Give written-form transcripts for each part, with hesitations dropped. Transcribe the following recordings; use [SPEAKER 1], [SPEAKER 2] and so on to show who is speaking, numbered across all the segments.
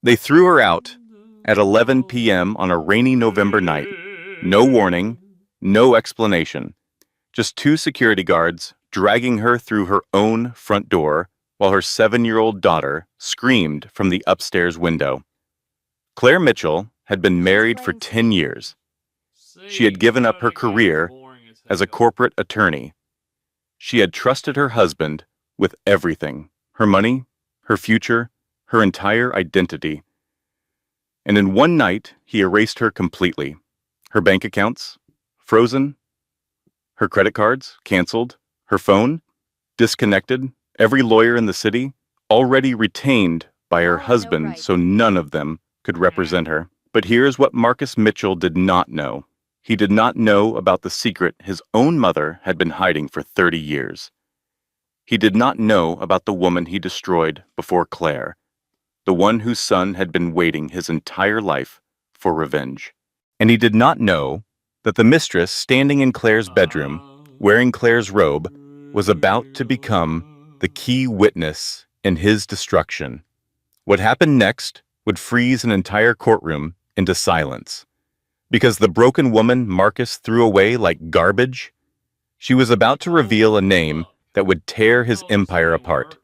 [SPEAKER 1] They threw her out at 11 p.m. on a rainy November night. No warning, no explanation. Just two security guards dragging her through her own front door while her 7-year-old daughter screamed from the upstairs window. Claire Mitchell had been married for 10 years. She had given up her career as a corporate attorney. She had trusted her husband with everything, her money, her future, her entire identity. And in one night, he erased her completely. Her bank accounts, frozen. Her credit cards, canceled. Her phone, disconnected. Every lawyer in the city, already retained by her husband, so none of them could represent her. But here's what Marcus Mitchell did not know. He did not know about the secret his own mother had been hiding for 30 years. He did not know about the woman he destroyed before Claire, the one whose son had been waiting his entire life for revenge. And he did not know that the mistress standing in Claire's bedroom, wearing Claire's robe, was about to become the key witness in his destruction. What happened next would freeze an entire courtroom into silence. Because the broken woman Marcus threw away like garbage, she was about to reveal a name that would tear his empire apart.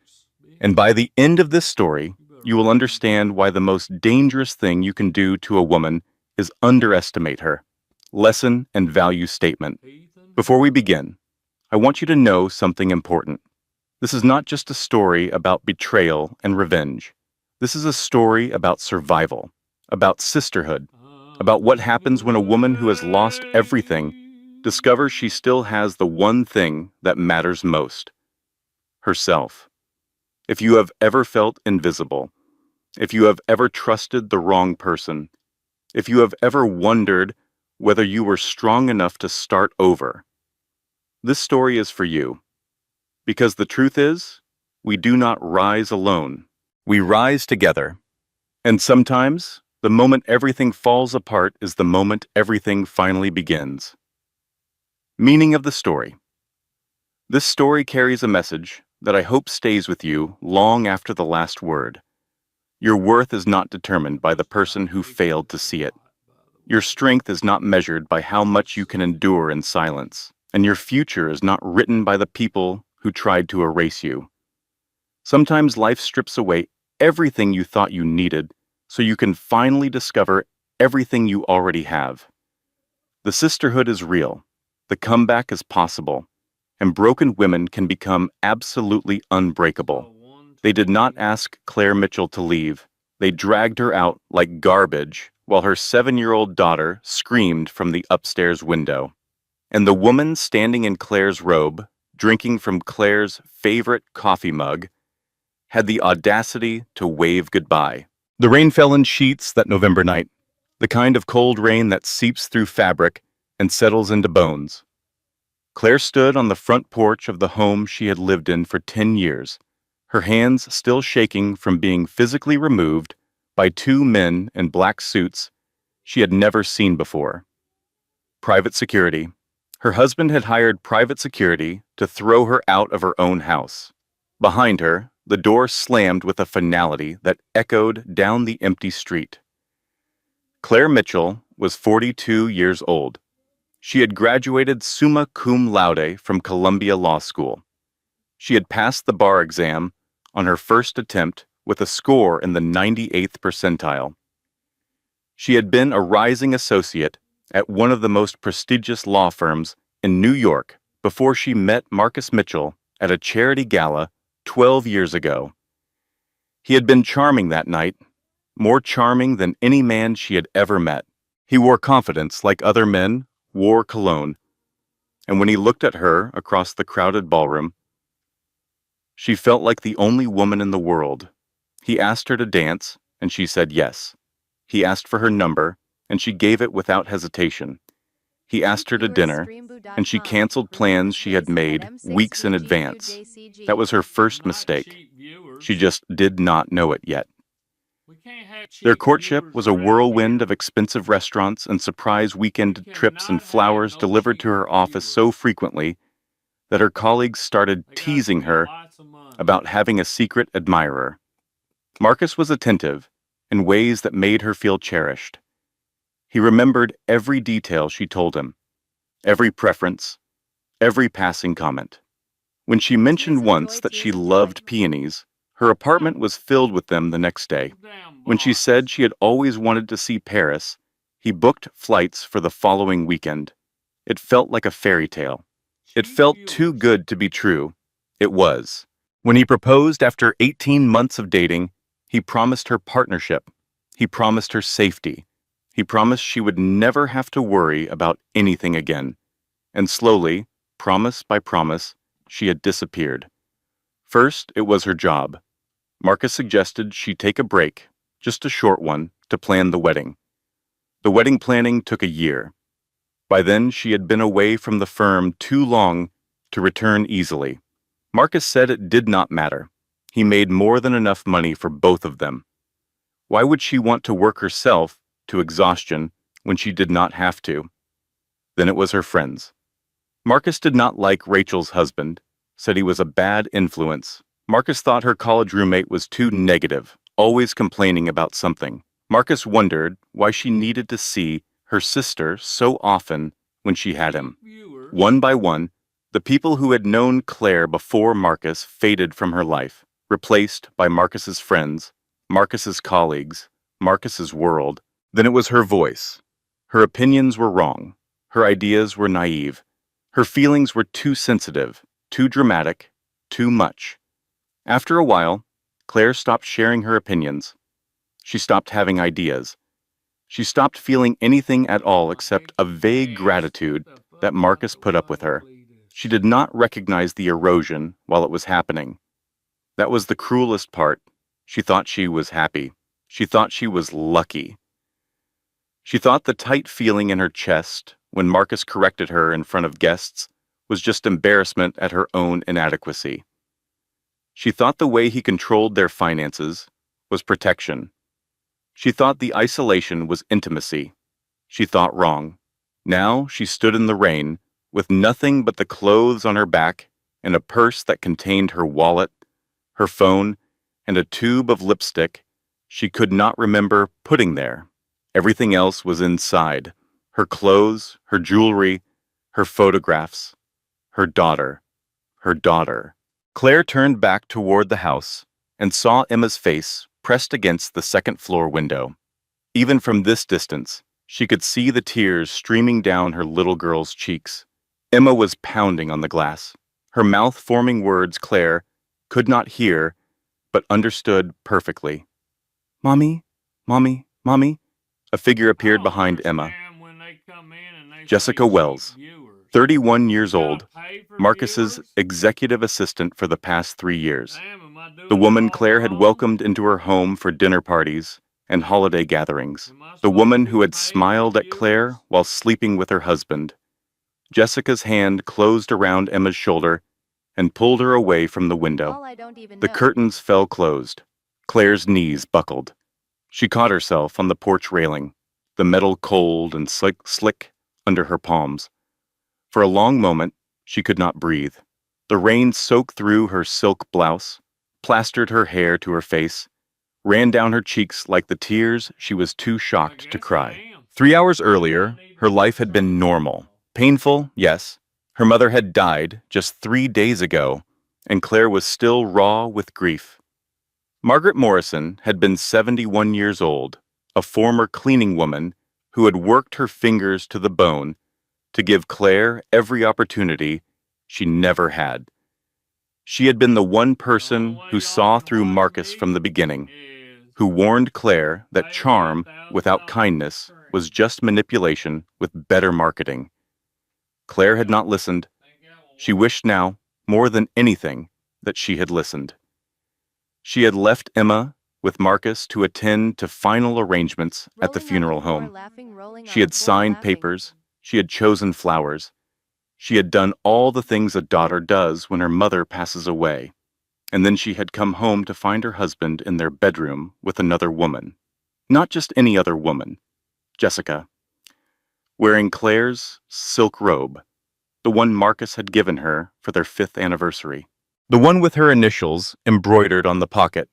[SPEAKER 1] And by the end of this story, you will understand why the most dangerous thing you can do to a woman is underestimate her. Lesson and value statement. Before we begin, I want you to know something important. This is not just a story about betrayal and revenge. This is a story about survival, about sisterhood, about what happens when a woman who has lost everything discovers she still has the one thing that matters most: herself. If you have ever felt invisible, if you have ever trusted the wrong person, if you have ever wondered whether you were strong enough to start over, this story is for you. Because the truth is, we do not rise alone. We rise together. And sometimes, the moment everything falls apart is the moment everything finally begins. Meaning of the story. This story carries a message that I hope stays with you long after the last word. Your worth is not determined by the person who failed to see it. Your strength is not measured by how much you can endure in silence, and your future is not written by the people who tried to erase you. Sometimes life strips away everything you thought you needed so you can finally discover everything you already have. The sisterhood is real, the comeback is possible, and broken women can become absolutely unbreakable. They did not ask Claire Mitchell to leave. They dragged her out like garbage while her 7-year-old daughter screamed from the upstairs window. And the woman standing in Claire's robe, drinking from Claire's favorite coffee mug, had the audacity to wave goodbye. The rain fell in sheets that November night, the kind of cold rain that seeps through fabric and settles into bones. Claire stood on the front porch of the home she had lived in for 10 years, her hands still shaking from being physically removed by two men in black suits she had never seen before. Private security. Her husband had hired private security to throw her out of her own house. Behind her, the door slammed with a finality that echoed down the empty street. Claire Mitchell was 42 years old. She had graduated summa cum laude from Columbia Law School. She had passed the bar exam on her first attempt with a score in the 98th percentile. She had been a rising associate at one of the most prestigious law firms in New York before she met Marcus Mitchell at a charity gala 12 years ago. He had been charming that night, more charming than any man she had ever met. He wore confidence like other men wore cologne, and when he looked at her across the crowded ballroom, she felt like the only woman in the world. He asked her to dance, and she said yes. He asked for her number, and she gave it without hesitation. He asked her to dinner, and she canceled plans she had made weeks in advance. That was her first mistake. She just did not know it yet. Their courtship was a whirlwind of expensive restaurants and surprise weekend trips and flowers delivered to her office so frequently that her colleagues started teasing her about having a secret admirer. Marcus was attentive, in ways that made her feel cherished. He remembered every detail she told him, every preference, every passing comment. When she mentioned once that she loved peonies, her apartment was filled with them the next day. When she said she had always wanted to see Paris, he booked flights for the following weekend. It felt like a fairy tale. It felt too good to be true. It was. When he proposed after 18 months of dating, he promised her partnership. He promised her safety. He promised she would never have to worry about anything again. And slowly, promise by promise, she had disappeared. First, it was her job. Marcus suggested she take a break, just a short one, to plan the wedding. The wedding planning took a year. By then, she had been away from the firm too long to return easily. Marcus said it did not matter. He made more than enough money for both of them. Why would she want to work herself to exhaustion when she did not have to? Then it was her friends. Marcus did not like Rachel's husband, said he was a bad influence. Marcus thought her college roommate was too negative, always complaining about something. Marcus wondered why she needed to see her sister so often when she had him. One by one, the people who had known Claire before Marcus faded from her life, replaced by Marcus's friends, Marcus's colleagues, Marcus's world. Then it was her voice. Her opinions were wrong. Her ideas were naive. Her feelings were too sensitive, too dramatic, too much. After a while, Claire stopped sharing her opinions. She stopped having ideas. She stopped feeling anything at all except a vague gratitude that Marcus put up with her. She did not recognize the erosion while it was happening. That was the cruelest part. She thought she was happy. She thought she was lucky. She thought the tight feeling in her chest when Marcus corrected her in front of guests was just embarrassment at her own inadequacy. She thought the way he controlled their finances was protection. She thought the isolation was intimacy. She thought wrong. Now she stood in the rain with nothing but the clothes on her back and a purse that contained her wallet, her phone, and a tube of lipstick she could not remember putting there. Everything else was inside. Her clothes, her jewelry, her photographs, her daughter, her daughter. Claire turned back toward the house and saw Emma's face pressed against the second-floor window. Even from this distance, she could see the tears streaming down her little girl's cheeks. Emma was pounding on the glass, her mouth forming words Claire could not hear but understood perfectly. "Mommy, Mommy, Mommy." A figure appeared behind Emma. Jessica Wells, 31 years old, Marcus's executive assistant for the past 3 years. The woman Claire had welcomed into her home for dinner parties and holiday gatherings. The woman who had smiled at Claire while sleeping with her husband. Jessica's hand closed around Emma's shoulder and pulled her away from the window. The curtains fell closed. Claire's knees buckled. She caught herself on the porch railing, the metal cold and slick under her palms. For a long moment, she could not breathe. The rain soaked through her silk blouse, plastered her hair to her face, ran down her cheeks like the tears she was too shocked to cry. 3 hours earlier, her life had been normal. Painful, yes. Her mother had died just 3 days ago, and Claire was still raw with grief. Margaret Morrison had been 71 years old, a former cleaning woman who had worked her fingers to the bone to give Claire every opportunity she never had. She had been the one person who saw through Marcus from the beginning, who warned Claire that charm without kindness was just manipulation with better marketing. Claire had not listened. She wished now, more than anything, that she had listened. She had left Emma with Marcus to attend to final arrangements at the funeral home. She had signed papers. She had chosen flowers. She had done all the things a daughter does when her mother passes away. And then she had come home to find her husband in their bedroom with another woman. Not just any other woman. Jessica. Wearing Claire's silk robe, the one Marcus had given her for their 5th anniversary. The one with her initials embroidered on the pocket.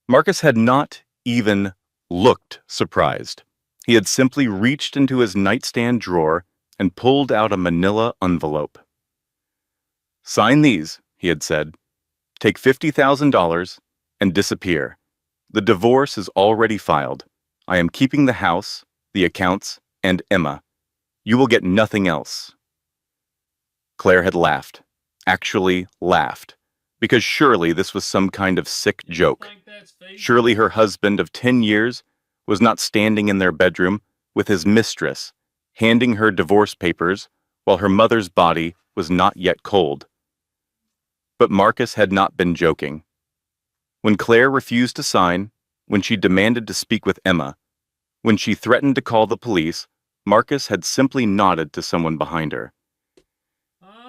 [SPEAKER 1] Marcus had not even looked surprised. He had simply reached into his nightstand drawer and pulled out a manila envelope. "Sign these," he had said. "Take $50,000 and disappear. The divorce is already filed. I am keeping the house, the accounts, and Emma. You will get nothing else." Claire had laughed. Actually laughed. Because surely this was some kind of sick joke. Surely her husband of 10 years was not standing in their bedroom with his mistress, handing her divorce papers while her mother's body was not yet cold. But Marcus had not been joking. When Claire refused to sign, when she demanded to speak with Emma, when she threatened to call the police, Marcus had simply nodded to someone behind her.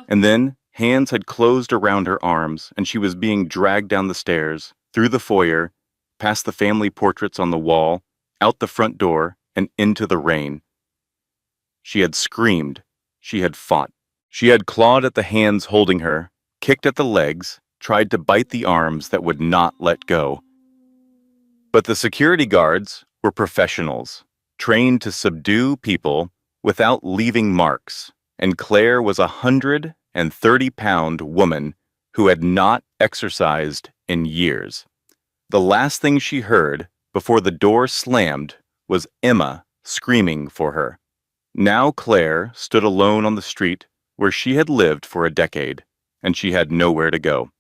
[SPEAKER 1] And then hands had closed around her arms, and she was being dragged down the stairs, through the foyer, past the family portraits on the wall, out the front door, and into the rain. She had screamed. She had fought. She had clawed at the hands holding her, kicked at the legs, tried to bite the arms that would not let go. But the security guards were professionals, trained to subdue people without leaving marks, and Claire was a 130-pound woman who had not exercised in years. The last thing she heard before the door slammed was Emma screaming for her. Now Claire stood alone on the street where she had lived for a decade, and she had nowhere to go.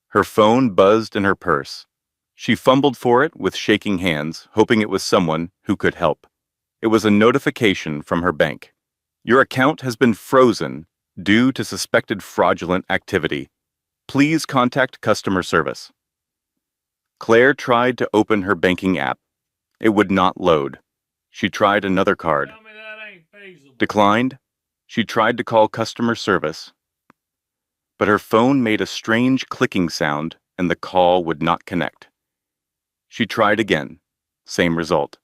[SPEAKER 1] Her phone buzzed in her purse. She fumbled for it with shaking hands, hoping it was someone who could help. It was a notification from her bank. "Your account has been frozen due to suspected fraudulent activity. Please contact customer service." Claire tried to open her banking app. It would not load. She tried another card. Declined. She tried to call customer service, but her phone made a strange clicking sound and the call would not connect. She tried again. Same result.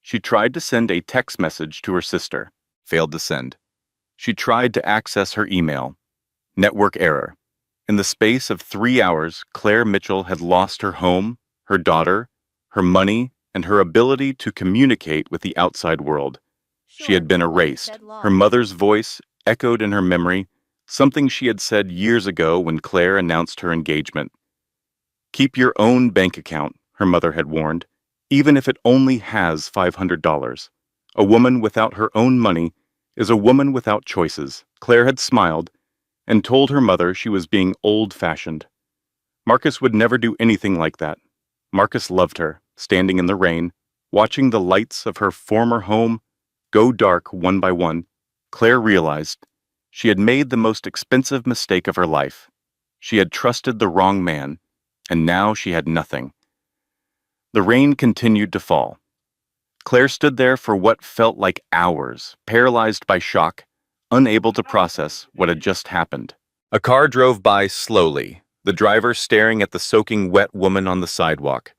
[SPEAKER 1] She tried to send a text message to her sister. Failed to send. She tried to access her email. Network error. In the space of 3 hours, Claire Mitchell had lost her home, her daughter, her money, and her ability to communicate with the outside world. She had been erased. Her mother's voice echoed in her memory, something she had said years ago when Claire announced her engagement. "Keep your own bank account," her mother had warned, "even if it only has $500. A woman without her own money is a woman without choices." Claire had smiled and told her mother she was being old-fashioned. Marcus would never do anything like that. Marcus loved her, standing in the rain, watching the lights of her former home go dark one by one. Claire realized she had made the most expensive mistake of her life. She had trusted the wrong man, and now she had nothing. The rain continued to fall. Claire stood there for what felt like hours, paralyzed by shock, unable to process what had just happened. A car drove by slowly, the driver staring at the soaking wet woman on the sidewalk.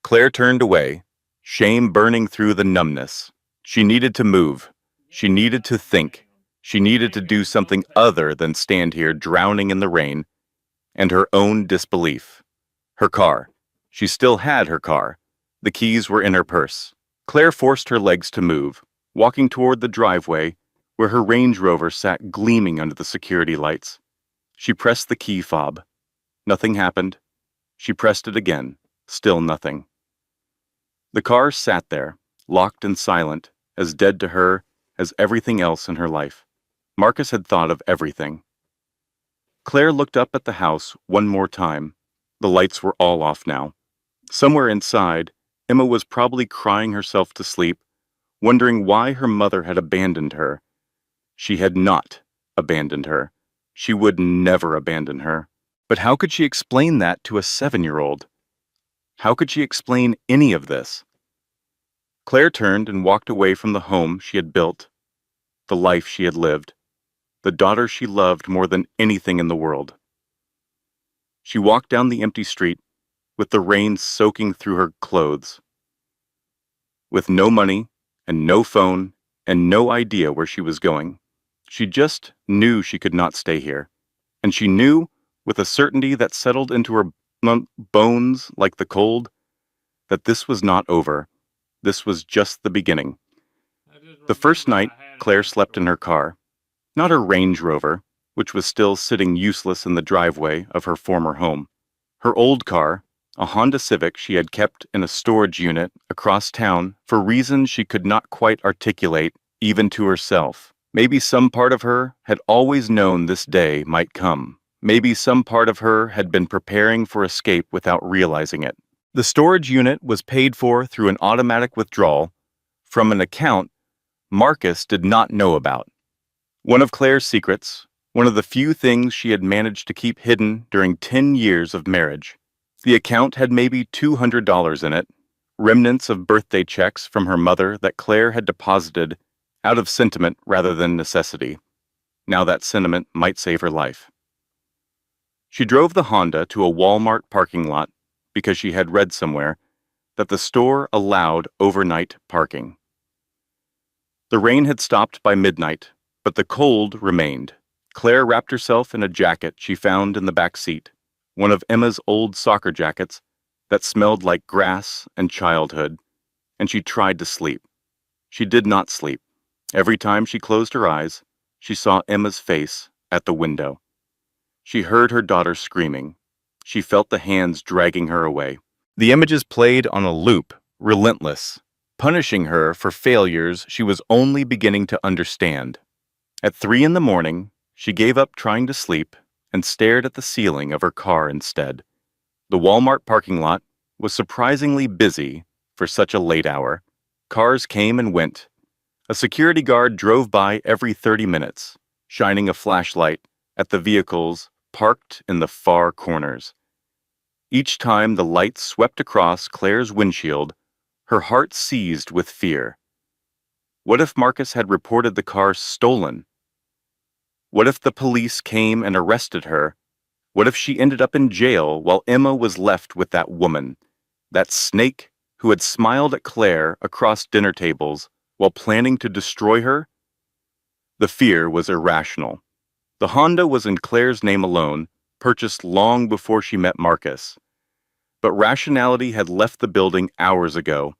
[SPEAKER 1] Claire turned away, shame burning through the numbness. She needed to move. She needed to think. She needed to do something other than stand here drowning in the rain and her own disbelief. Her car. She still had her car. The keys were in her purse. Claire forced her legs to move, walking toward the driveway where her Range Rover sat gleaming under the security lights. She pressed the key fob. Nothing happened. She pressed it again. Still nothing. The car sat there, locked and silent, as dead to her as everything else in her life. Marcus had thought of everything. Claire looked up at the house one more time. The lights were all off now. Somewhere inside, Emma was probably crying herself to sleep, wondering why her mother had abandoned her. She had not abandoned her. She would never abandon her. But how could she explain that to a 7-year-old? How could she explain any of this? Claire turned and walked away from the home she had built, the life she had lived, the daughter she loved more than anything in the world. She walked down the empty street, with the rain soaking through her clothes. With no money, and no phone, and no idea where she was going. She just knew she could not stay here. And she knew, with a certainty that settled into her bones like the cold, that this was not over. This was just the beginning. The first night, Claire slept in her car, not her Range Rover, which was still sitting useless in the driveway of her former home. Her old car, a Honda Civic she had kept in a storage unit across town for reasons she could not quite articulate even to herself. Maybe some part of her had always known this day might come. Maybe some part of her had been preparing for escape without realizing it. The storage unit was paid for through an automatic withdrawal from an account Marcus did not know about. One of Claire's secrets, one of the few things she had managed to keep hidden during 10 years of marriage. The account had maybe $200 in it, remnants of birthday checks from her mother that Claire had deposited out of sentiment rather than necessity. Now that sentiment might save her life. She drove the Honda to a Walmart parking lot because she had read somewhere that the store allowed overnight parking. The rain had stopped by midnight, but the cold remained. Claire wrapped herself in a jacket she found in the back seat, one of Emma's old soccer jackets that smelled like grass and childhood, and she tried to sleep. She did not sleep. Every time she closed her eyes, she saw Emma's face at the window. She heard her daughter screaming. She felt the hands dragging her away. The images played on a loop, relentless, punishing her for failures she was only beginning to understand. At 3 in the morning, she gave up trying to sleep and stared at the ceiling of her car instead. The Walmart parking lot was surprisingly busy for such a late hour. Cars came and went. A security guard drove by every 30 minutes, shining a flashlight at the vehicles parked in the far corners. Each time the light swept across Claire's windshield, her heart seized with fear. What if Marcus had reported the car stolen? What if the police came and arrested her? What if she ended up in jail while Emma was left with that woman, that snake who had smiled at Claire across dinner tables while planning to destroy her? The fear was irrational. The Honda was in Claire's name alone, purchased long before she met Marcus. But rationality had left the building hours ago.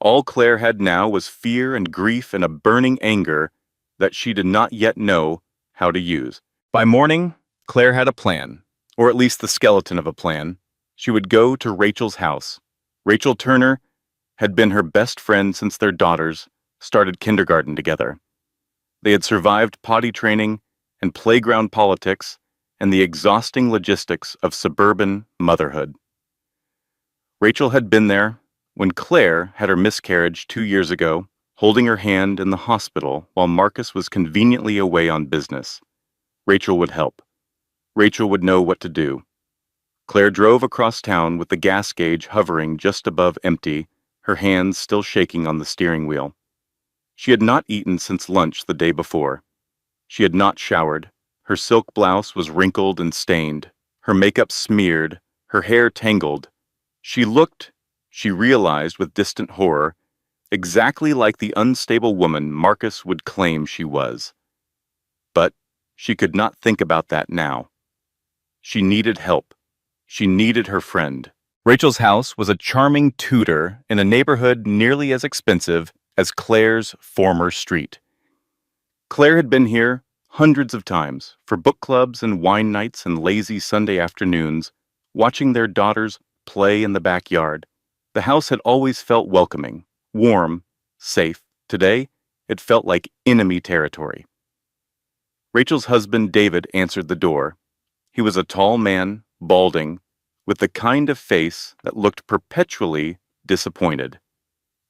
[SPEAKER 1] All Claire had now was fear and grief and a burning anger that she did not yet know how to use. By morning, Claire had a plan, or at least the skeleton of a plan. She would go to Rachel's house. Rachel Turner had been her best friend since their daughters started kindergarten together. They had survived potty training and playground politics and the exhausting logistics of suburban motherhood. Rachel had been there when Claire had her miscarriage 2 years ago, holding her hand in the hospital while Marcus was conveniently away on business. Rachel would help. Rachel would know what to do. Claire drove across town with the gas gauge hovering just above empty, her hands still shaking on the steering wheel. She had not eaten since lunch the day before. She had not showered. Her silk blouse was wrinkled and stained, her makeup smeared, her hair tangled. She looked, she realized with distant horror, exactly like the unstable woman Marcus would claim she was. But she could not think about that now. She needed help. She needed her friend. Rachel's house was a charming Tudor in a neighborhood nearly as expensive as Claire's former street. Claire had been here hundreds of times for book clubs and wine nights and lazy Sunday afternoons, watching their daughters play in the backyard. The house had always felt welcoming, warm, safe. Today, it felt like enemy territory. Rachel's husband, David, answered the door. He was a tall man, balding, with the kind of face that looked perpetually disappointed.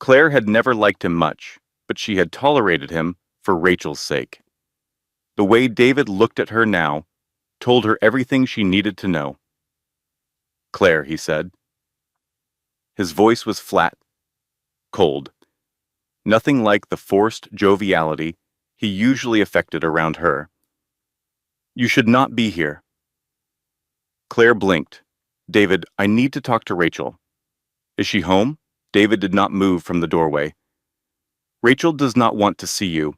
[SPEAKER 1] Claire had never liked him much, but she had tolerated him for Rachel's sake. The way David looked at her now told her everything she needed to know. "Claire," he said. His voice was flat, cold. Nothing like the forced joviality he usually affected around her. "You should not be here." Claire blinked. "David, I need to talk to Rachel." "Is she home?" David did not move from the doorway. "Rachel does not want to see you.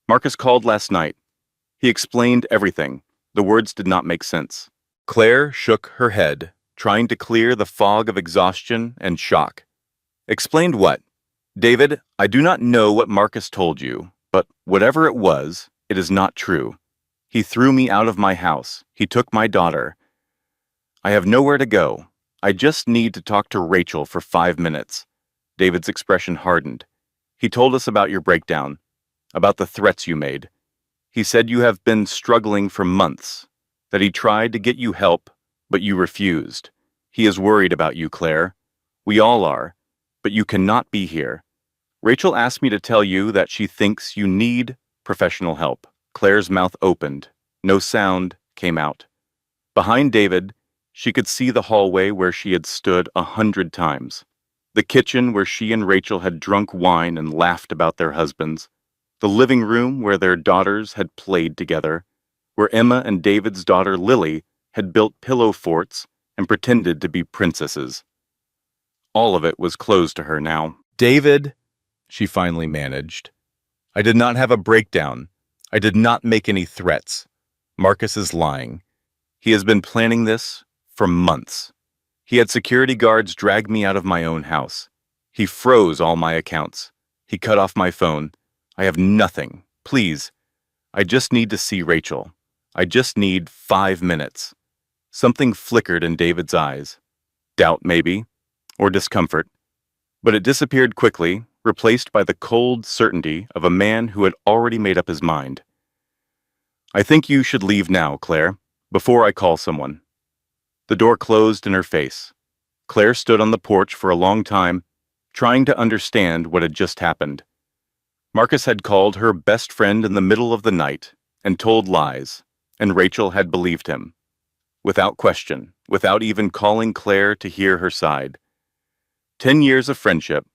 [SPEAKER 1] Marcus called last night. He explained everything. The words did not make sense." Claire shook her head, trying to clear the fog of exhaustion and shock. Explained what? David, I do not know what Marcus told you, but whatever it was, it is not true. He threw me out of my house. He took my daughter. I have nowhere to go. I just need to talk to Rachel for 5 minutes. David's expression hardened. He told us about your breakdown, about the threats you made. He said you have been struggling for months, that he tried to get you help, but you refused. He is worried about you, Claire. We all are, but you cannot be here. Rachel asked me to tell you that she thinks you need professional help. Claire's mouth opened. No sound came out. Behind David, she could see the hallway where she had stood 100 times. The kitchen where she and Rachel had drunk wine and laughed about their husbands. The living room where their daughters had played together. Where Emma and David's daughter Lily had built pillow forts and pretended to be princesses. All of it was closed to her now. David, she finally managed. I did not have a breakdown. I did not make any threats. Marcus is lying. He has been planning this for months. He had security guards drag me out of my own house. He froze all my accounts. He cut off my phone. I have nothing. Please, I just need to see Rachel. I just need 5 minutes. Something flickered in David's eyes. Doubt, maybe, or discomfort. But it disappeared quickly, replaced by the cold certainty of a man who had already made up his mind. I think you should leave now, Claire, before I call someone. The door closed in her face. Claire stood on the porch for a long time, trying to understand what had just happened. Marcus had called her best friend in the middle of the night and told lies, and Rachel had believed him. Without question, without even calling Claire to hear her side. 10 years of friendship,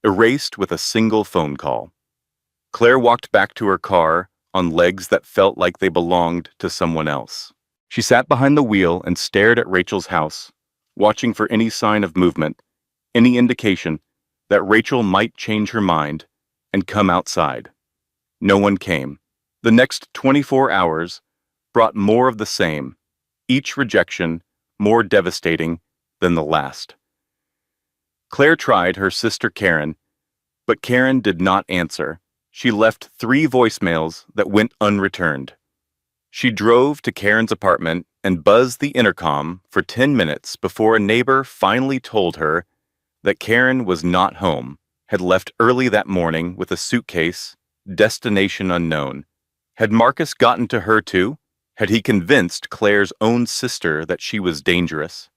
[SPEAKER 1] erased with a single phone call. Claire walked back to her car on legs that felt like they belonged to someone else. She sat behind the wheel and stared at Rachel's house, watching for any sign of movement, any indication that Rachel might change her mind and come outside. No one came. The next 24 hours brought more of the same, each rejection more devastating than the last. Claire tried her sister Karen, but Karen did not answer. She left 3 voicemails that went unreturned. She drove to Karen's apartment and buzzed the intercom for 10 minutes before a neighbor finally told her that Karen was not home, had left early that morning with a suitcase, destination unknown. Had Marcus gotten to her too? Had he convinced Claire's own sister that she was dangerous?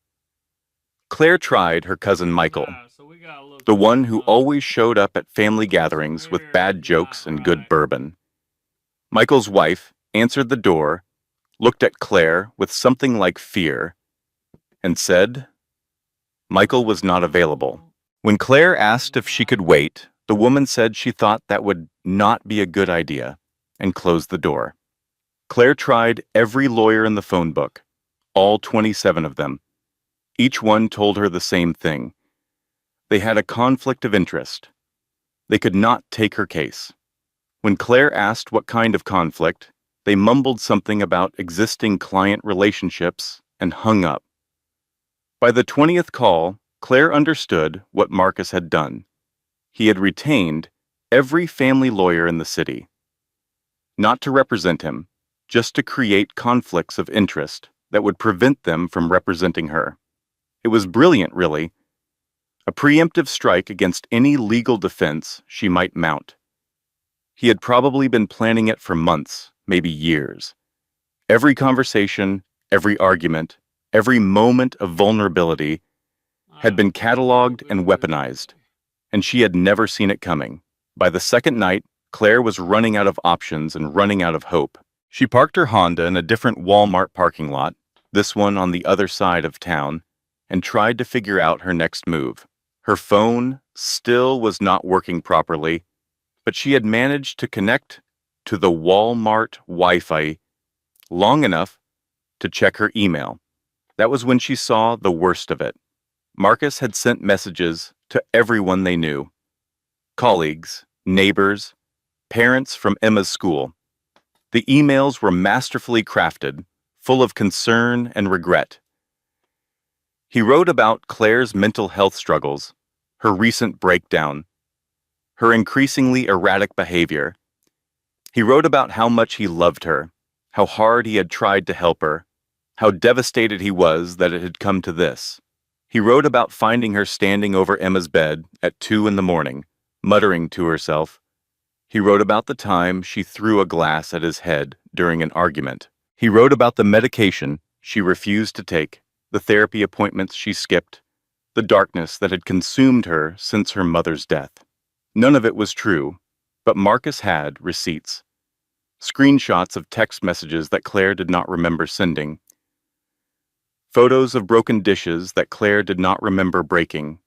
[SPEAKER 1] Claire tried her cousin Michael, the one who always showed up at family gatherings with bad jokes and good bourbon. Michael's wife answered the door, looked at Claire with something like fear, and said, Michael was not available. When Claire asked if she could wait, the woman said she thought that would not be a good idea, and closed the door. Claire tried every lawyer in the phone book, all 27 of them. Each one told her the same thing. They had a conflict of interest. They could not take her case. When Claire asked what kind of conflict, they mumbled something about existing client relationships and hung up. By the 20th call, Claire understood what Marcus had done. He had retained every family lawyer in the city. Not to represent him, just to create conflicts of interest that would prevent them from representing her. It was brilliant, really. A preemptive strike against any legal defense she might mount. He had probably been planning it for months, maybe years. Every conversation, every argument, every moment of vulnerability had been cataloged and weaponized, and she had never seen it coming. By the second night, Claire was running out of options and running out of hope. She parked her Honda in a different Walmart parking lot, this one on the other side of town, and tried to figure out her next move. Her phone still was not working properly, but she had managed to connect to the Walmart Wi-Fi long enough to check her email. That was when she saw the worst of it. Marcus had sent messages to everyone they knew. Colleagues, neighbors, parents from Emma's school. The emails were masterfully crafted, full of concern and regret. He wrote about Claire's mental health struggles, her recent breakdown, her increasingly erratic behavior. He wrote about how much he loved her, how hard he had tried to help her, how devastated he was that it had come to this. He wrote about finding her standing over Emma's bed at 2 in the morning, muttering to herself. He wrote about the time she threw a glass at his head during an argument. He wrote about the medication she refused to take, the therapy appointments she skipped, the darkness that had consumed her since her mother's death. None of it was true, but Marcus had receipts. Screenshots of text messages that Claire did not remember sending. Photos of broken dishes that Claire did not remember breaking.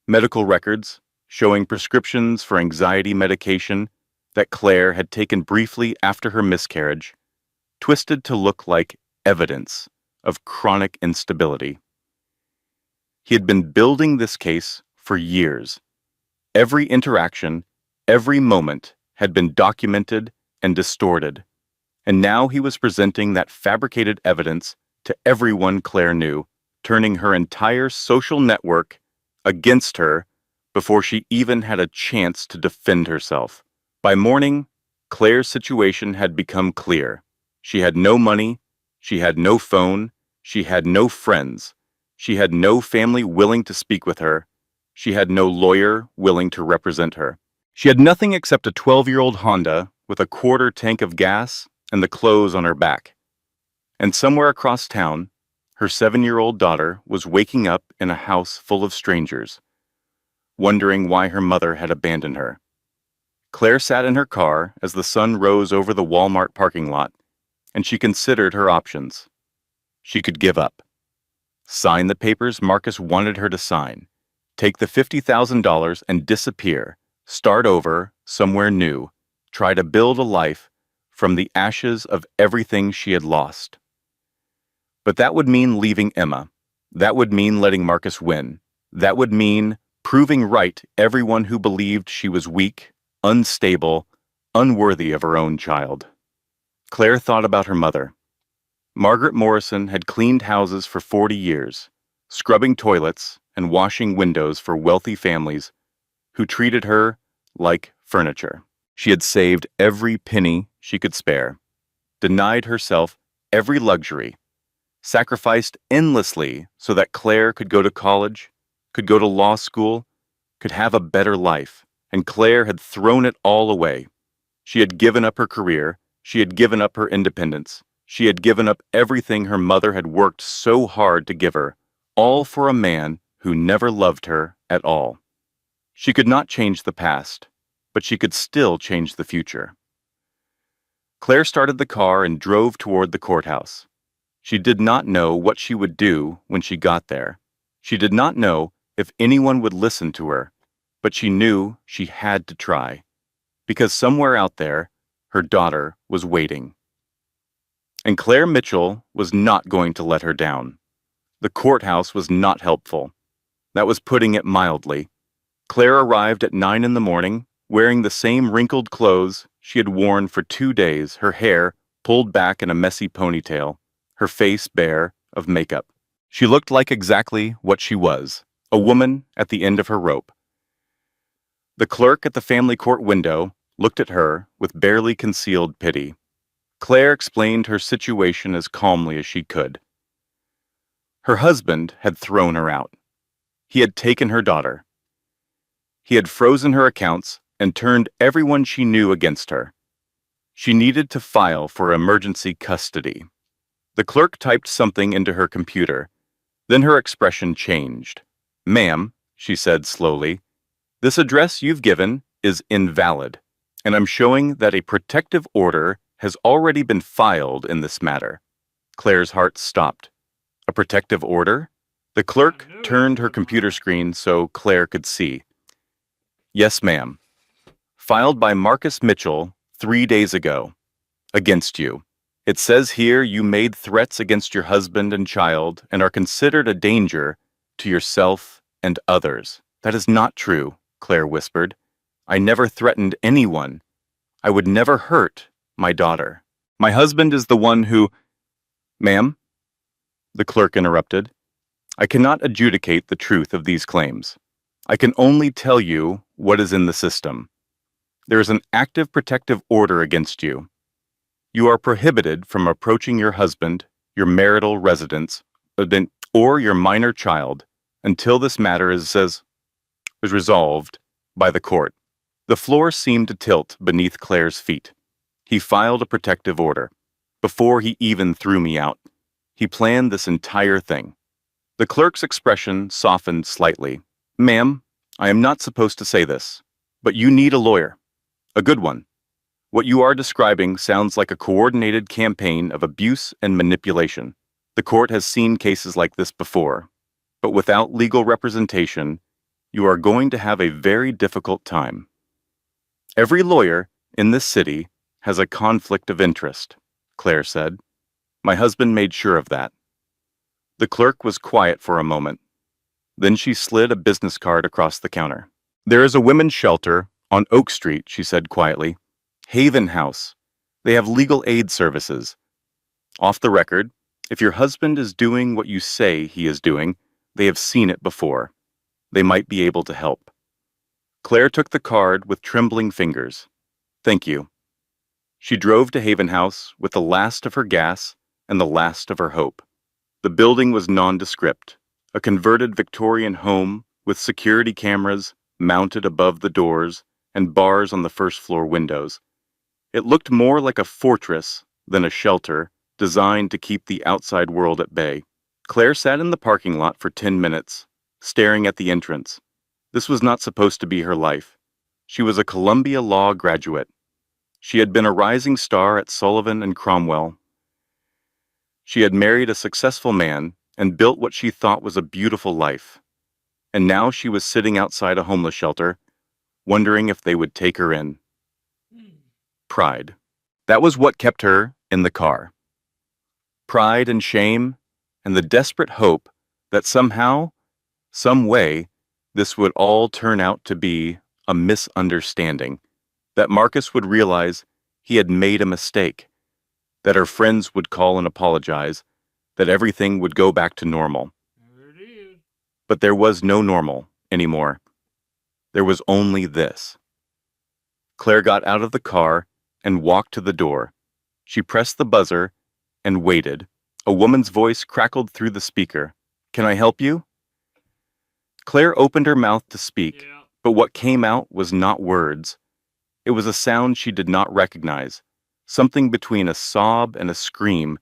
[SPEAKER 1] Medical records showing prescriptions for anxiety medication that Claire had taken briefly after her miscarriage, twisted to look like evidence of chronic instability. He had been building this case for years. Every interaction, every moment had been documented and distorted, and now he was presenting that fabricated evidence to everyone Claire knew, turning her entire social network against her before she even had a chance to defend herself. By morning, Claire's situation had become clear. She had no money, she had no phone, she had no friends, she had no family willing to speak with her, she had no lawyer willing to represent her. She had nothing except a 12-year-old Honda with a quarter tank of gas and the clothes on her back. And somewhere across town, her 7-year-old daughter was waking up in a house full of strangers, wondering why her mother had abandoned her. Claire sat in her car as the sun rose over the Walmart parking lot, and she considered her options. She could give up. Sign the papers Marcus wanted her to sign, take the $50,000 and disappear, start over somewhere new, try to build a life from the ashes of everything she had lost. But that would mean leaving Emma. That would mean letting Marcus win. That would mean proving right everyone who believed she was weak, unstable, unworthy of her own child. Claire thought about her mother. Margaret Morrison had cleaned houses for 40 years, scrubbing toilets and washing windows for wealthy families who treated her like furniture. She had saved every penny she could spare, denied herself every luxury, sacrificed endlessly so that Claire could go to college, could go to law school, could have a better life, and Claire had thrown it all away. She had given up her career, she had given up her independence, she had given up everything her mother had worked so hard to give her, all for a man who never loved her at all. She could not change the past, but she could still change the future. Claire started the car and drove toward the courthouse. She did not know what she would do when she got there. She did not know if anyone would listen to her, but she knew she had to try, because somewhere out there, her daughter was waiting. And Claire Mitchell was not going to let her down. The courthouse was not helpful. That was putting it mildly. Claire arrived at 9 in the morning, wearing the same wrinkled clothes she had worn for 2 days, her hair pulled back in a messy ponytail, her face bare of makeup. She looked like exactly what she was, a woman at the end of her rope. The clerk at the family court window looked at her with barely concealed pity. Claire explained her situation as calmly as she could. Her husband had thrown her out. He had taken her daughter. He had frozen her accounts and turned everyone she knew against her. She needed to file for emergency custody. The clerk typed something into her computer. Then her expression changed. "Ma'am," she said slowly, "this address you've given is invalid, and I'm showing that a protective order has already been filed in this matter." Claire's heart stopped. A protective order? The clerk turned her computer screen so Claire could see. "Yes, ma'am. Filed by Marcus Mitchell 3 days ago. Against you. It says here you made threats against your husband and child and are considered a danger to yourself and others." "That is not true," Claire whispered. "I never threatened anyone. I would never hurt my daughter. My husband is the one who—" "Ma'am?" the clerk interrupted. I cannot adjudicate the truth of these claims. I can only tell you what is in the system. There is an active protective order against you. You are prohibited from approaching your husband, your marital residence, or your minor child until this matter is resolved by the court. The floor seemed to tilt beneath Claire's feet. He filed a protective order. Before he even threw me out, he planned this entire thing. The clerk's expression softened slightly. Ma'am, I am not supposed to say this, but you need a lawyer. A good one. What you are describing sounds like a coordinated campaign of abuse and manipulation. The court has seen cases like this before, but without legal representation, you are going to have a very difficult time. Every lawyer in this city has a conflict of interest, Claire said. My husband made sure of that. The clerk was quiet for a moment. Then she slid a business card across the counter. There is a women's shelter on Oak Street, she said quietly. Haven House. They have legal aid services. Off the record, if your husband is doing what you say he is doing, they have seen it before. They might be able to help. Claire took the card with trembling fingers. Thank you. She drove to Haven House with the last of her gas and the last of her hope. The building was nondescript, a converted Victorian home with security cameras mounted above the doors and bars on the first-floor windows. It looked more like a fortress than a shelter designed to keep the outside world at bay. Claire sat in the parking lot for 10 minutes, staring at the entrance. This was not supposed to be her life. She was a Columbia Law graduate. She had been a rising star at Sullivan and Cromwell. She had married a successful man and built what she thought was a beautiful life. And now she was sitting outside a homeless shelter, wondering if they would take her in. Pride. That was what kept her in the car. Pride and shame, and the desperate hope that somehow, some way, this would all turn out to be a misunderstanding, that Marcus would realize he had made a mistake, that her friends would call and apologize, that everything would go back to normal. But there was no normal anymore. There was only this. Claire got out of the car and walked to the door. She pressed the buzzer and waited. A woman's voice crackled through the speaker. Can I help you? Claire opened her mouth to speak, but what came out was not words. It was a sound she did not recognize, something between a sob and a scream,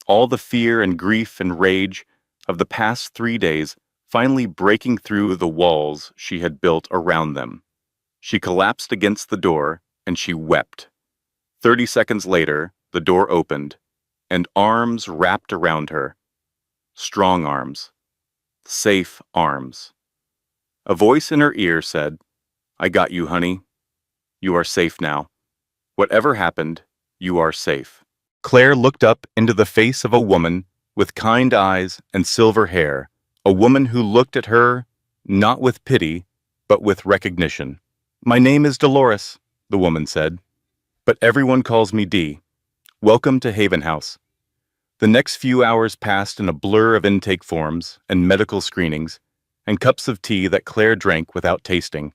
[SPEAKER 1] all the fear and grief and rage of the past 3 days finally breaking through the walls she had built around them. She collapsed against the door and she wept. 30 seconds later, the door opened, and arms wrapped around her. Strong arms. Safe arms. A voice in her ear said, I got you, honey. You are safe now. Whatever happened, you are safe. Claire looked up into the face of a woman with kind eyes and silver hair, a woman who looked at her not with pity, but with recognition. My name is Dolores, the woman said, but everyone calls me Dee. Welcome to Haven House. The next few hours passed in a blur of intake forms and medical screenings and cups of tea that Claire drank without tasting.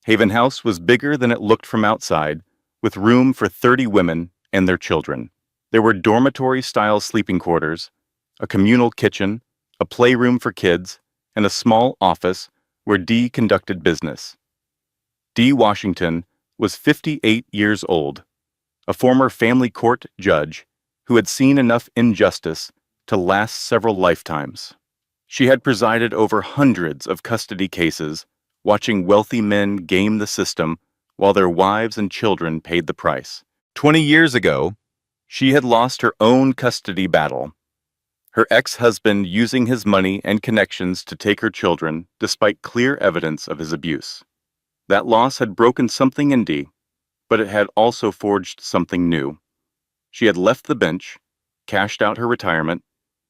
[SPEAKER 1] Haven House was bigger than it looked from outside, with room for 30 women and their children. There were dormitory-style sleeping quarters, a communal kitchen, a playroom for kids, and a small office where Dee conducted business. Dee Washington was 58 years old, a former family court judge who had seen enough injustice to last several lifetimes. She had presided over hundreds of custody cases, watching wealthy men game the system while their wives and children paid the price. 20 years ago, she had lost her own custody battle, her ex-husband using his money and connections to take her children despite clear evidence of his abuse. That loss had broken something in Dee, but it had also forged something new. She had left the bench, cashed out her retirement,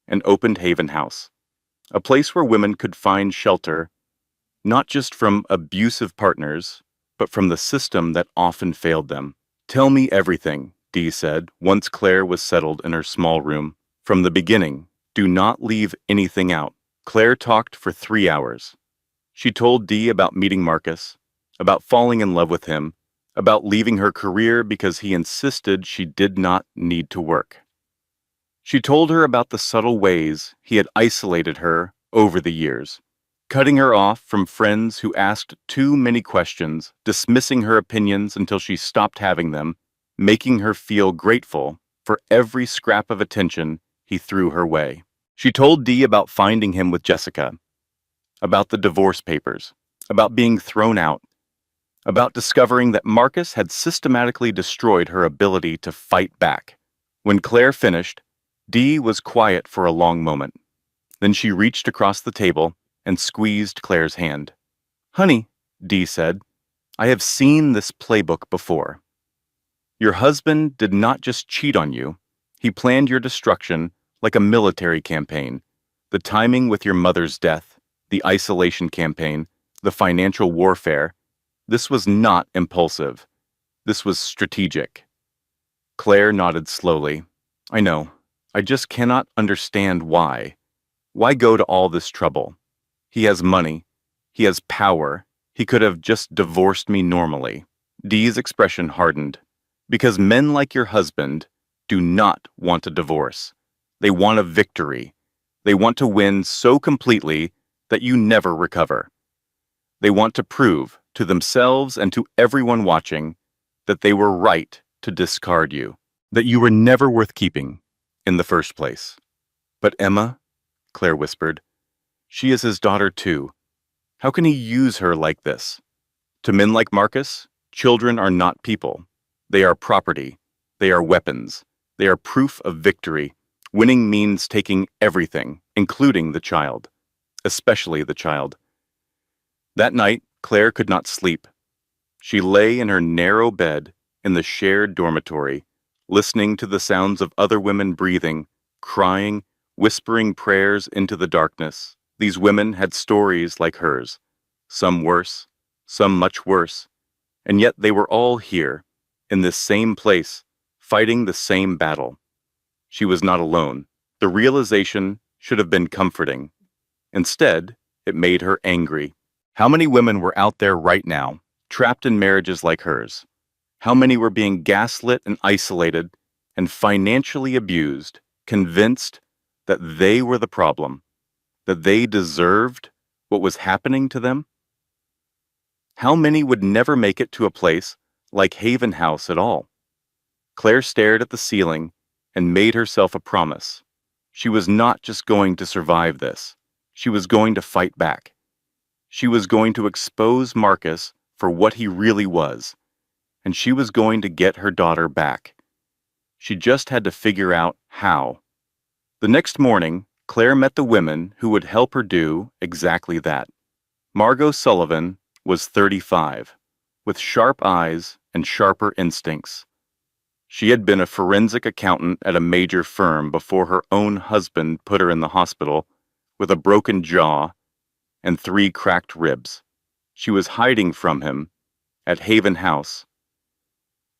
[SPEAKER 1] and opened Haven House, a place where women could find shelter, not just from abusive partners, but from the system that often failed them. Tell me everything, Dee said, once Claire was settled in her small room. From the beginning, do not leave anything out. Claire talked for 3 hours. She told Dee about meeting Marcus, about falling in love with him, about leaving her career because he insisted she did not need to work. She told her about the subtle ways he had isolated her over the years, cutting her off from friends who asked too many questions, dismissing her opinions until she stopped having them, making her feel grateful for every scrap of attention he threw her way. She told Dee about finding him with Jessica, about the divorce papers, about being thrown out, about discovering that Marcus had systematically destroyed her ability to fight back. When Claire finished, Dee was quiet for a long moment. Then she reached across the table and squeezed Claire's hand. "Honey," Dee said, "I have seen this playbook before. Your husband did not just cheat on you. He planned your destruction like a military campaign. The timing with your mother's death, the isolation campaign, the financial warfare. This was not impulsive. This was strategic." Claire nodded slowly. "I know. I just cannot understand why. Why go to all this trouble? He has money. He has power. He could have just divorced me normally." Dee's expression hardened. "Because men like your husband do not want a divorce. They want a victory. They want to win so completely that you never recover. They want to prove to themselves and to everyone watching that they were right to discard you, that you were never worth keeping in the first place." "But Emma," Claire whispered, "she is his daughter too. How can he use her like this?" To men like Marcus, children are not people. They are property. They are weapons. They are proof of victory. Winning means taking everything, including the child, especially the child. That night, Claire could not sleep. She lay in her narrow bed in the shared dormitory, listening to the sounds of other women breathing, crying, whispering prayers into the darkness. These women had stories like hers, some worse, some much worse, and yet they were all here, in this same place, fighting the same battle. She was not alone. The realization should have been comforting. Instead, it made her angry. How many women were out there right now, trapped in marriages like hers? How many were being gaslit and isolated and financially abused, convinced that they were the problem, that they deserved what was happening to them? How many would never make it to a place like Haven House at all? Claire stared at the ceiling and made herself a promise. She was not just going to survive this. She was going to fight back. She was going to expose Marcus for what he really was, and she was going to get her daughter back. She just had to figure out how. The next morning, Claire met the women who would help her do exactly that. Margot Sullivan was 35, with sharp eyes and sharper instincts. She had been a forensic accountant at a major firm before her own husband put her in the hospital with a broken jaw and 3 cracked ribs. She was hiding from him at Haven House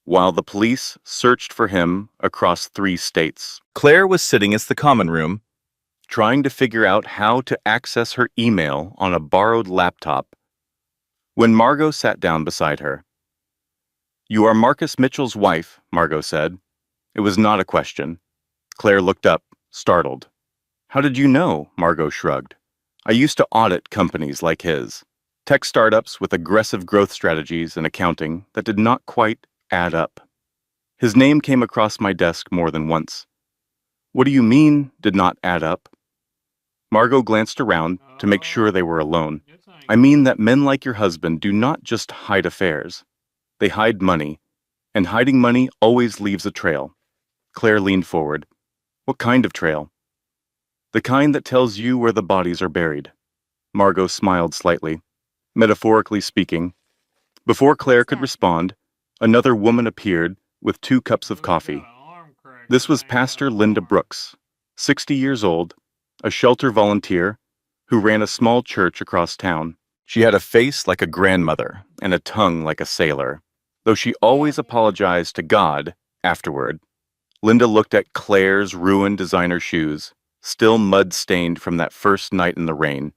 [SPEAKER 1] while the police searched for him across 3 states. Claire was sitting in the common room, trying to figure out how to access her email on a borrowed laptop, when Margot sat down beside her. "You are Marcus Mitchell's wife," Margot said. It was not a question. Claire looked up, startled. "How did you know?" Margot shrugged. "I used to audit companies like his. Tech startups with aggressive growth strategies and accounting that did not quite add up. His name came across my desk more than once." "What do you mean, did not add up?" Margot glanced around to make sure they were alone. "I mean that men like your husband do not just hide affairs. They hide money, and hiding money always leaves a trail." Claire leaned forward. "What kind of trail?" "The kind that tells you where the bodies are buried." Margot smiled slightly. "Metaphorically speaking." Before Claire could respond, another woman appeared with 2 cups of coffee. This was Pastor Linda Brooks, 60 years old, a shelter volunteer who ran a small church across town. She had a face like a grandmother and a tongue like a sailor, though she always apologized to God afterward. Linda looked at Claire's ruined designer shoes, still mud-stained from that first night in the rain.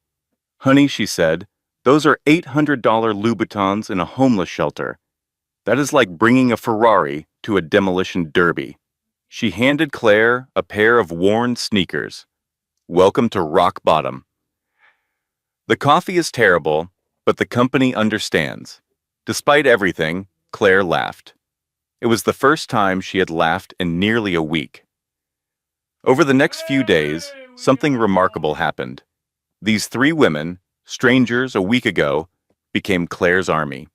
[SPEAKER 1] "Honey," she said, "those are $800 Louboutins in a homeless shelter. That is like bringing a Ferrari to a demolition derby." She handed Claire a pair of worn sneakers. "Welcome to rock bottom. The coffee is terrible, but the company understands." Despite everything, Claire laughed. It was the first time she had laughed in nearly a week. Over the next few days, something remarkable happened. These three women, strangers a week ago, became Claire's army.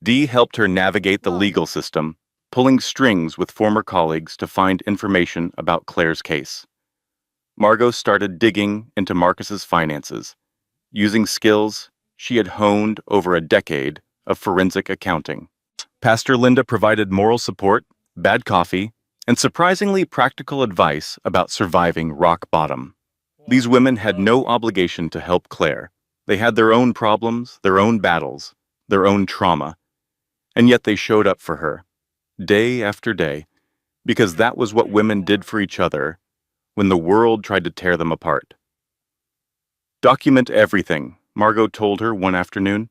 [SPEAKER 1] Dee helped her navigate the legal system, pulling strings with former colleagues to find information about Claire's case. Margot started digging into Marcus's finances, using skills she had honed over a decade of forensic accounting. Pastor Linda provided moral support, bad coffee, and surprisingly practical advice about surviving rock bottom. These women had no obligation to help Claire. They had their own problems, their own battles, their own trauma, and yet they showed up for her, day after day, because that was what women did for each other when the world tried to tear them apart. "Document everything," Margot told her one afternoon.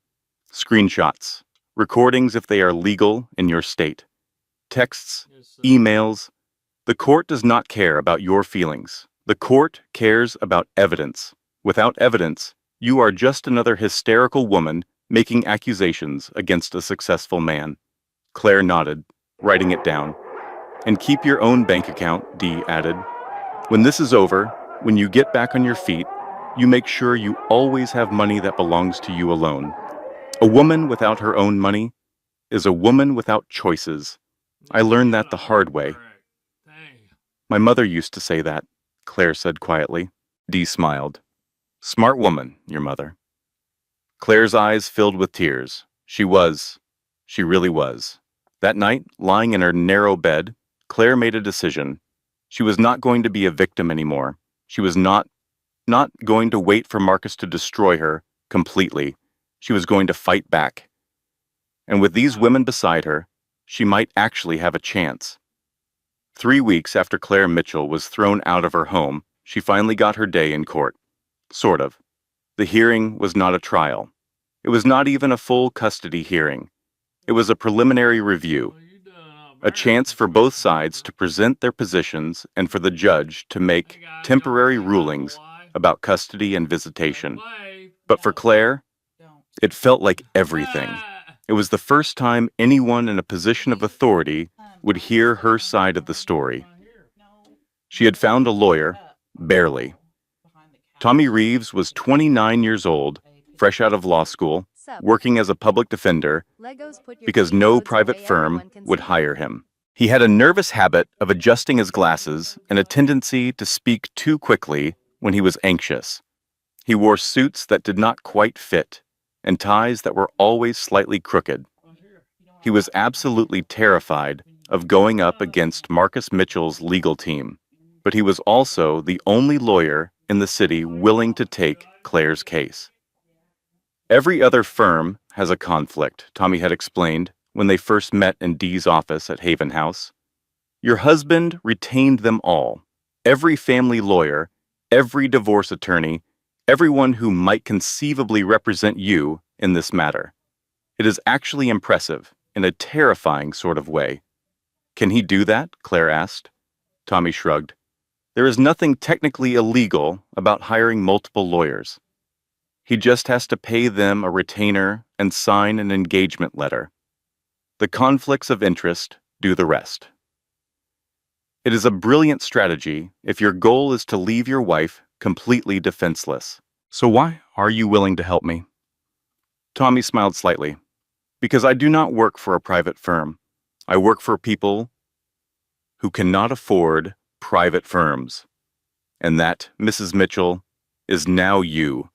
[SPEAKER 1] "Screenshots, recordings if they are legal in your state, texts, emails. The court does not care about your feelings. The court cares about evidence. Without evidence, you are just another hysterical woman making accusations against a successful man." Claire nodded, writing it down. "And keep your own bank account," Dee added. "When this is over, when you get back on your feet, you make sure you always have money that belongs to you alone. A woman without her own money is a woman without choices. I learned that the hard way." "My mother used to say that," Claire said quietly. Dee smiled. "Smart woman, your mother." Claire's eyes filled with tears. She really was. That night, lying in her narrow bed, Claire made a decision. She was not going to be a victim anymore. She was not going to wait for Marcus to destroy her completely. She was going to fight back. And with these women beside her, she might actually have a chance. 3 weeks after Claire Mitchell was thrown out of her home, she finally got her day in court. Sort of. The hearing was not a trial. It was not even a full custody hearing. It was a preliminary review, a chance for both sides to present their positions and for the judge to make temporary rulings about custody and visitation. But for Claire, it felt like everything. It was the first time anyone in a position of authority would hear her side of the story. She had found a lawyer, barely. Tommy Reeves was 29 years old, fresh out of law school, working as a public defender because no private firm would hire him. He had a nervous habit of adjusting his glasses and a tendency to speak too quickly when he was anxious. He wore suits that did not quite fit and ties that were always slightly crooked. He was absolutely terrified of going up against Marcus Mitchell's legal team, but he was also the only lawyer in the city willing to take Claire's case. "Every other firm has a conflict," Tommy had explained when they first met in Dee's office at Haven House. "Your husband retained them all. Every family lawyer, every divorce attorney, everyone who might conceivably represent you in this matter. It is actually impressive in a terrifying sort of way." "Can he do that?" Claire asked. Tommy shrugged. "There is nothing technically illegal about hiring multiple lawyers. He just has to pay them a retainer and sign an engagement letter. The conflicts of interest do the rest. It is a brilliant strategy if your goal is to leave your wife completely defenseless. So why are you willing to help me?" Tommy smiled slightly. "Because I do not work for a private firm. I work for people who cannot afford private firms. And that, Mrs. Mitchell, is now you.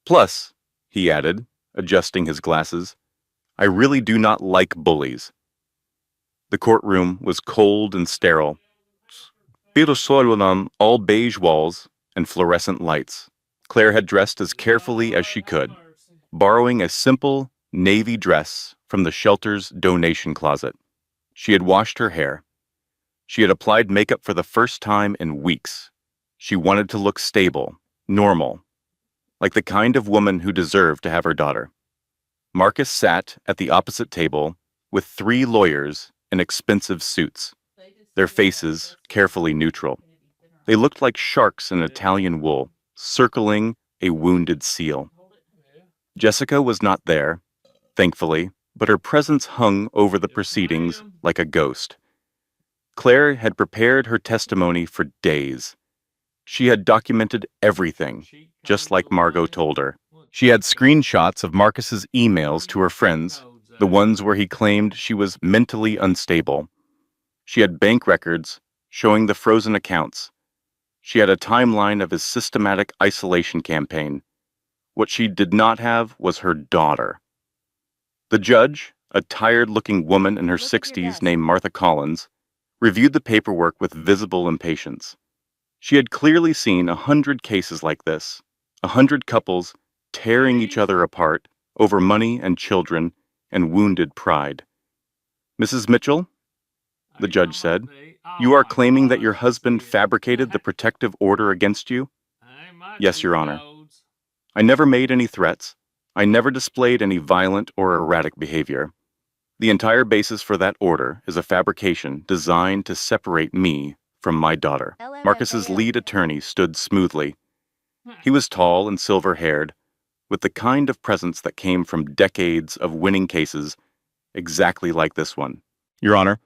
[SPEAKER 1] Plus," he added, adjusting his glasses, "I really do not like bullies." The courtroom was cold and sterile. All beige walls and fluorescent lights. Claire had dressed as carefully as she could, borrowing a simple navy dress from the shelter's donation closet. She had washed her hair. She had applied makeup for the first time in weeks. She wanted to look stable, normal, like the kind of woman who deserved to have her daughter. Marcus sat at the opposite table with 3 lawyers in expensive suits, their faces carefully neutral. They looked like sharks in Italian wool, circling a wounded seal. Jessica was not there, thankfully, but her presence hung over the proceedings like a ghost. Claire had prepared her testimony for days. She had documented everything, just like Margot told her. She had screenshots of Marcus's emails to her friends, the ones where he claimed she was mentally unstable. She had bank records showing the frozen accounts. She had a timeline of his systematic isolation campaign. What she did not have was her daughter. The judge, a tired-looking woman in her 60s named Martha Collins, reviewed the paperwork with visible impatience. She had clearly seen 100 cases like this, 100 couples tearing each other apart over money and children and wounded pride. "Mrs. Mitchell," the judge said, "you are claiming that your husband fabricated the protective order against you?" "Yes, Your Honor. I never made any threats. I never displayed any violent or erratic behavior. The entire basis for that order is a fabrication designed to separate me from my daughter." Marcus's lead attorney stood smoothly. He was tall and silver-haired, with the kind of presence that came from decades of winning cases exactly like this one. "Your Honor,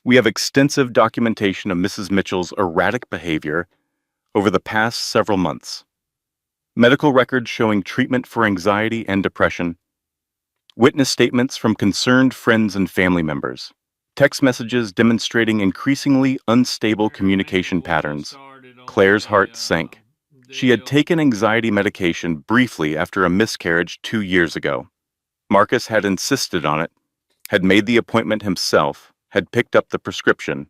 [SPEAKER 1] we have extensive documentation of Mrs. Mitchell's erratic behavior over the past several months. Medical records showing treatment for anxiety and depression, witness statements from concerned friends and family members, text messages demonstrating increasingly unstable communication patterns." Claire's heart sank. She had taken anxiety medication briefly after a miscarriage 2 years ago. Marcus had insisted on it, had made the appointment himself, had picked up the prescription.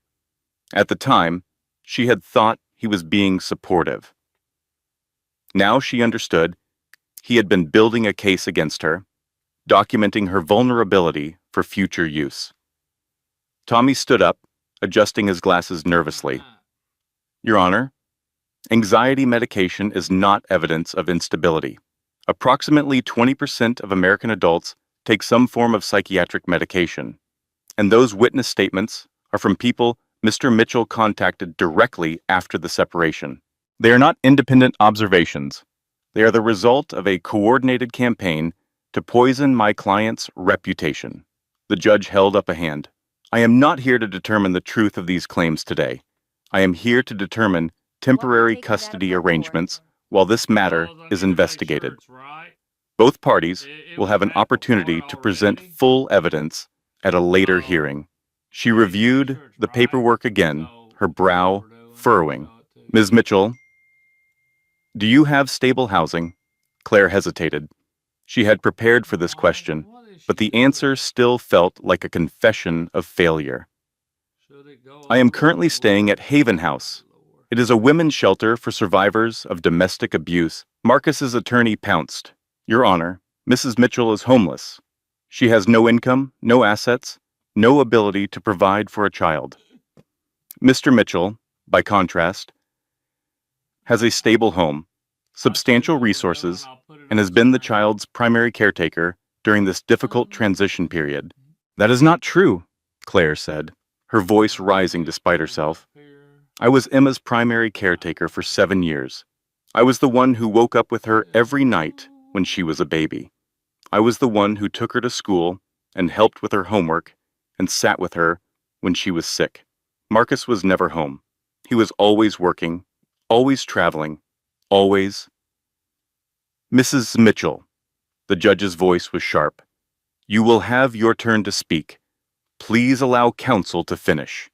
[SPEAKER 1] At the time, she had thought he was being supportive. Now she understood he had been building a case against her, documenting her vulnerability for future use. Tommy stood up, adjusting his glasses nervously. "Your Honor, anxiety medication is not evidence of instability. Approximately 20% of American adults take some form of psychiatric medication, and those witness statements are from people Mr. Mitchell contacted directly after the separation. They are not independent observations. They are the result of a coordinated campaign to poison my client's reputation." The judge held up a hand. "I am not here to determine the truth of these claims today. I am here to determine temporary custody arrangements while this matter is investigated. Both parties will have an opportunity to present full evidence at a later hearing." She reviewed the paperwork again, her brow furrowing. "Ms. Mitchell, do you have stable housing?" Claire hesitated. She had prepared for this question, but the answer still felt like a confession of failure. "I am currently staying at Haven House. It is a women's shelter for survivors of domestic abuse." Marcus's attorney pounced. "Your Honor, Mrs. Mitchell is homeless. She has no income, no assets, no ability to provide for a child. Mr. Mitchell, by contrast, has a stable home, substantial resources, and has been the child's primary caretaker during this difficult transition period." "That is not true," Claire said, her voice rising despite herself. "I was Emma's primary caretaker for 7 years. I was the one who woke up with her every night when she was a baby. I was the one who took her to school and helped with her homework and sat with her when she was sick. Marcus was never home. He was always working, always traveling, always—" "Mrs. Mitchell," the judge's voice was sharp, "you will have your turn to speak. Please allow counsel to finish."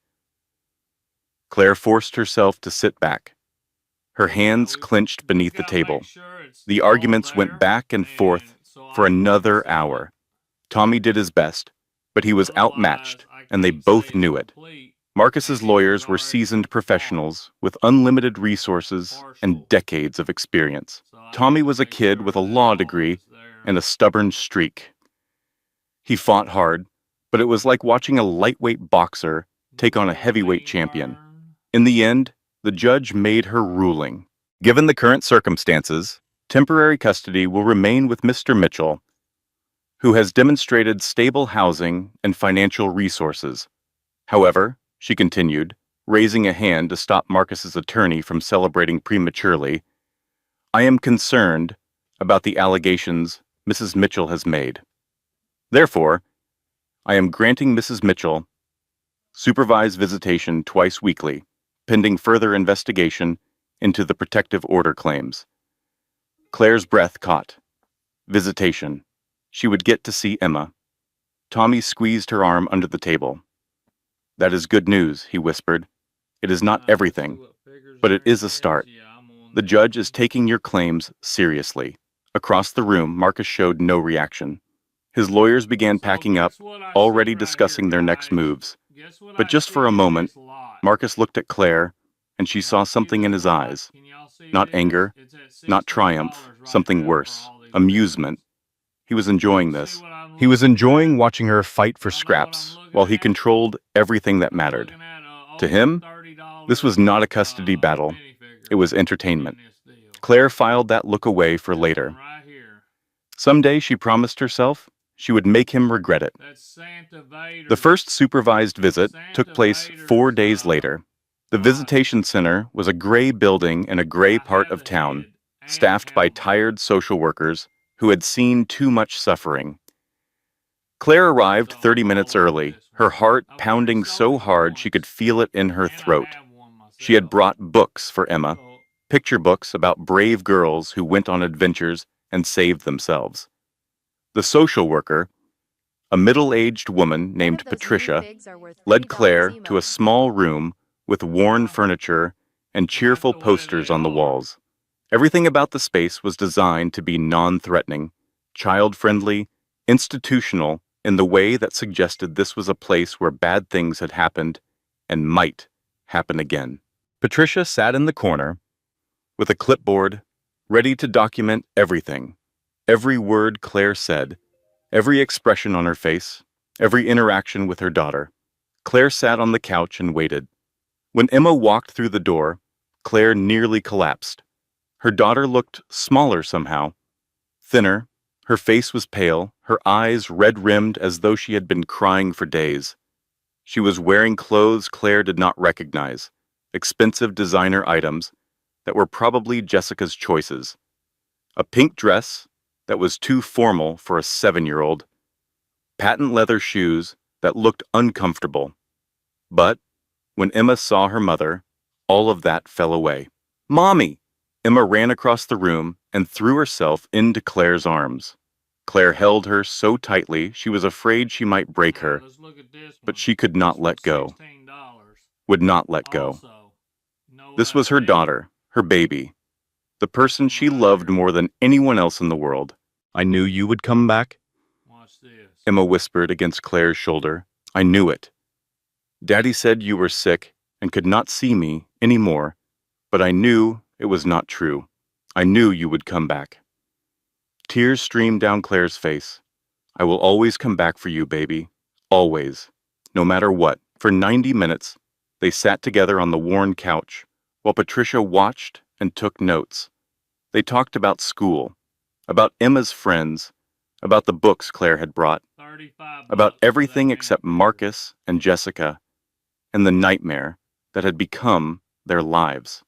[SPEAKER 1] Claire forced herself to sit back. Her hands clenched beneath the table. The arguments went back and forth for another hour. Tommy did his best, but he was outmatched, and they both knew it. Marcus's lawyers were seasoned professionals with unlimited resources and decades of experience. Tommy was a kid with a law degree and a stubborn streak. He fought hard, but it was like watching a lightweight boxer take on a heavyweight champion. In the end, the judge made her ruling. Given the current circumstances, temporary custody will remain with Mr. Mitchell, who has demonstrated stable housing and financial resources. However, she continued, raising a hand to stop Marcus's attorney from celebrating prematurely, I am concerned about the allegations Mrs. Mitchell has made. Therefore, I am granting Mrs. Mitchell supervised visitation twice weekly, pending further investigation into the protective order claims. Claire's breath caught. Visitation. She would get to see Emma. Tommy squeezed her arm under the table. That is good news, he whispered. It is not everything, but it is a start. The judge is taking your claims seriously. Across the room, Marcus showed no reaction. His lawyers began packing up, already discussing their next moves. But just for a moment, Marcus looked at Claire, and she saw something in his eyes. Not anger, not triumph, something worse, amusement. He was enjoying this. He was enjoying watching her fight for scraps, while he controlled everything that mattered. To him, this was not a custody battle. It was entertainment. Claire filed that look away for later. Someday, she promised herself, she would make him regret it. The first supervised visit took place 4 days later. The visitation center was a gray building in a gray part of town, staffed by tired social workers who had seen too much suffering. Claire arrived 30 minutes early, her heart pounding so hard she could feel it in her throat. She had brought books for Emma, picture books about brave girls who went on adventures and saved themselves. The social worker, a middle-aged woman named Patricia, led Claire to a small room with worn furniture and cheerful posters on the walls. Everything about the space was designed to be non-threatening, child-friendly, institutional in the way that suggested this was a place where bad things had happened and might happen again. Patricia sat in the corner with a clipboard, ready to document everything. Every word Claire said, every expression on her face, every interaction with her daughter. Claire sat on the couch and waited. When Emma walked through the door, Claire nearly collapsed. Her daughter looked smaller somehow, thinner. Her face was pale, her eyes red-rimmed as though she had been crying for days. She was wearing clothes Claire did not recognize, expensive designer items that were probably Jessica's choices. A pink dress that was too formal for a 7-year-old, patent leather shoes that looked uncomfortable. But when Emma saw her mother, all of that fell away. "Mommy!" Emma ran across the room and threw herself into Claire's arms. Claire held her so tightly she was afraid she might break her, but she could not let go. Would not let go. This was her daughter, her baby, the person she loved more than anyone else in the world. "I knew you would come back," Emma whispered against Claire's shoulder. "I knew it. Daddy said you were sick and could not see me anymore, but I knew it was not true. I knew you would come back." Tears streamed down Claire's face. "I will always come back for you, baby. Always. No matter what." For 90 minutes, they sat together on the worn couch, while Patricia watched and took notes. They talked about school, about Emma's friends, about the books Claire had brought, about everything except Marcus and Jessica, and the nightmare that had become their lives.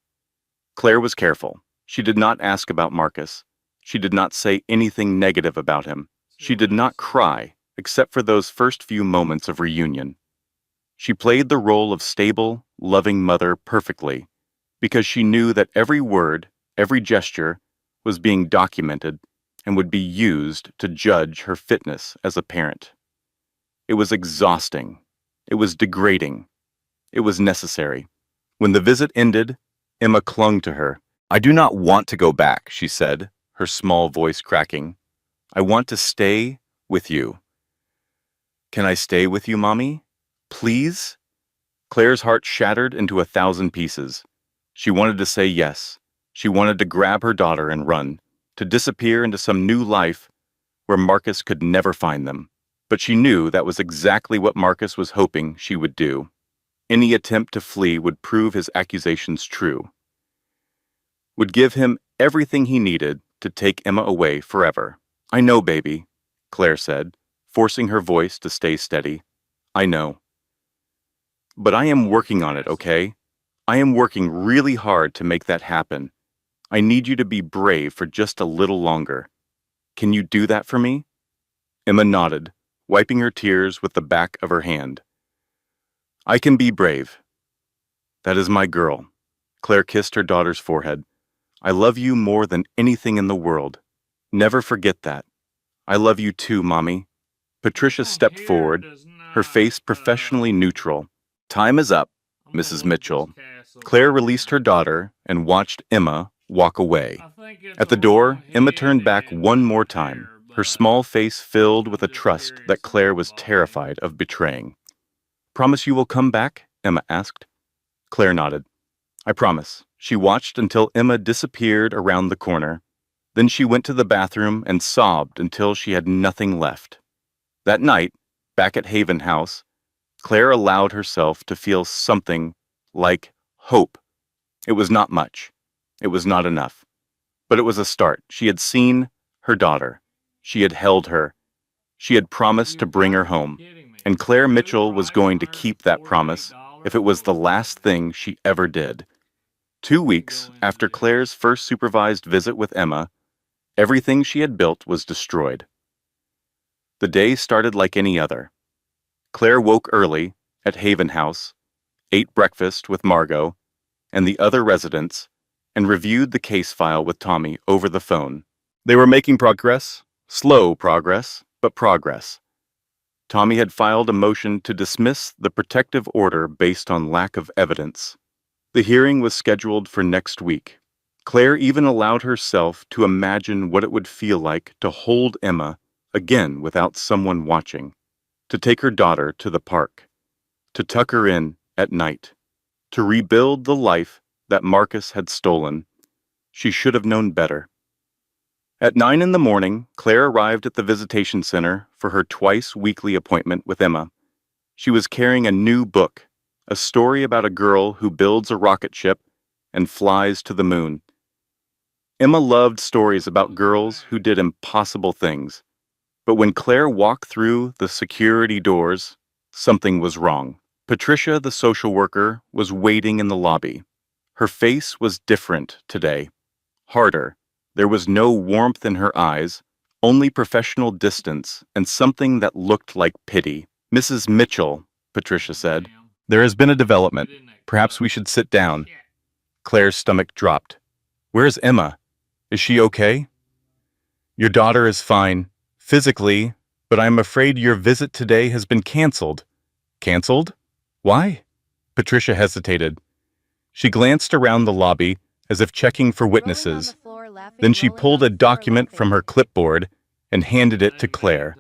[SPEAKER 1] Claire was careful. She did not ask about Marcus. She did not say anything negative about him. She did not cry, except for those first few moments of reunion. She played the role of stable, loving mother perfectly, because she knew that every word, every gesture, was being documented and would be used to judge her fitness as a parent. It was exhausting. It was degrading. It was necessary. When the visit ended, Emma clung to her. "I do not want to go back," she said, her small voice cracking. "I want to stay with you." "Can I stay with you, Mommy? Please?" Claire's heart shattered into 1,000 pieces. She wanted to say yes. She wanted to grab her daughter and run, to disappear into some new life where Marcus could never find them. But she knew that was exactly what Marcus was hoping she would do. Any attempt to flee would prove his accusations true, would give him everything he needed to take Emma away forever. I know, baby, Claire said, forcing her voice to stay steady. I know. But I am working on it, okay? I am working really hard to make that happen. I need you to be brave for just a little longer. Can you do that for me? Emma nodded, wiping her tears with the back of her hand. I can be brave. That is my girl. Claire kissed her daughter's forehead. I love you more than anything in the world. Never forget that. I love you too, Mommy. Patricia stepped forward, her face professionally neutral. Time is up, Mrs. Mitchell. Claire released her daughter and watched Emma walk away. At the door, Emma turned back one more time, her small face filled with a trust that Claire was terrified of betraying. Promise you will come back? Emma asked. Claire nodded. I promise. She watched until Emma disappeared around the corner. Then she went to the bathroom and sobbed until she had nothing left. That night, back at Haven House, Claire allowed herself to feel something like hope. It was not much. It was not enough. But it was a start. She had seen her daughter. She had held her. She had promised to bring her home. And Claire Mitchell was going to keep that promise if it was the last thing she ever did. 2 weeks after Claire's first supervised visit with Emma, everything she had built was destroyed. The day started like any other. Claire woke early at Haven House, ate breakfast with Margot and the other residents, and reviewed the case file with Tommy over the phone. They were making progress, slow progress, but progress. Tommy had filed a motion to dismiss the protective order based on lack of evidence. The hearing was scheduled for next week. Claire even allowed herself to imagine what it would feel like to hold Emma again without someone watching, to take her daughter to the park, to tuck her in at night, to rebuild the life that Marcus had stolen. She should have known better. At 9 in the morning, Claire arrived at the visitation center for her twice-weekly appointment with Emma. She was carrying a new book, a story about a girl who builds a rocket ship and flies to the moon. Emma loved stories about girls who did impossible things. But when Claire walked through the security doors, something was wrong. Patricia, the social worker, was waiting in the lobby. Her face was different today, harder. There was no warmth in her eyes, only professional distance and something that looked like pity. Mrs. Mitchell, Patricia said, there has been a development. Perhaps we should sit down. Claire's stomach dropped. Where's Emma? Is she okay? Your daughter is fine, physically, but I'm afraid your visit today has been canceled. Canceled? Why? Patricia hesitated. She glanced around the lobby as if checking for witnesses. Then she pulled a document from her clipboard and handed it to Claire.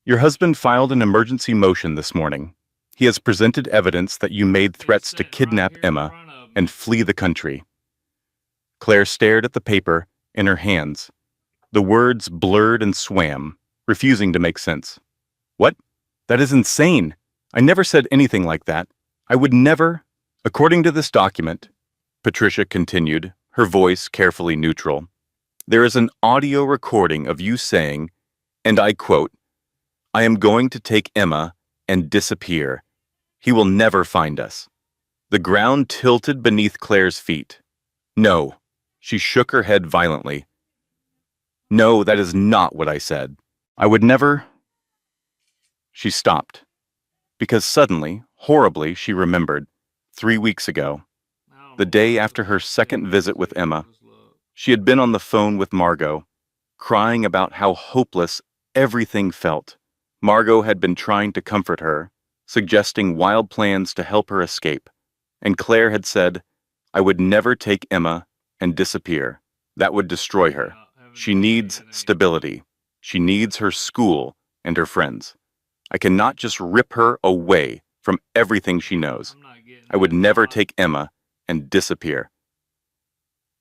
[SPEAKER 1] Your husband filed an emergency motion this morning. He has presented evidence that you made threats to kidnap Emma and flee the country. Claire stared at the paper in her hands. The words blurred and swam, refusing to make sense. What? That is insane. I never said anything like that. I would never. According to this document, Patricia continued, her voice carefully neutral, there is an audio recording of you saying, and I quote, I am going to take Emma and disappear. He will never find us. The ground tilted beneath Claire's feet. No. She shook her head violently. No, that is not what I said. I would never. She stopped. Because suddenly, horribly, she remembered, 3 weeks ago, the day after her second visit with Emma, she had been on the phone with Margot, crying about how hopeless everything felt. Margot had been trying to comfort her, suggesting wild plans to help her escape, and Claire had said, I would never take Emma and disappear. That would destroy her. She needs stability. She needs her school and her friends. I cannot just rip her away from everything she knows. I would never take Emma and disappear.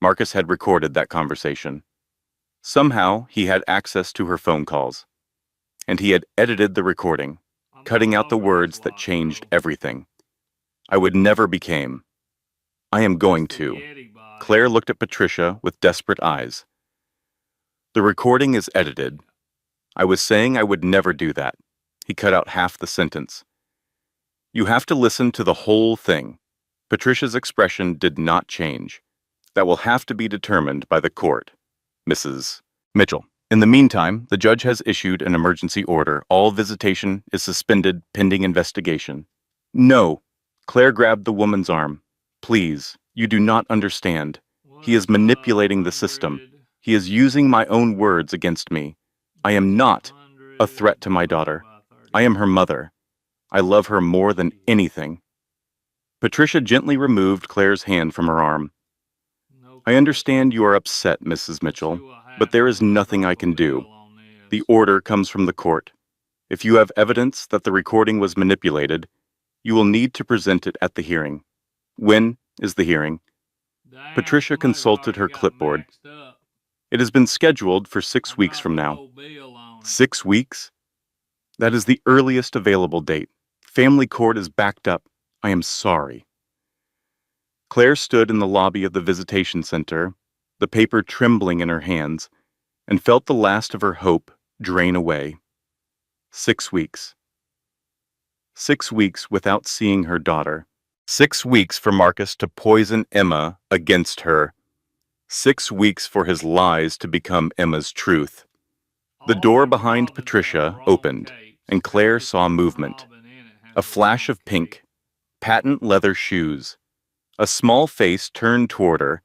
[SPEAKER 1] Marcus had recorded that conversation. Somehow, he had access to her phone calls. And he had edited the recording, cutting out the words that changed everything. I would never became. I am going
[SPEAKER 2] That's the
[SPEAKER 1] to.
[SPEAKER 2] Yeti body.
[SPEAKER 1] Claire looked at Patricia with desperate eyes. The recording is edited. I was saying I would never do that. He cut out half the sentence. You have to listen to the whole thing. Patricia's expression did not change. That will have to be determined by the court, Mrs. Mitchell. In the meantime, the judge has issued an emergency order. All visitation is suspended pending investigation. No. Claire grabbed the woman's arm. Please, you do not understand. He is manipulating the system. He is using my own words against me. I am not a threat to my daughter. I am her mother. I love her more than anything. Patricia gently removed Claire's hand from her arm. I understand you are upset, Mrs. Mitchell, but there is nothing I can do. The order comes from the court. If you have evidence that the recording was manipulated, you will need to present it at the hearing. When is the hearing? Patricia consulted her clipboard. It has been scheduled for 6 weeks from now. 6 weeks? That is the earliest available date. Family court is backed up. I am sorry. Claire stood in the lobby of the visitation center, the paper trembling in her hands, and felt the last of her hope drain away. 6 weeks. 6 weeks without seeing her daughter. 6 weeks for Marcus to poison Emma against her. 6 weeks for his lies to become Emma's truth. The door behind Patricia opened, and Claire saw movement. A flash of pink, patent leather shoes. A small face turned toward her,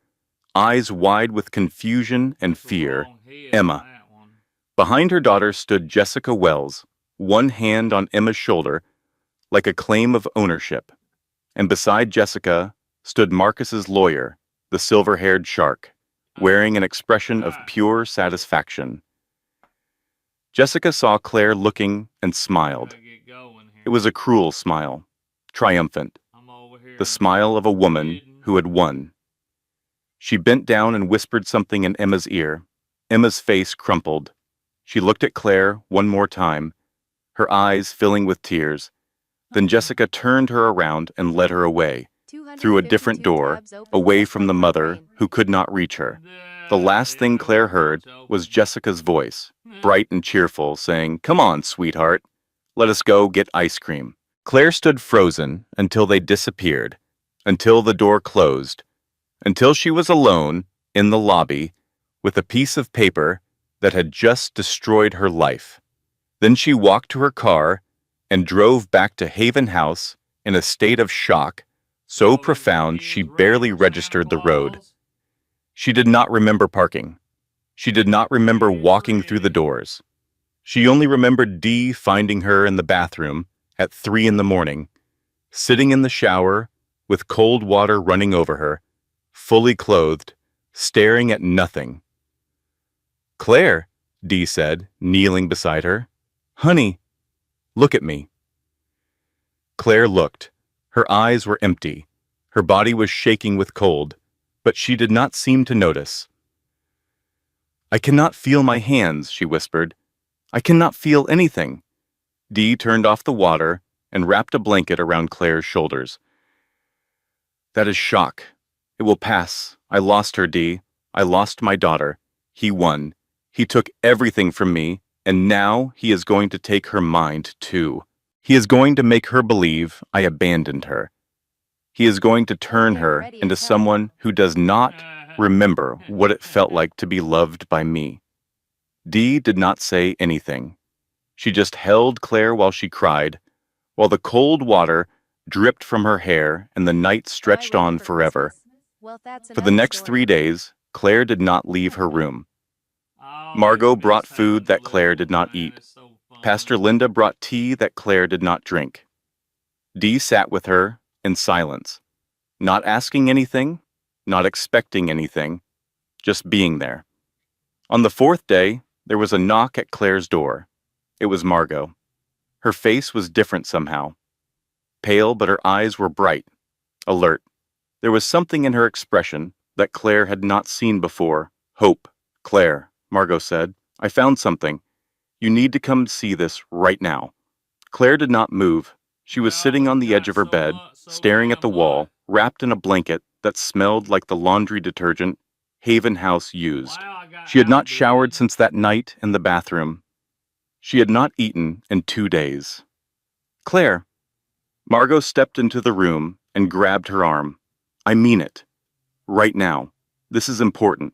[SPEAKER 1] eyes wide with confusion and fear. Emma. Behind her daughter stood Jessica Wells, one hand on Emma's shoulder, like a claim of ownership. And beside Jessica stood Marcus's lawyer, the silver-haired shark, wearing an expression of pure satisfaction. Jessica saw Claire looking and smiled. It was a cruel smile, triumphant, the smile of a woman who had won. She bent down and whispered something in Emma's ear. Emma's face crumpled. She looked at Claire one more time, her eyes filling with tears. Then Jessica turned her around and led her away, through a different door, away from the mother who could not reach her. The last thing Claire heard was Jessica's voice, bright and cheerful, saying, "Come on, sweetheart. Let us go get ice cream." Claire stood frozen until they disappeared, until the door closed, until she was alone in the lobby with a piece of paper that had just destroyed her life. Then she walked to her car and drove back to Haven House in a state of shock, so profound she barely registered the road. She did not remember parking. She did not remember walking through the doors. She only remembered Dee finding her in the bathroom at 3 in the morning, sitting in the shower with cold water running over her, fully clothed, staring at nothing. "Claire," Dee said, kneeling beside her. "Honey, look at me." Claire looked. Her eyes were empty. Her body was shaking with cold, but she did not seem to notice. "I cannot feel my hands," she whispered. "I cannot feel anything." Dee turned off the water and wrapped a blanket around Claire's shoulders. "That is shock. It will pass. I lost her, Dee. I lost my daughter. He won. He took everything from me, and now he is going to take her mind, too. He is going to make her believe I abandoned her. He is going to turn her into someone who does not remember what it felt like to be loved by me." Dee did not say anything. She just held Claire while she cried, while the cold water dripped from her hair and the night stretched on forever. For the next 3 days, Claire did not leave her room. Margot brought food that Claire did not eat. Pastor Linda brought tea that Claire did not drink. Dee sat with her in silence, not asking anything, not expecting anything, just being there. On the 4th day, there was a knock at Claire's door. It was Margot. Her face was different somehow. Pale, but her eyes were bright, alert. There was something in her expression that Claire had not seen before. "Hope." "Claire," Margot said, "I found something. You need to come see this right now." Claire did not move. She was sitting on the edge of her bed, staring at the wall, wrapped in a blanket that smelled like the laundry detergent Haven House used. She had not showered since that night in the bathroom. She had not eaten in 2 days. Claire. Margot stepped into the room and grabbed her arm. I mean it. Right now. This is important.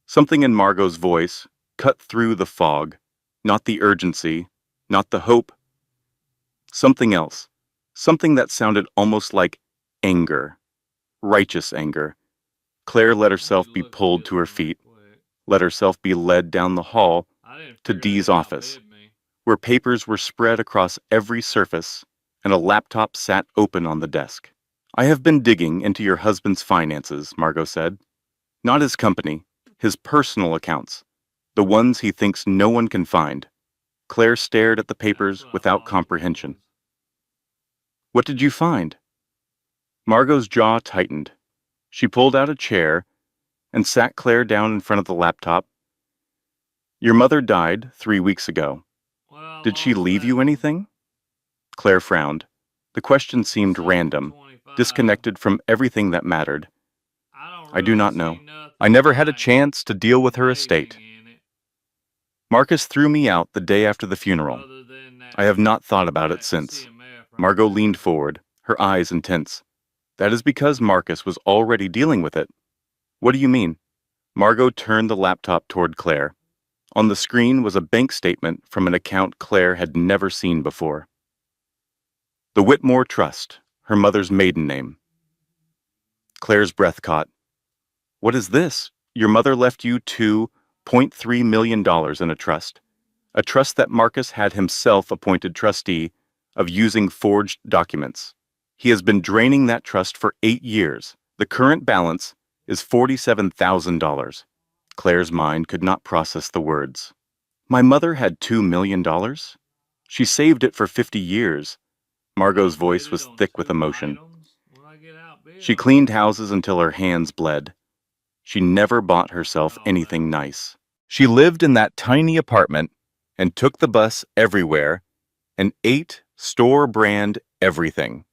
[SPEAKER 1] Something in Margot's voice cut through the fog. Not the urgency, not the hope. Something else. Something that sounded almost like anger. Righteous anger. Claire let herself be pulled to her feet, let herself be led down the hall to Dee's office, where papers were spread across every surface and a laptop sat open on the desk. I have been digging into your husband's finances, Margot said. Not his company, his personal accounts, the ones he thinks no one can find. Claire stared at the papers without comprehension. What did you find? Margot's jaw tightened. She pulled out a chair and sat Claire down in front of the laptop. Your mother died 3 weeks ago. Did she leave you anything? Claire frowned. The question seemed random, disconnected from everything that mattered. I do not know. I never had a chance to deal with her estate. Marcus threw me out the day after the funeral. I have not thought about it since. Margot leaned forward, her eyes intense. That is because Marcus was already dealing with it. What do you mean? Margot turned the laptop toward Claire. On the screen was a bank statement from an account Claire had never seen before. The Whitmore Trust, her mother's maiden name. Claire's breath caught. What is this? Your mother left you $2.3 million in a trust that Marcus had himself appointed trustee of using forged documents. He has been draining that trust for 8 years. The current balance is $47,000. Claire's mind could not process the words. My mother had $2 million? She saved it for 50 years. Margot's voice was thick with emotion. She cleaned houses until her hands bled. She never bought herself anything nice. She lived in that tiny apartment and took the bus everywhere and ate store-brand everything.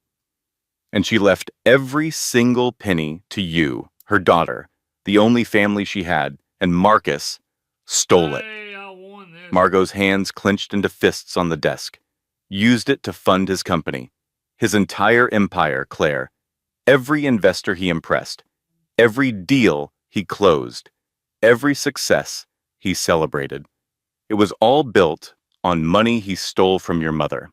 [SPEAKER 1] And she left every single penny to you, her daughter, the only family she had, and Marcus stole it. Margot's hands clenched into fists on the desk. Used it to fund his company. His entire empire, Claire. Every investor he impressed. Every deal he closed. Every success he celebrated. It was all built on money he stole from your mother.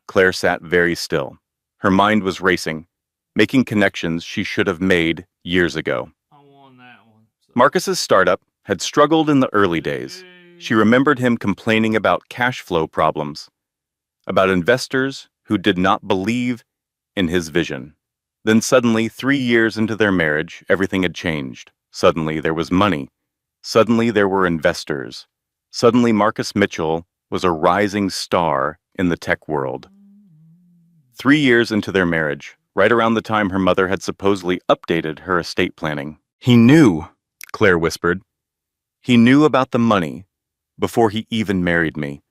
[SPEAKER 1] Claire sat very still. Her mind was racing, making connections she should have made years ago. Marcus's startup had struggled in the early days. She remembered him complaining about cash flow problems, about investors who did not believe in his vision. Then suddenly, 3 years into their marriage, everything had changed. Suddenly there was money. Suddenly there were investors. Suddenly Marcus Mitchell was a rising star in the tech world. 3 years into their marriage, right around the time her mother had supposedly updated her estate planning. He knew, Claire whispered. He knew about the money before he even married me.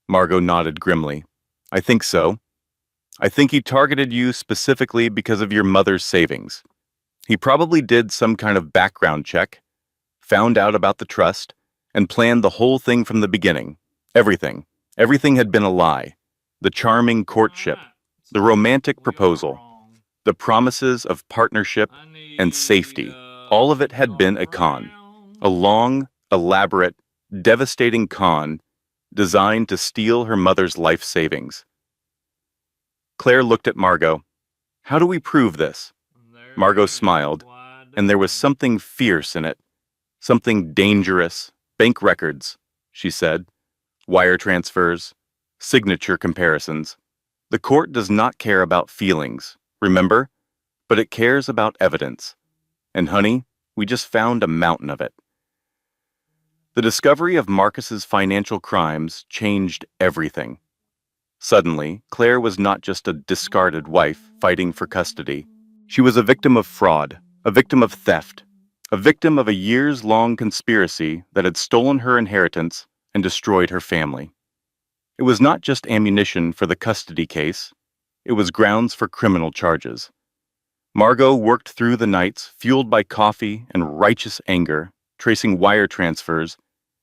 [SPEAKER 1] Margot nodded grimly. I think so. I think he targeted you specifically because of your mother's savings. He probably did some kind of background check, found out about the trust, and planned the whole thing from the beginning. Everything. Everything had been a lie. The charming courtship, the romantic proposal, the promises of partnership and safety. All of it had been a con. A long, elaborate, devastating con designed to steal her mother's life savings. Claire looked at Margot. How do we prove this? Margot smiled, and there was something fierce in it. Something dangerous. Bank records, she said. Wire transfers. Signature comparisons. The court does not care about feelings, remember? But it cares about evidence. And honey, we just found a mountain of it. The discovery of Marcus's financial crimes changed everything. Suddenly, Claire was not just a discarded wife fighting for custody. She was a victim of fraud, a victim of theft, a victim of a years-long conspiracy that had stolen her inheritance and destroyed her family. It was not just ammunition for the custody case. It was grounds for criminal charges. Margot worked through the nights, fueled by coffee and righteous anger, tracing wire transfers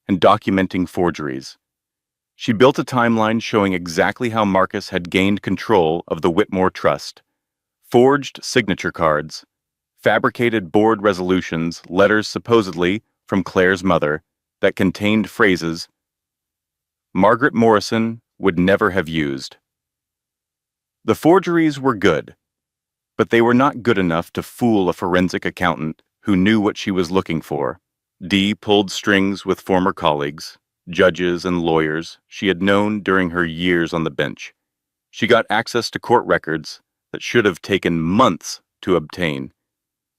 [SPEAKER 1] and documenting forgeries. She built a timeline showing exactly how Marcus had gained control of the Whitmore Trust, forged signature cards, fabricated board resolutions, letters supposedly from Claire's mother that contained phrases Margaret Morrison would never have used. The forgeries were good, but they were not good enough to fool a forensic accountant who knew what she was looking for. Dee pulled strings with former colleagues, judges and lawyers she had known during her years on the bench. She got access to court records that should have taken months to obtain.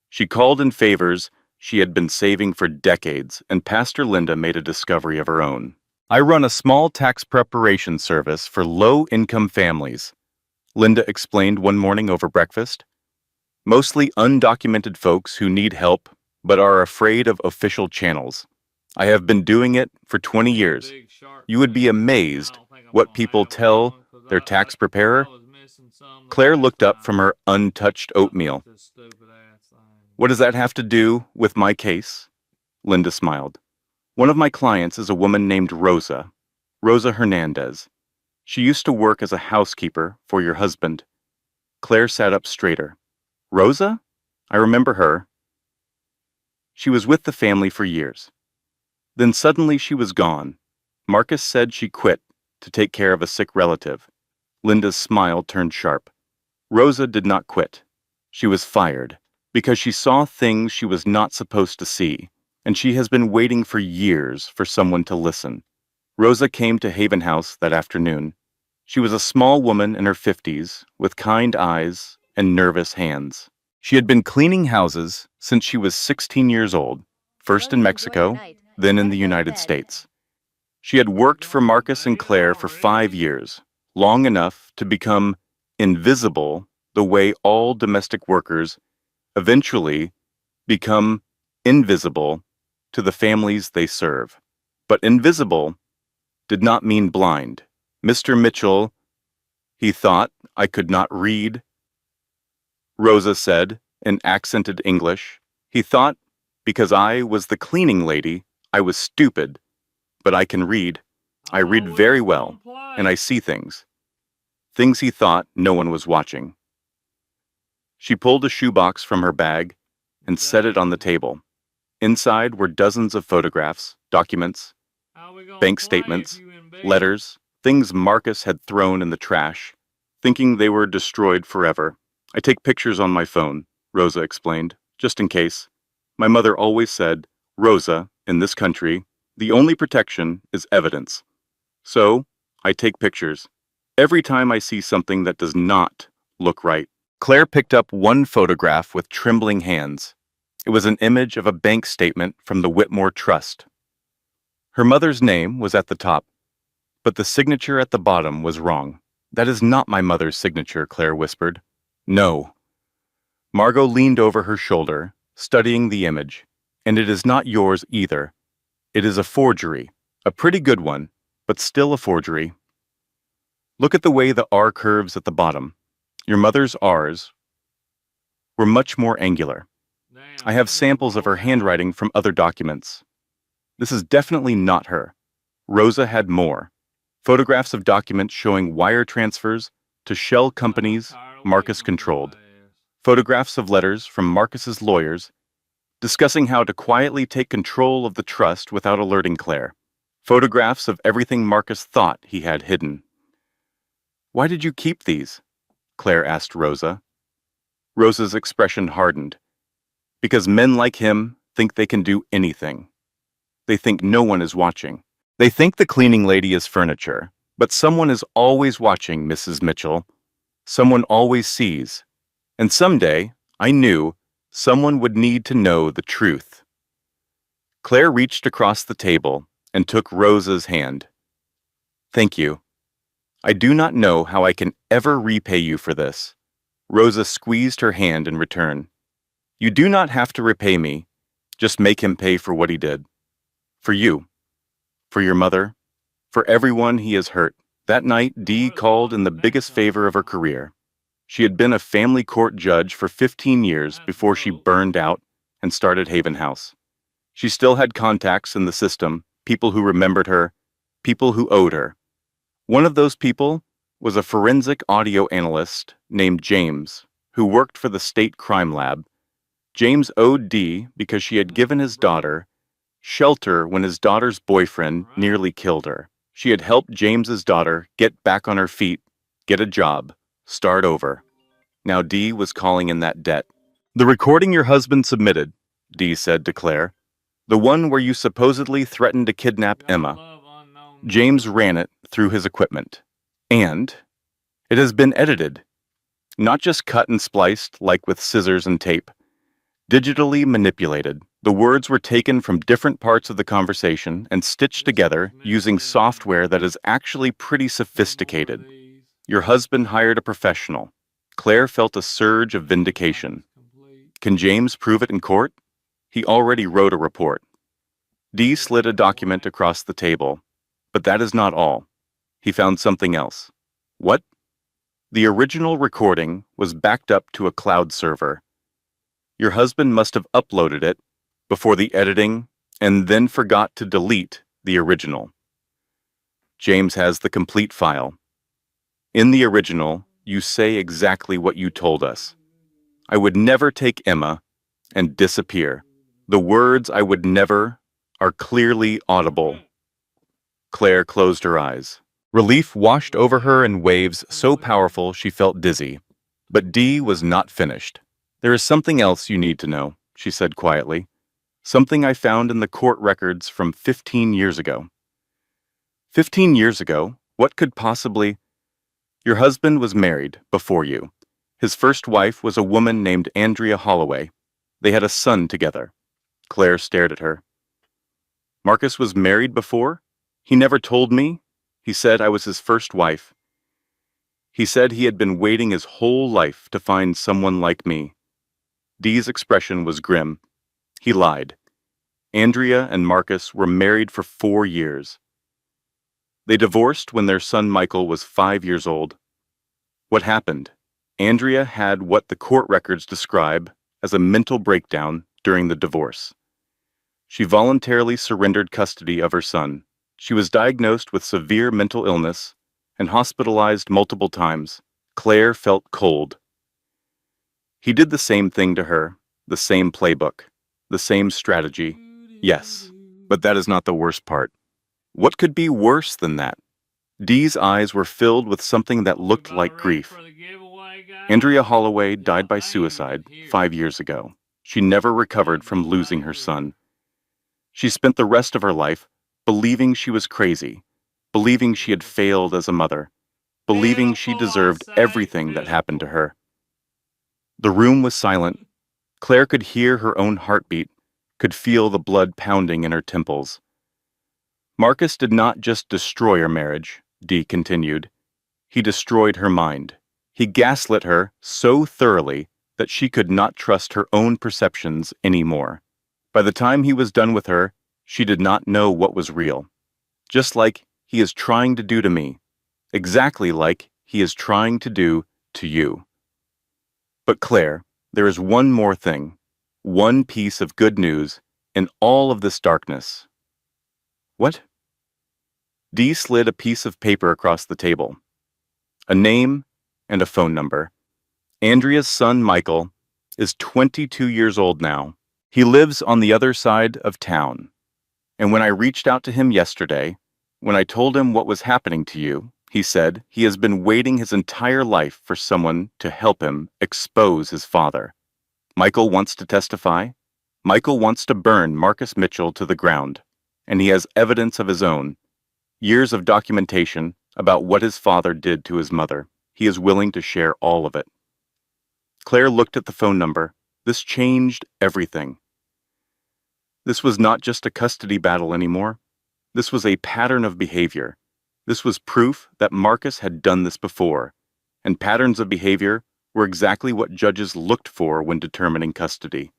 [SPEAKER 1] She called in favors she had been saving for decades, and Pastor Linda made a discovery of her own. I run a small tax preparation service for low-income families, Linda explained one morning over breakfast. Mostly undocumented folks who need help but are afraid of official channels. I have been doing it for 20 years. You would be amazed what people tell their tax preparer. Claire looked up from her untouched oatmeal. What does that have to do with my case? Linda smiled. One of my clients is a woman named Rosa Hernandez. She used to work as a housekeeper for your husband. Claire sat up straighter. Rosa? I remember her. She was with the family for years. Then suddenly she was gone. Marcus said she quit to take care of a sick relative. Linda's smile turned sharp. Rosa did not quit. She was fired because she saw things she was not supposed to see, and she has been waiting for years for someone to listen. Rosa came to Haven House that afternoon. She was a small woman in her 50s with kind eyes and nervous hands. She had been cleaning houses since she was 16 years old, first in Mexico, then in the United States. She had worked for Marcus and Claire for 5 years, long enough to become invisible the way all domestic workers eventually become invisible to the families they serve. But invisible did not mean blind. Mr. Mitchell, he thought I could not read, Rosa said in accented English. He thought because I was the cleaning lady, I was stupid, but I can read. I read very well, and I see things. Things he thought no one was watching. She pulled a shoebox from her bag and set it on the table. Inside were dozens of photographs, documents, bank statements, letters, things Marcus had thrown in the trash, thinking they were destroyed forever. I take pictures on my phone, Rosa explained, just in case. My mother always said, Rosa, in this country, the only protection is evidence. So, I take pictures. Every time I see something that does not look right. Claire picked up one photograph with trembling hands. It was an image of a bank statement from the Whitmore Trust. Her mother's name was at the top, but the signature at the bottom was wrong. That is not my mother's signature, Claire whispered. No. Margot leaned over her shoulder, studying the image. And it is not yours either. It is a forgery, a pretty good one, but still a forgery. Look at the way the R curves at the bottom. Your mother's R's were much more angular. I have samples of her handwriting from other documents. This is definitely not her. Rosa had more. Photographs of documents showing wire transfers to shell companies Marcus controlled. Photographs of letters from Marcus's lawyers discussing how to quietly take control of the trust without alerting Claire. Photographs of everything Marcus thought he had hidden. Why did you keep these? Claire asked Rosa. Rosa's expression hardened. Because men like him think they can do anything. They think no one is watching. They think the cleaning lady is furniture, but someone is always watching, Mrs. Mitchell. Someone always sees. And someday, I knew, someone would need to know the truth. Claire reached across the table and took Rosa's hand. Thank you. I do not know how I can ever repay you for this. Rosa squeezed her hand in return. You do not have to repay me. Just make him pay for what he did. For you. For your mother. For everyone he has hurt. That night, Dee called in the biggest favor of her career. She had been a family court judge for 15 years before she burned out and started Haven House. She still had contacts in the system, people who remembered her, people who owed her. One of those people was a forensic audio analyst named James, who worked for the state crime lab. James owed Dee because she had given his daughter shelter when his daughter's boyfriend nearly killed her. She had helped James's daughter get back on her feet, get a job, start over. Now Dee was calling in that debt. "The recording your husband submitted," Dee said to Claire. "The one where you supposedly threatened to kidnap Emma. James ran it through his equipment. And it has been edited. Not just cut and spliced like with scissors and tape. Digitally manipulated. The words were taken from different parts of the conversation and stitched together using software that is actually pretty sophisticated. Your husband hired a professional." Claire felt a surge of vindication. Can James prove it in court? He already wrote a report. Dee slid a document across the table. But that is not all. He found something else. What? The original recording was backed up to a cloud server. Your husband must have uploaded it before the editing and then forgot to delete the original. James has the complete file. In the original, you say exactly what you told us. I would never take Emma and disappear. The words "I would never" are clearly audible. Claire closed her eyes. Relief washed over her in waves so powerful she felt dizzy. But Dee was not finished. "There is something else you need to know," she said quietly. "Something I found in the court records from 15 years ago." 15 years ago? What could possibly... Your husband was married before you. His first wife was a woman named Andrea Holloway. They had a son together. Claire stared at her. Marcus was married before? He never told me. He said I was his first wife. He said he had been waiting his whole life to find someone like me. Dee's expression was grim. He lied. Andrea and Marcus were married for 4 years. They divorced when their son Michael was 5 years old. What happened? Andrea had what the court records describe as a mental breakdown during the divorce. She voluntarily surrendered custody of her son. She was diagnosed with severe mental illness and hospitalized multiple times. Claire felt cold. He did the same thing to her, the same playbook, the same strategy. Yes, but that is not the worst part. What could be worse than that? Dee's eyes were filled with something that looked like grief. Andrea Holloway died by suicide 5 years ago. She never recovered from losing her son. She spent the rest of her life believing she was crazy, believing she had failed as a mother, believing she deserved everything that happened to her. The room was silent. Claire could hear her own heartbeat, could feel the blood pounding in her temples. Marcus did not just destroy her marriage, Dee continued. He destroyed her mind. He gaslit her so thoroughly that she could not trust her own perceptions anymore. By the time he was done with her, she did not know what was real. Just like he is trying to do to me. Exactly like he is trying to do to you. But Claire, there is one more thing. One piece of good news in all of this darkness. What? Dee slid a piece of paper across the table. A name and a phone number. Andrea's son, Michael, is 22 years old now. He lives on the other side of town. And when I reached out to him yesterday, when I told him what was happening to you, he said he has been waiting his entire life for someone to help him expose his father. Michael wants to testify. Michael wants to burn Marcus Mitchell to the ground. And he has evidence of his own. Years of documentation about what his father did to his mother. He is willing to share all of it. Claire looked at the phone number. This changed everything. This was not just a custody battle anymore. This was a pattern of behavior. This was proof that Marcus had done this before, and patterns of behavior were exactly what judges looked for when determining custody.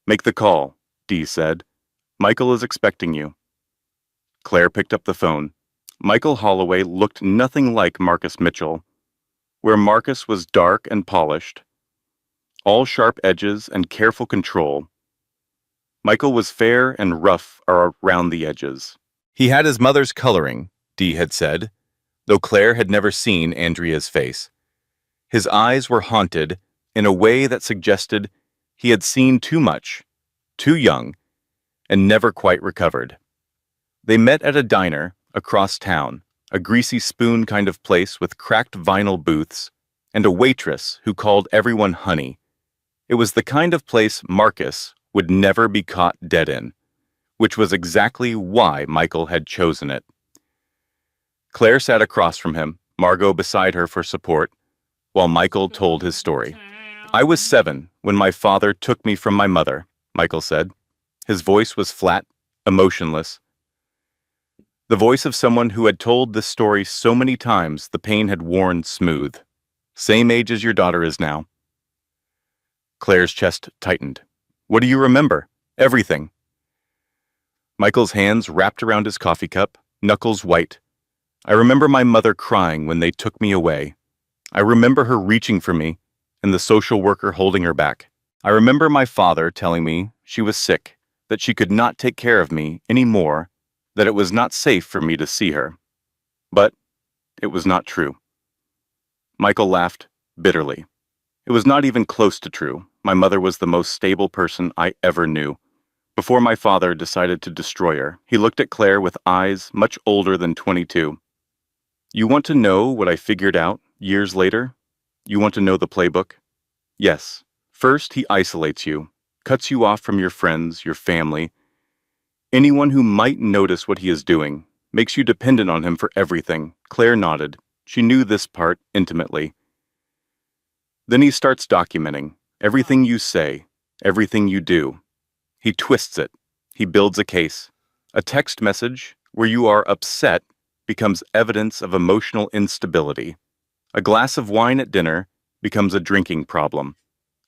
[SPEAKER 1] "Make the call," Dee said. "Michael is expecting you." Claire picked up the phone. Michael Holloway looked nothing like Marcus Mitchell. Where Marcus was dark and polished, all sharp edges and careful control, Michael was fair and rough around the edges. He had his mother's coloring, Dee had said, though Claire had never seen Andrea's face. His eyes were haunted in a way that suggested he had seen too much, too young, and never quite recovered. They met at a diner across town, a greasy spoon kind of place with cracked vinyl booths and a waitress who called everyone honey. It was the kind of place Marcus would never be caught dead in, which was exactly why Michael had chosen it. Claire sat across from him, Margot beside her for support, while Michael told his story. "I was 7 when my father took me from my mother," Michael said. His voice was flat, emotionless. The voice of someone who had told this story so many times the pain had worn smooth. "Same age as your daughter is now." Claire's chest tightened. "What do you remember?" "Everything." Michael's hands wrapped around his coffee cup, knuckles white. "I remember my mother crying when they took me away. I remember her reaching for me and the social worker holding her back. I remember my father telling me she was sick, that she could not take care of me anymore, that it was not safe for me to see her. But it was not true." Michael laughed bitterly. "It was not even close to true. My mother was the most stable person I ever knew. Before my father decided to destroy her, he looked at Claire with eyes much older than 22. You want to know what I figured out years later? You want to know the playbook? Yes. First, he isolates you, cuts you off from your friends, your family, anyone who might notice what he is doing, makes you dependent on him for everything." Claire nodded. She knew this part intimately. "Then he starts documenting everything you say, everything you do. He twists it. He builds a case. A text message where you are upset becomes evidence of emotional instability. A glass of wine at dinner becomes a drinking problem.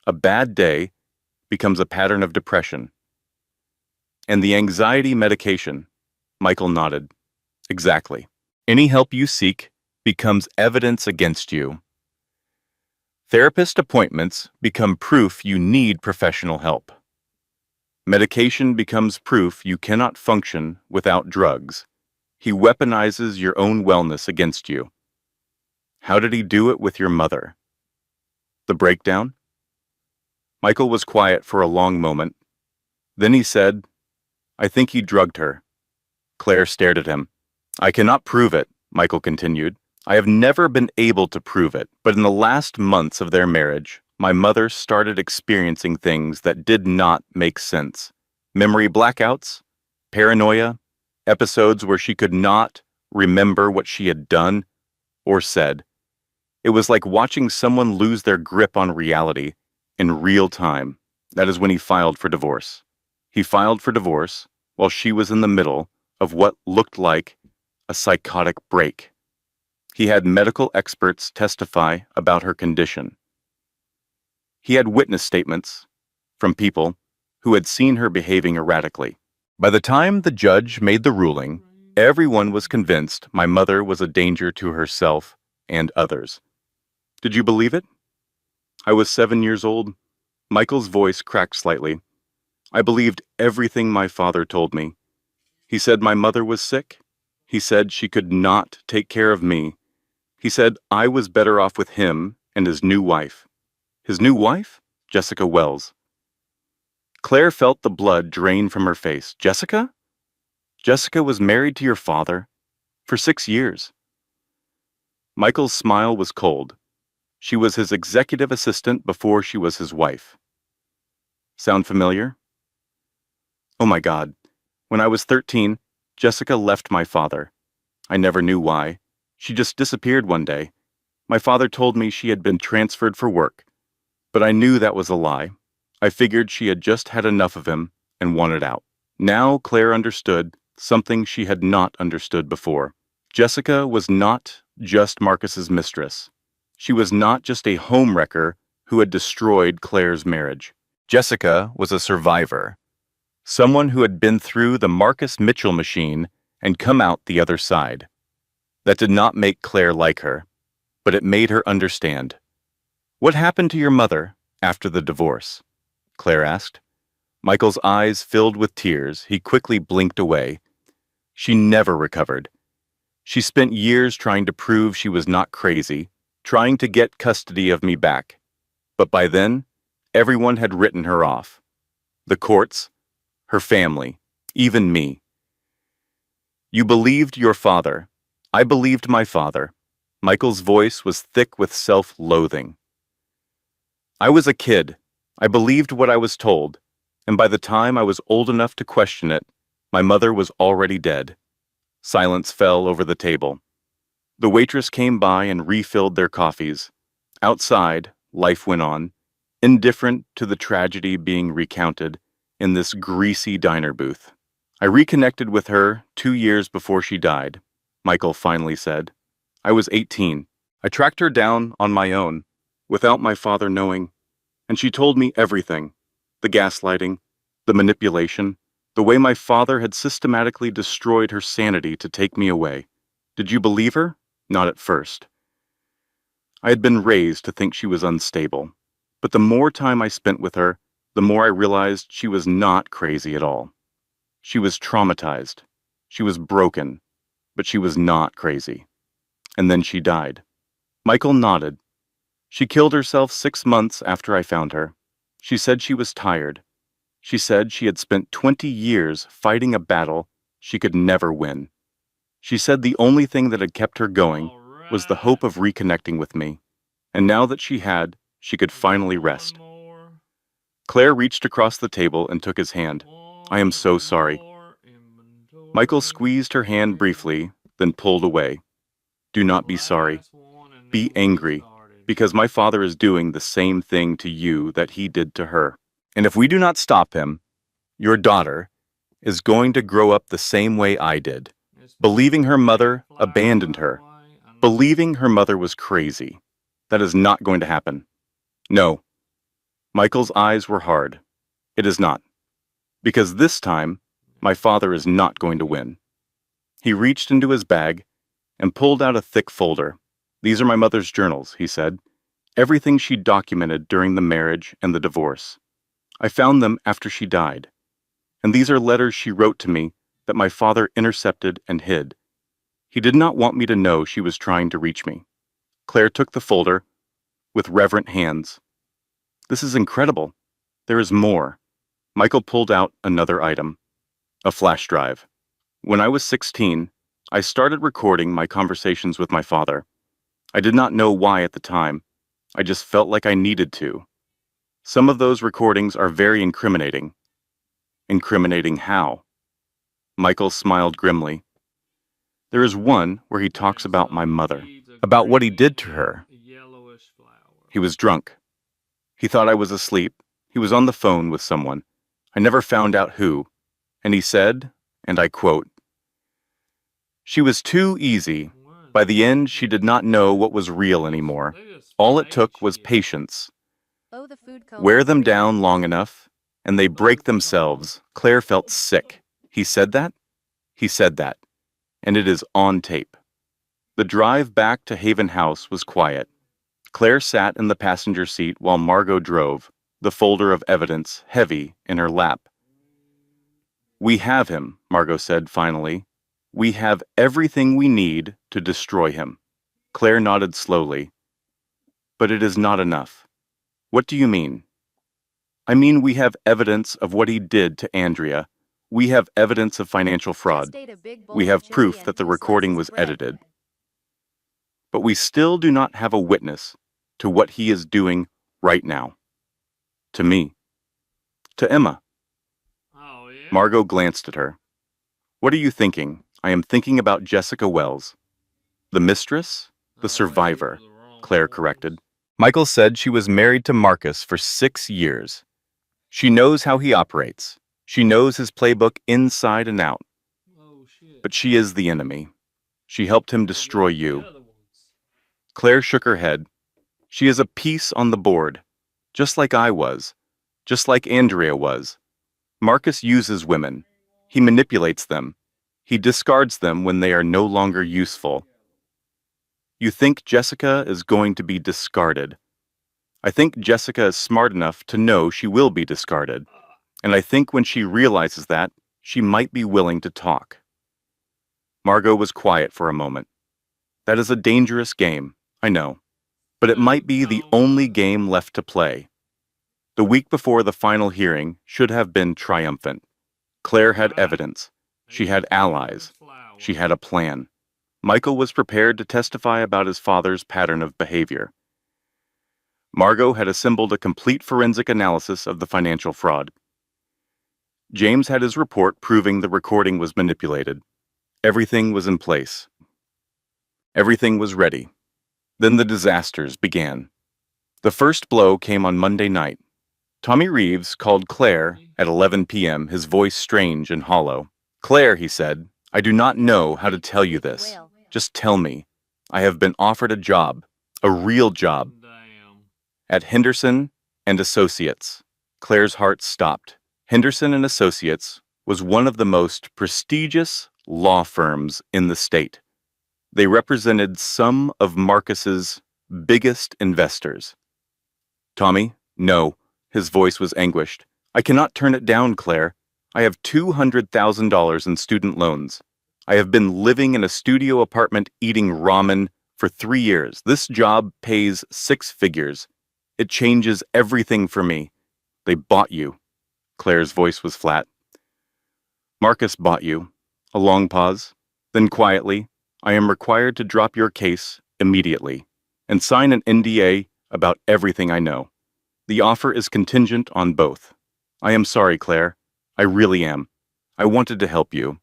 [SPEAKER 1] A bad day becomes a pattern of depression. And the anxiety medication," Michael nodded. "Exactly. Any help you seek becomes evidence against you. Therapist appointments become proof you need professional help. Medication becomes proof you cannot function without drugs. He weaponizes your own wellness against you. How did he do it with your mother?" The breakdown? Michael was quiet for a long moment. Then he said, "I think he drugged her." Claire stared at him. "I cannot prove it," Michael continued. "I have never been able to prove it, but in the last months of their marriage, my mother started experiencing things that did not make sense. Memory blackouts, paranoia, episodes where she could not remember what she had done or said. It was like watching someone lose their grip on reality in real time. That is when he filed for divorce. He filed for divorce while she was in the middle of what looked like a psychotic break. He had medical experts testify about her condition. He had witness statements from people who had seen her behaving erratically. By the time the judge made the ruling, everyone was convinced my mother was a danger to herself and others. Did you believe it? I was 7 years old. Michael's voice cracked slightly. I believed everything my father told me. He said my mother was sick. He said she could not take care of me. He said I was better off with him and his new wife. His new wife? Jessica Wells. Claire felt the blood drain from her face. Jessica? Jessica was married to your father for 6 years. Michael's smile was cold. She was his executive assistant before she was his wife. Sound familiar? Oh my God. When I was 13, Jessica left my father. I never knew why. She just disappeared one day. My father told me she had been transferred for work, but I knew that was a lie. I figured she had just had enough of him and wanted out. Now Claire understood something she had not understood before. Jessica was not just Marcus's mistress. She was not just a homewrecker who had destroyed Claire's marriage. Jessica was a survivor, someone who had been through the Marcus Mitchell machine and come out the other side. That did not make Claire like her, but it made her understand. "What happened to your mother after the divorce?" Claire asked. Michael's eyes filled with tears. He quickly blinked away. "She never recovered. She spent years trying to prove she was not crazy, trying to get custody of me back. But by then, everyone had written her off. The courts, her family, even me. You believed your father. I believed my father." Michael's voice was thick with self-loathing. "I was a kid. I believed what I was told, and by the time I was old enough to question it, my mother was already dead." Silence fell over the table. The waitress came by and refilled their coffees. Outside, life went on, indifferent to the tragedy being recounted in this greasy diner booth. "I reconnected with her 2 years before she died," Michael finally said. "I was 18. I tracked her down on my own, without my father knowing, and she told me everything. The gaslighting, the manipulation, the way my father had systematically destroyed her sanity to take me away. Did you believe her? Not at first. I had been raised to think she was unstable, but the more time I spent with her, the more I realized she was not crazy at all. She was traumatized. She was broken, but she was not crazy. And then she died." Michael nodded. "She killed herself 6 months after I found her. She said she was tired. She said she had spent 20 years fighting a battle she could never win. She said the only thing that had kept her going was the hope of reconnecting with me. And now that she had, she could finally rest." Claire reached across the table and took his hand. "I am so sorry." Michael squeezed her hand briefly, then pulled away. "Do not be sorry. Be angry, because my father is doing the same thing to you that he did to her. And if we do not stop him, your daughter is going to grow up the same way I did, believing her mother abandoned her, believing her mother was crazy. That is not going to happen. No." Michael's eyes were hard. "It is not. Because this time, my father is not going to win." He reached into his bag and pulled out a thick folder. "These are my mother's journals," he said. "Everything she documented during the marriage and the divorce. I found them after she died. And these are letters she wrote to me that my father intercepted and hid. He did not want me to know she was trying to reach me." Claire took the folder with reverent hands. "This is incredible. There is more." Michael pulled out another item, a flash drive. "When I was 16, I started recording my conversations with my father. I did not know why at the time. I just felt like I needed to. Some of those recordings are very incriminating." "Incriminating how?" Michael smiled grimly. "There is one where he talks about my mother, about what he did to her. He was drunk. He thought I was asleep. He was on the phone with someone. I never found out who. And he said, and I quote, 'She was too easy. By the end, she did not know what was real anymore. All it took was patience. Wear them down long enough, and they break themselves.'" Claire felt sick. He said that? He said that. And it is on tape. The drive back to Haven House was quiet. Claire sat in the passenger seat while Margot drove, the folder of evidence heavy in her lap. "We have him," Margot said finally. "We have everything we need to destroy him." Claire nodded slowly. "But it is not enough." "What do you mean?" "I mean we have evidence of what he did to Andrea. We have evidence of financial fraud. We have proof that the recording was edited. But we still do not have a witness to what he is doing right now. To me. To Emma." Margot glanced at her. "What are you thinking?" "I am thinking about Jessica Wells." "The mistress?" "The survivor," Claire corrected. "Michael said she was married to Marcus for 6 years. She knows how he operates. She knows his playbook inside and out. But she is the enemy. She helped him destroy you." Claire shook her head. "She is a piece on the board, just like I was, just like Andrea was. Marcus uses women. He manipulates them. He discards them when they are no longer useful. You think Jessica is going to be discarded. I think Jessica is smart enough to know she will be discarded. And I think when she realizes that, she might be willing to talk. Margot was quiet for a moment. That is a dangerous game, I know. But it might be the only game left to play. The week before the final hearing should have been triumphant. Claire had evidence. She had allies. She had a plan. Michael was prepared to testify about his father's pattern of behavior. Margot had assembled a complete forensic analysis of the financial fraud. James had his report proving the recording was manipulated. Everything was in place. Everything was ready. Then the disasters began. The first blow came on Monday night. Tommy Reeves called Claire at 11 p.m., his voice strange and hollow. "Claire," he said, "I do not know how to tell you this. Just tell me. I have been offered a job, a real job, at Henderson and Associates." Claire's heart stopped. Henderson and Associates was one of the most prestigious law firms in the state. They represented some of Marcus's biggest investors. "Tommy, no." His voice was anguished. "I cannot turn it down, Claire. I have $200,000 in student loans. I have been living in a studio apartment eating ramen for 3 years. This job pays 6 figures. It changes everything for me. They bought you." Claire's voice was flat. "Marcus bought you." A long pause. Then quietly, "I am required to drop your case immediately and sign an NDA about everything I know. The offer is contingent on both. I am sorry, Claire. I really am. I wanted to help you.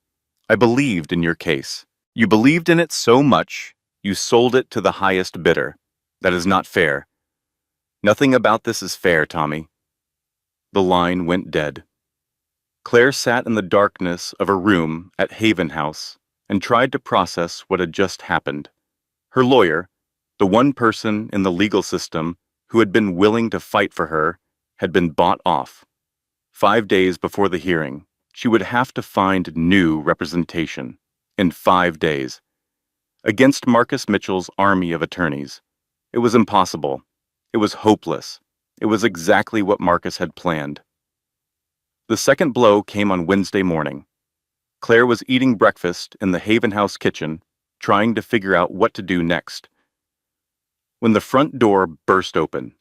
[SPEAKER 1] I believed in your case. You believed in it so much, you sold it to the highest bidder. That is not fair. Nothing about this is fair, Tommy." The line went dead. Claire sat in the darkness of a room at Haven House and tried to process what had just happened. Her lawyer, the one person in the legal system who had been willing to fight for her, had been bought off. 5 days before the hearing, she would have to find new representation. In 5 days. Against Marcus Mitchell's army of attorneys. It was impossible. It was hopeless. It was exactly what Marcus had planned. The second blow came on Wednesday morning. Claire was eating breakfast in the Haven House kitchen, trying to figure out what to do next. When the front door burst open,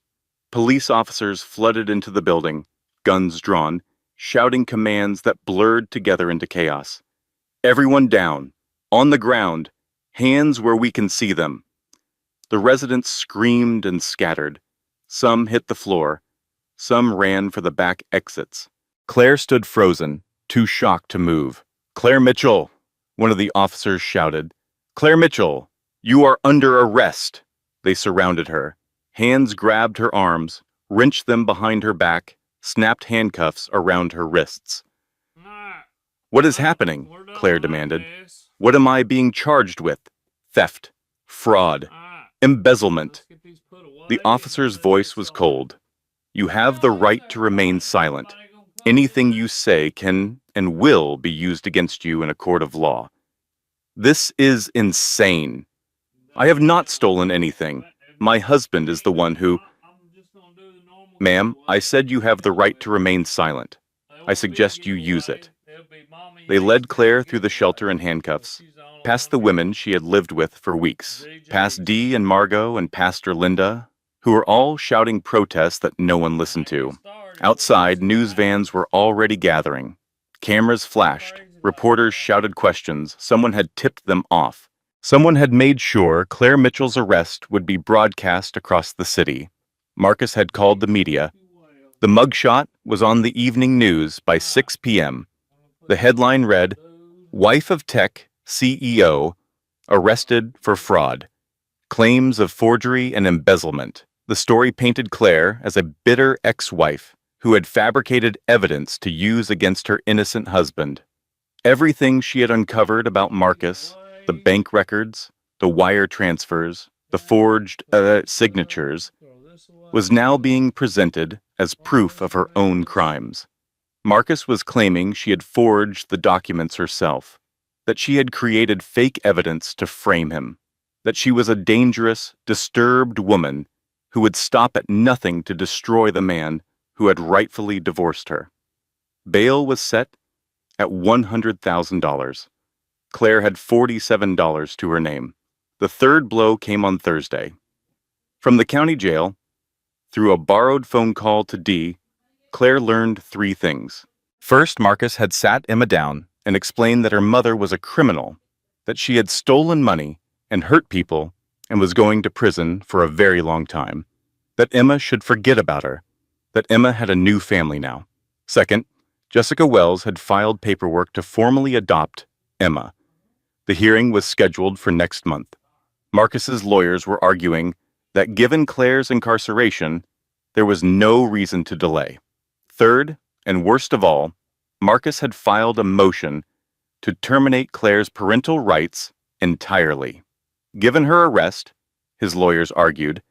[SPEAKER 1] police officers flooded into the building, guns drawn, shouting commands that blurred together into chaos. "Everyone down, on the ground, hands where we can see them." The residents screamed and scattered. Some hit the floor. Some ran for the back exits. Claire stood frozen, too shocked to move. "Claire Mitchell," one of the officers shouted. "Claire Mitchell, you are under arrest." They surrounded her. Hands grabbed her arms, wrenched them behind her back, snapped handcuffs around her wrists. "What is happening?" Claire demanded. "What am I being charged with? Theft, fraud, embezzlement." The officer's voice was cold. "You have the right to remain silent. Anything you say can and will be used against you in a court of law." "This is insane. I have not stolen anything. My husband is the one who—" "Ma'am, I said you have the right to remain silent. I suggest you use it." They led Claire through the shelter in handcuffs, past the women she had lived with for weeks, past Dee and Margot and Pastor Linda, who were all shouting protests that no one listened to. Outside, news vans were already gathering. Cameras flashed. Reporters shouted questions. Someone had tipped them off. Someone had made sure Claire Mitchell's arrest would be broadcast across the city. Marcus had called the media. The mugshot was on the evening news by 6 p.m. The headline read, "Wife of Tech CEO arrested for fraud. Claims of forgery and embezzlement." The story painted Claire as a bitter ex-wife who had fabricated evidence to use against her innocent husband. Everything she had uncovered about Marcus, the bank records, the wire transfers, the forged signatures, was now being presented as proof of her own crimes. Marcus was claiming she had forged the documents herself, that she had created fake evidence to frame him. that she was a dangerous, disturbed woman who would stop at nothing to destroy the man who had rightfully divorced her. Bail was set at $100,000. Claire had $47 to her name. The third blow came on Thursday. From the county jail, through a borrowed phone call to Dee, Claire learned three things. First, Marcus had sat Emma down and explained that her mother was a criminal, that she had stolen money and hurt people and was going to prison for a very long time, that Emma should forget about her, that Emma had a new family now. Second, Jessica Wells had filed paperwork to formally adopt Emma. The hearing was scheduled for next month. Marcus's lawyers were arguing that given Claire's incarceration, there was no reason to delay. Third, and worst of all, Marcus had filed a motion to terminate Claire's parental rights entirely. Given her arrest, his lawyers argued,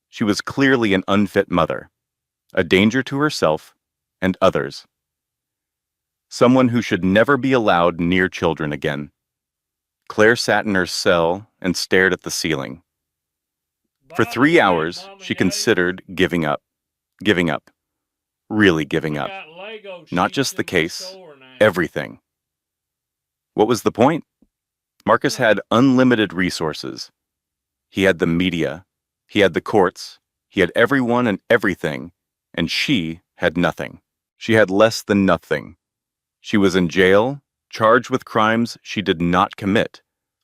[SPEAKER 1] she was clearly an unfit mother, a danger to herself and others. Someone who should never be allowed near children again. Claire sat in her cell and stared at the ceiling. For 3 hours, she considered giving up. Giving up. Really giving up. Not just the case, everything. What was the point? Marcus had unlimited resources. He had the media, he had the courts, he had everyone and everything, and she had nothing. She had less than nothing. She was in jail, charged with crimes she did not commit,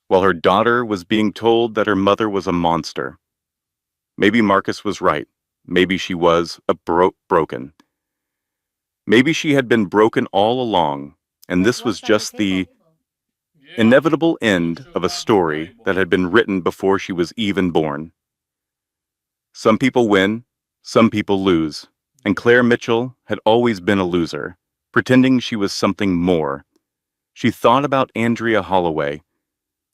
[SPEAKER 1] while her daughter was being told that her mother was a monster. Maybe Marcus was right. Maybe she was broken. Maybe she had been broken all along, and this was just the inevitable end of a story that had been written before she was even born. Some people win, some people lose, and Claire Mitchell had always been a loser, pretending she was something more. She thought about Andrea Holloway,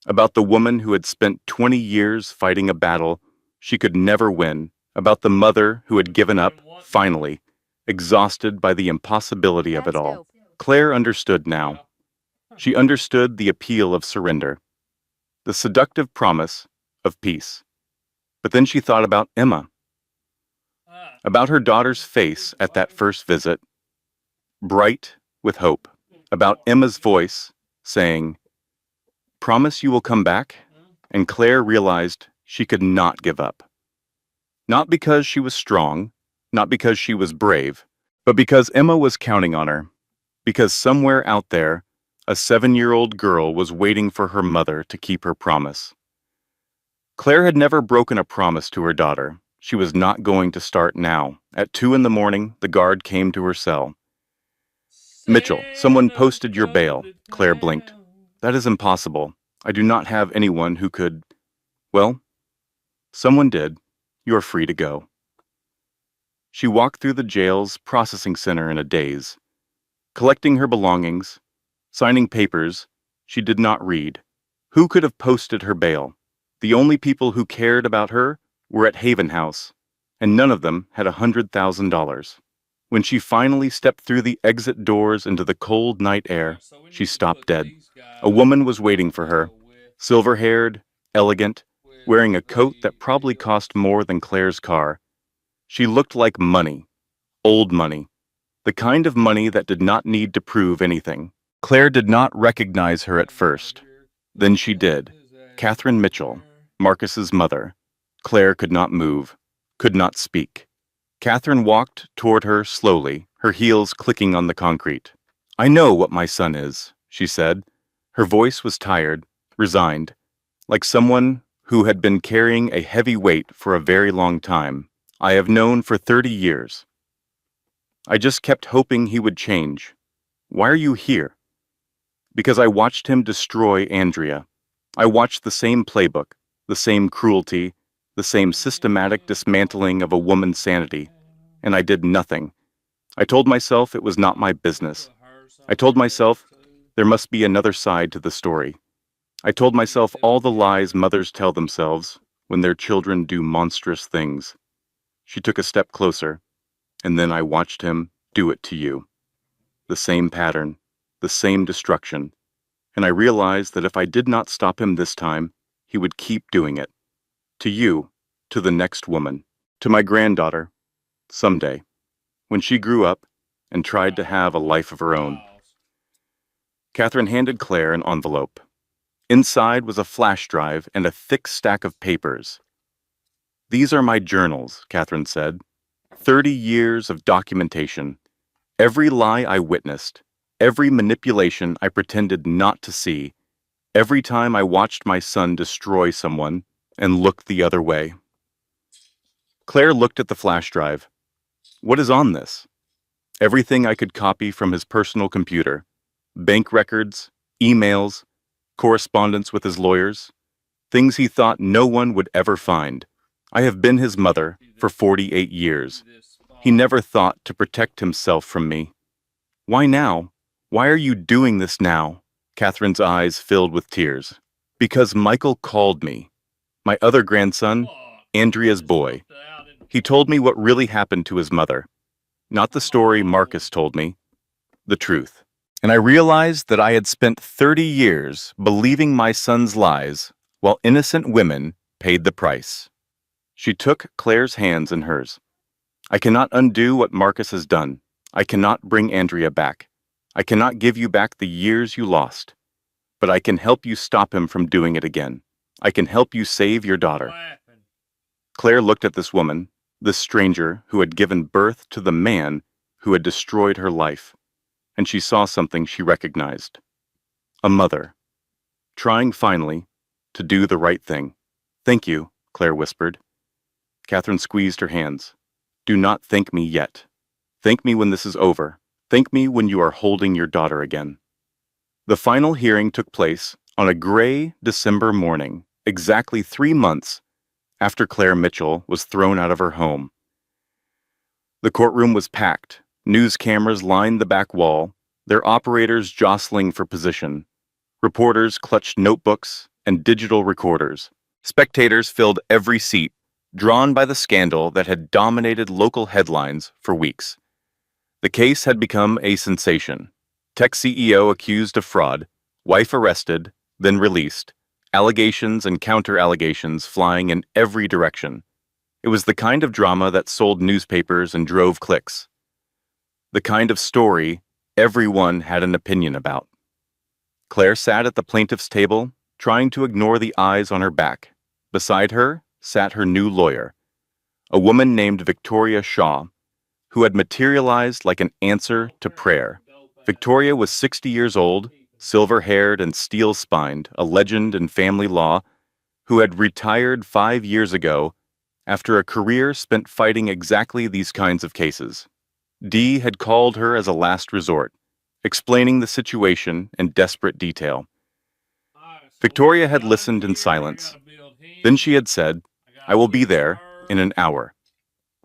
[SPEAKER 1] about the woman who had spent 20 years fighting a battle she could never win, about the mother who had given up, finally, exhausted by the impossibility of it all. Claire understood now. She understood the appeal of surrender, the seductive promise of peace. But then she thought about Emma, about her daughter's face at that first visit, bright with hope, about Emma's voice saying, "Promise you will come back?" And Claire realized she could not give up. Not because she was strong, not because she was brave, but because Emma was counting on her, because somewhere out there, a 7-year-old girl was waiting for her mother to keep her promise. Claire had never broken a promise to her daughter. She was not going to start now. At 2 a.m, the guard came to her cell. "Mitchell, someone posted your bail." Claire blinked. "That is impossible. I do not have anyone who could..." "Well, someone did. You are free to go." She walked through the jail's processing center in a daze, collecting her belongings, signing papers she did not read. Who could have posted her bail? The only people who cared about her were at Haven House, and none of them had $100,000. When she finally stepped through the exit doors into the cold night air, she stopped dead. A woman was waiting for her, silver-haired, elegant, wearing a coat that probably cost more than Claire's car. She looked like money, old money, the kind of money that did not need to prove anything. Claire did not recognize her at first. Then she did. Catherine Mitchell, Marcus's mother. Claire could not move, could not speak. Catherine walked toward her slowly, her heels clicking on the concrete. "I know what my son is," she said. Her voice was tired, resigned, like someone who had been carrying a heavy weight for a very long time. "I have known for 30 years. I just kept hoping he would change. Why are you here?" "Because I watched him destroy Andrea. I watched the same playbook, the same cruelty, the same systematic dismantling of a woman's sanity, and I did nothing. I told myself it was not my business. I told myself there must be another side to the story. I told myself all the lies mothers tell themselves when their children do monstrous things." She took a step closer, and then I watched him do it to you. The same pattern, the same destruction, and I realized that if I did not stop him this time, he would keep doing it. To you, to the next woman, to my granddaughter, someday, when she grew up and tried to have a life of her own. Catherine handed Claire an envelope. Inside was a flash drive and a thick stack of papers. These are my journals, Catherine said. 30 years of documentation. Every lie I witnessed, every manipulation I pretended not to see, every time I watched my son destroy someone and looked the other way. Claire looked at the flash drive. What is on this? Everything I could copy from his personal computer. Bank records, emails, correspondence with his lawyers, things he thought no one would ever find. I have been his mother for 48 years. He never thought to protect himself from me. Why now? Why are you doing this now? Catherine's eyes filled with tears. Because Michael called me. My other grandson, Andrea's boy. He told me what really happened to his mother. Not the story Marcus told me, the truth. And I realized that I had spent 30 years believing my son's lies while innocent women paid the price. She took Claire's hands in hers. I cannot undo what Marcus has done. I cannot bring Andrea back. I cannot give you back the years you lost. But I can help you stop him from doing it again. I can help you save your daughter. Claire looked at this woman, this stranger who had given birth to the man who had destroyed her life, and she saw something she recognized. A mother, trying finally to do the right thing. Thank you, Claire whispered. Catherine squeezed her hands. Do not thank me yet. Thank me when this is over. Thank me when you are holding your daughter again. The final hearing took place on a gray December morning, exactly 3 months after Claire Mitchell was thrown out of her home. The courtroom was packed. News cameras lined the back wall, their operators jostling for position. Reporters clutched notebooks and digital recorders. Spectators filled every seat, drawn by the scandal that had dominated local headlines for weeks. The case had become a sensation. Tech CEO accused of fraud, wife arrested, then released, allegations and counter-allegations flying in every direction. It was the kind of drama that sold newspapers and drove clicks. The kind of story everyone had an opinion about. Claire sat at the plaintiff's table, trying to ignore the eyes on her back. Beside her sat her new lawyer, a woman named Victoria Shaw, who had materialized like an answer to prayer. Victoria was 60 years old, silver-haired and steel-spined, a legend in family law, who had retired 5 years ago after a career spent fighting exactly these kinds of cases. Dee had called her as a last resort, explaining the situation in desperate detail. Victoria had listened in silence. Then she had said, I will be there in an hour.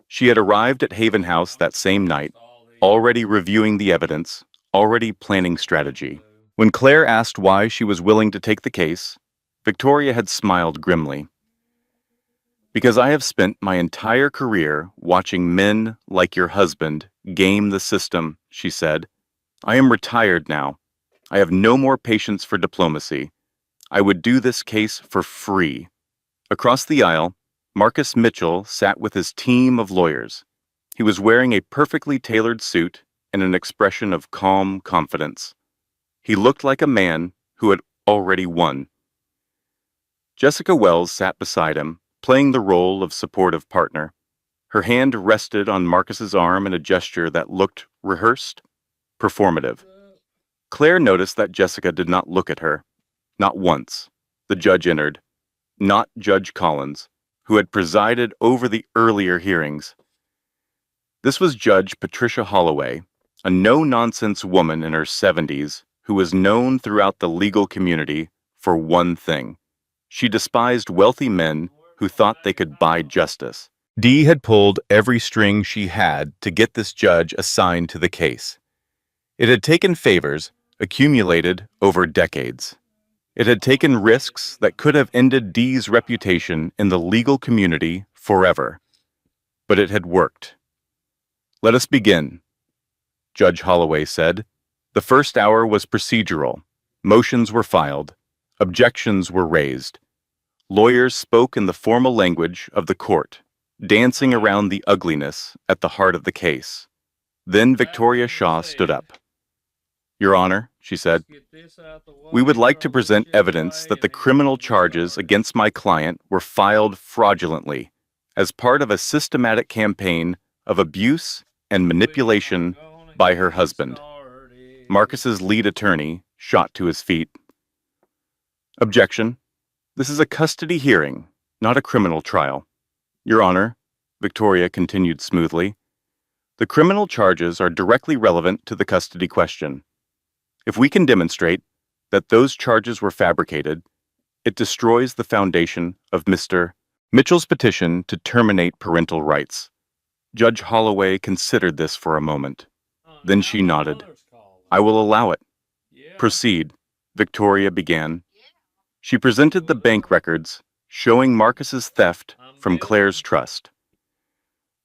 [SPEAKER 1] She had arrived at Haven House that same night, already reviewing the evidence, already planning strategy. When Claire asked why she was willing to take the case, Victoria had smiled grimly. Because I have spent my entire career watching men like your husband game the system, she said. I am retired now. I have no more patience for diplomacy. I would do this case for free. Across the aisle, Marcus Mitchell sat with his team of lawyers. He was wearing a perfectly tailored suit and an expression of calm confidence. He looked like a man who had already won. Jessica Wells sat beside him, playing the role of supportive partner. Her hand rested on Marcus's arm in a gesture that looked rehearsed, performative. Claire noticed that Jessica did not look at her. Not once. The judge entered. Not Judge Collins, who had presided over the earlier hearings. This was Judge Patricia Holloway, a no-nonsense woman in her 70s who was known throughout the legal community for one thing. She despised wealthy men who thought they could buy justice. Dee had pulled every string she had to get this judge assigned to the case. It had taken favors accumulated over decades. It had taken risks that could have ended Dee's reputation in the legal community forever. But it had worked. Let us begin, Judge Holloway said. The first hour was procedural. Motions were filed. Objections were raised. Lawyers spoke in the formal language of the court, dancing around the ugliness at the heart of the case. Then Victoria Shaw stood up. "Your Honor," she said, "we would like to present evidence that the criminal charges against my client were filed fraudulently as part of a systematic campaign of abuse and manipulation by her husband." Marcus's lead attorney shot to his feet. "Objection. This is a custody hearing, not a criminal trial." "Your Honor," Victoria continued smoothly, "the criminal charges are directly relevant to the custody question. If we can demonstrate that those charges were fabricated, it destroys the foundation of Mr. Mitchell's petition to terminate parental rights." Judge Holloway considered this for a moment. Then she nodded. "I will allow it." "Proceed," Victoria began. She presented the bank records showing Marcus's theft from Claire's trust.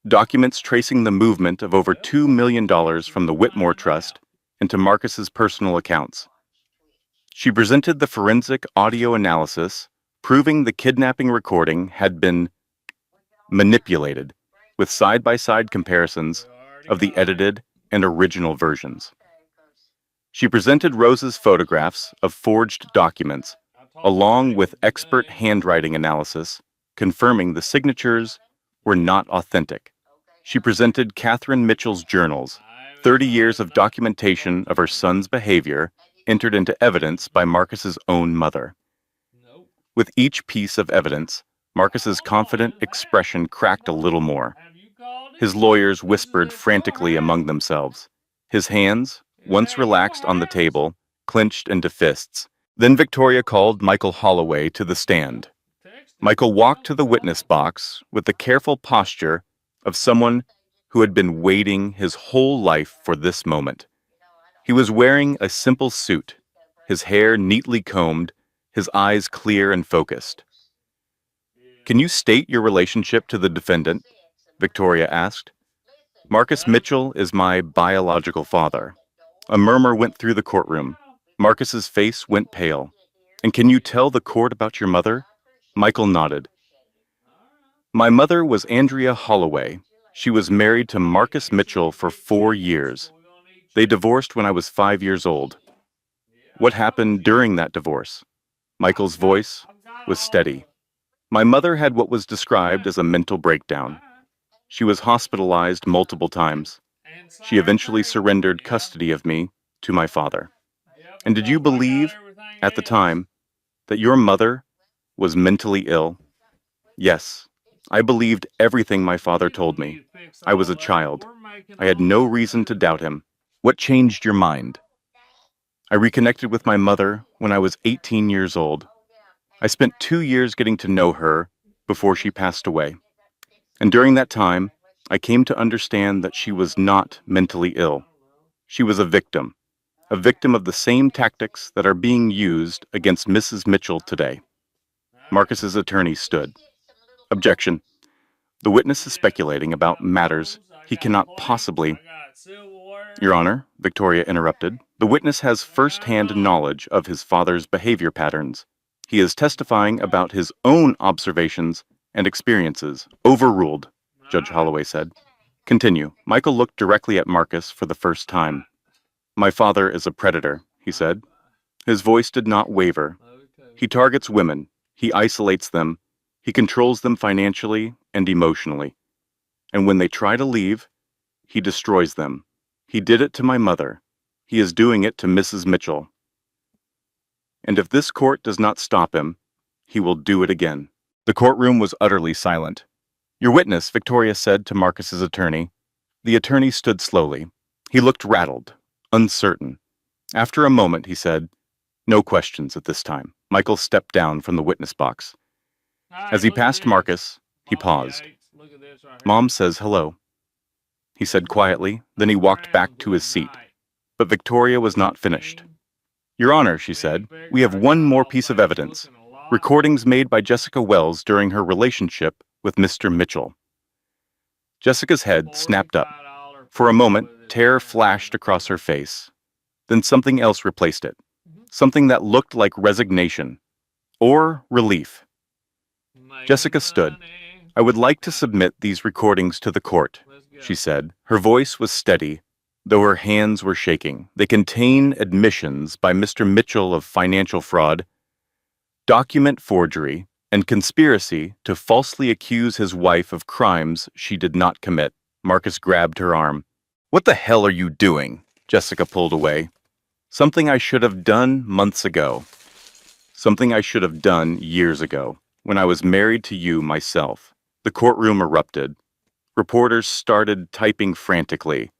[SPEAKER 1] Documents tracing the movement of over $2 million from the Whitmore Trust into Marcus's personal accounts. She presented the forensic audio analysis proving the kidnapping recording had been manipulated, with side-by-side comparisons of the edited and original versions. She presented Rose's photographs of forged documents, along with expert handwriting analysis, confirming the signatures were not authentic. She presented Catherine Mitchell's journals, 30 years of documentation of her son's behavior, entered into evidence by Marcus's own mother. With each piece of evidence, Marcus's confident expression cracked a little more. His lawyers whispered frantically among themselves. His hands, once relaxed on the table, clenched into fists. Then Victoria called Michael Holloway to the stand. Michael walked to the witness box with the careful posture of someone who had been waiting his whole life for this moment. He was wearing a simple suit, his hair neatly combed, his eyes clear and focused. "Can you state your relationship to the defendant?" Victoria asked. "Marcus Mitchell is my biological father." A murmur went through the courtroom. Marcus's face went pale. "And can you tell the court about your mother?" Michael nodded. "My mother was Andrea Holloway. She was married to Marcus Mitchell for 4 years. They divorced when I was 5 years old." "What happened during that divorce?" Michael's voice was steady. "My mother had what was described as a mental breakdown. She was hospitalized multiple times. She eventually surrendered custody of me to my father." "And did you believe, at the time, that your mother was mentally ill?" "Yes, I believed everything my father told me. I was a child. I had no reason to doubt him." "What changed your mind?" "I reconnected with my mother when I was 18 years old. I spent 2 years getting to know her before she passed away. And during that time, I came to understand that she was not mentally ill. She was a victim of the same tactics that are being used against Mrs. Mitchell today." Marcus's attorney stood. "Objection. The witness is speculating about matters he cannot possibly—" "Your Honor," Victoria interrupted, "the witness has first-hand knowledge of his father's behavior patterns. He is testifying about his own observations and experiences." "Overruled," Judge Holloway said. "Continue." Michael looked directly at Marcus for the first time. "My father is a predator," he said. His voice did not waver. "He targets women. He isolates them. He controls them financially and emotionally. And when they try to leave, he destroys them. He did it to my mother. He is doing it to Mrs. Mitchell. And if this court does not stop him, he will do it again." The courtroom was utterly silent. "Your witness," Victoria said to Marcus's attorney. The attorney stood slowly. He looked rattled, uncertain. After a moment, he said, "No questions at this time." Michael stepped down from the witness box. As he passed Marcus, he paused. "Mom says hello," he said quietly. Then he walked back to his seat. But Victoria was not finished. "Your Honor," she said, "we have one more piece of evidence. Recordings made by Jessica Wells during her relationship with Mr. Mitchell." Jessica's head snapped up. For a moment, terror flashed across her face. Then something else replaced it. Something that looked like resignation. Or relief. Jessica stood. "I would like to submit these recordings to the court," she said. Her voice was steady, though her hands were shaking. "They contain admissions by Mr. Mitchell of financial fraud, document forgery, and conspiracy to falsely accuse his wife of crimes she did not commit." Marcus grabbed her arm. "What the hell are you doing?" Jessica pulled away. "Something I should have done months ago. Something I should have done years ago, when I was married to you myself." The courtroom erupted. Reporters started typing frantically.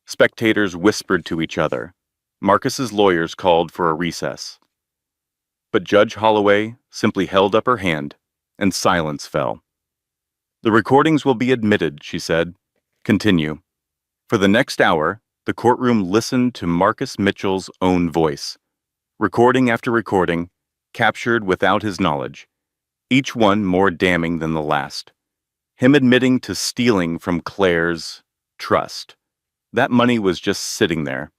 [SPEAKER 1] Spectators whispered to each other. Marcus's lawyers called for a recess. But Judge Holloway simply held up her hand, and silence fell. "The recordings will be admitted," she said. "Continue." For the next hour, the courtroom listened to Marcus Mitchell's own voice, recording after recording, captured without his knowledge, each one more damning than the last. Him admitting to stealing from Claire's trust. That money was just sitting there.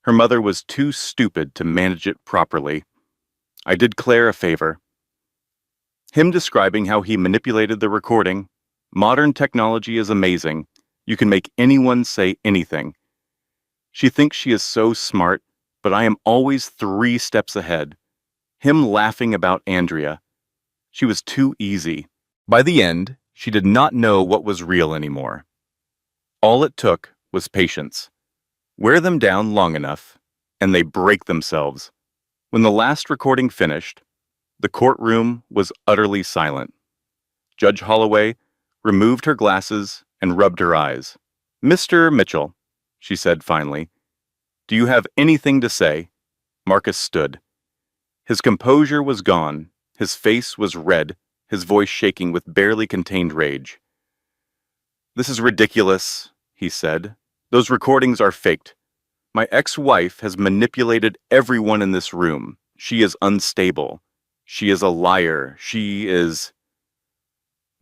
[SPEAKER 1] Her mother was too stupid to manage it properly. "I did Claire a favor." Him describing how he manipulated the recording. "Modern technology is amazing. You can make anyone say anything. She thinks she is so smart, but I am always 3 steps ahead." Him laughing about Andrea. She was too easy. By the end, she did not know what was real anymore. All it took was patience. Wear them down long enough, and they break themselves. When the last recording finished, the courtroom was utterly silent. Judge Holloway removed her glasses and rubbed her eyes. "Mr. Mitchell," she said finally, "do you have anything to say?" Marcus stood. His composure was gone. His face was red, his voice shaking with barely contained rage. "This is ridiculous," he said. "Those recordings are faked. My ex-wife has manipulated everyone in this room. She is unstable. She is a liar. She is—"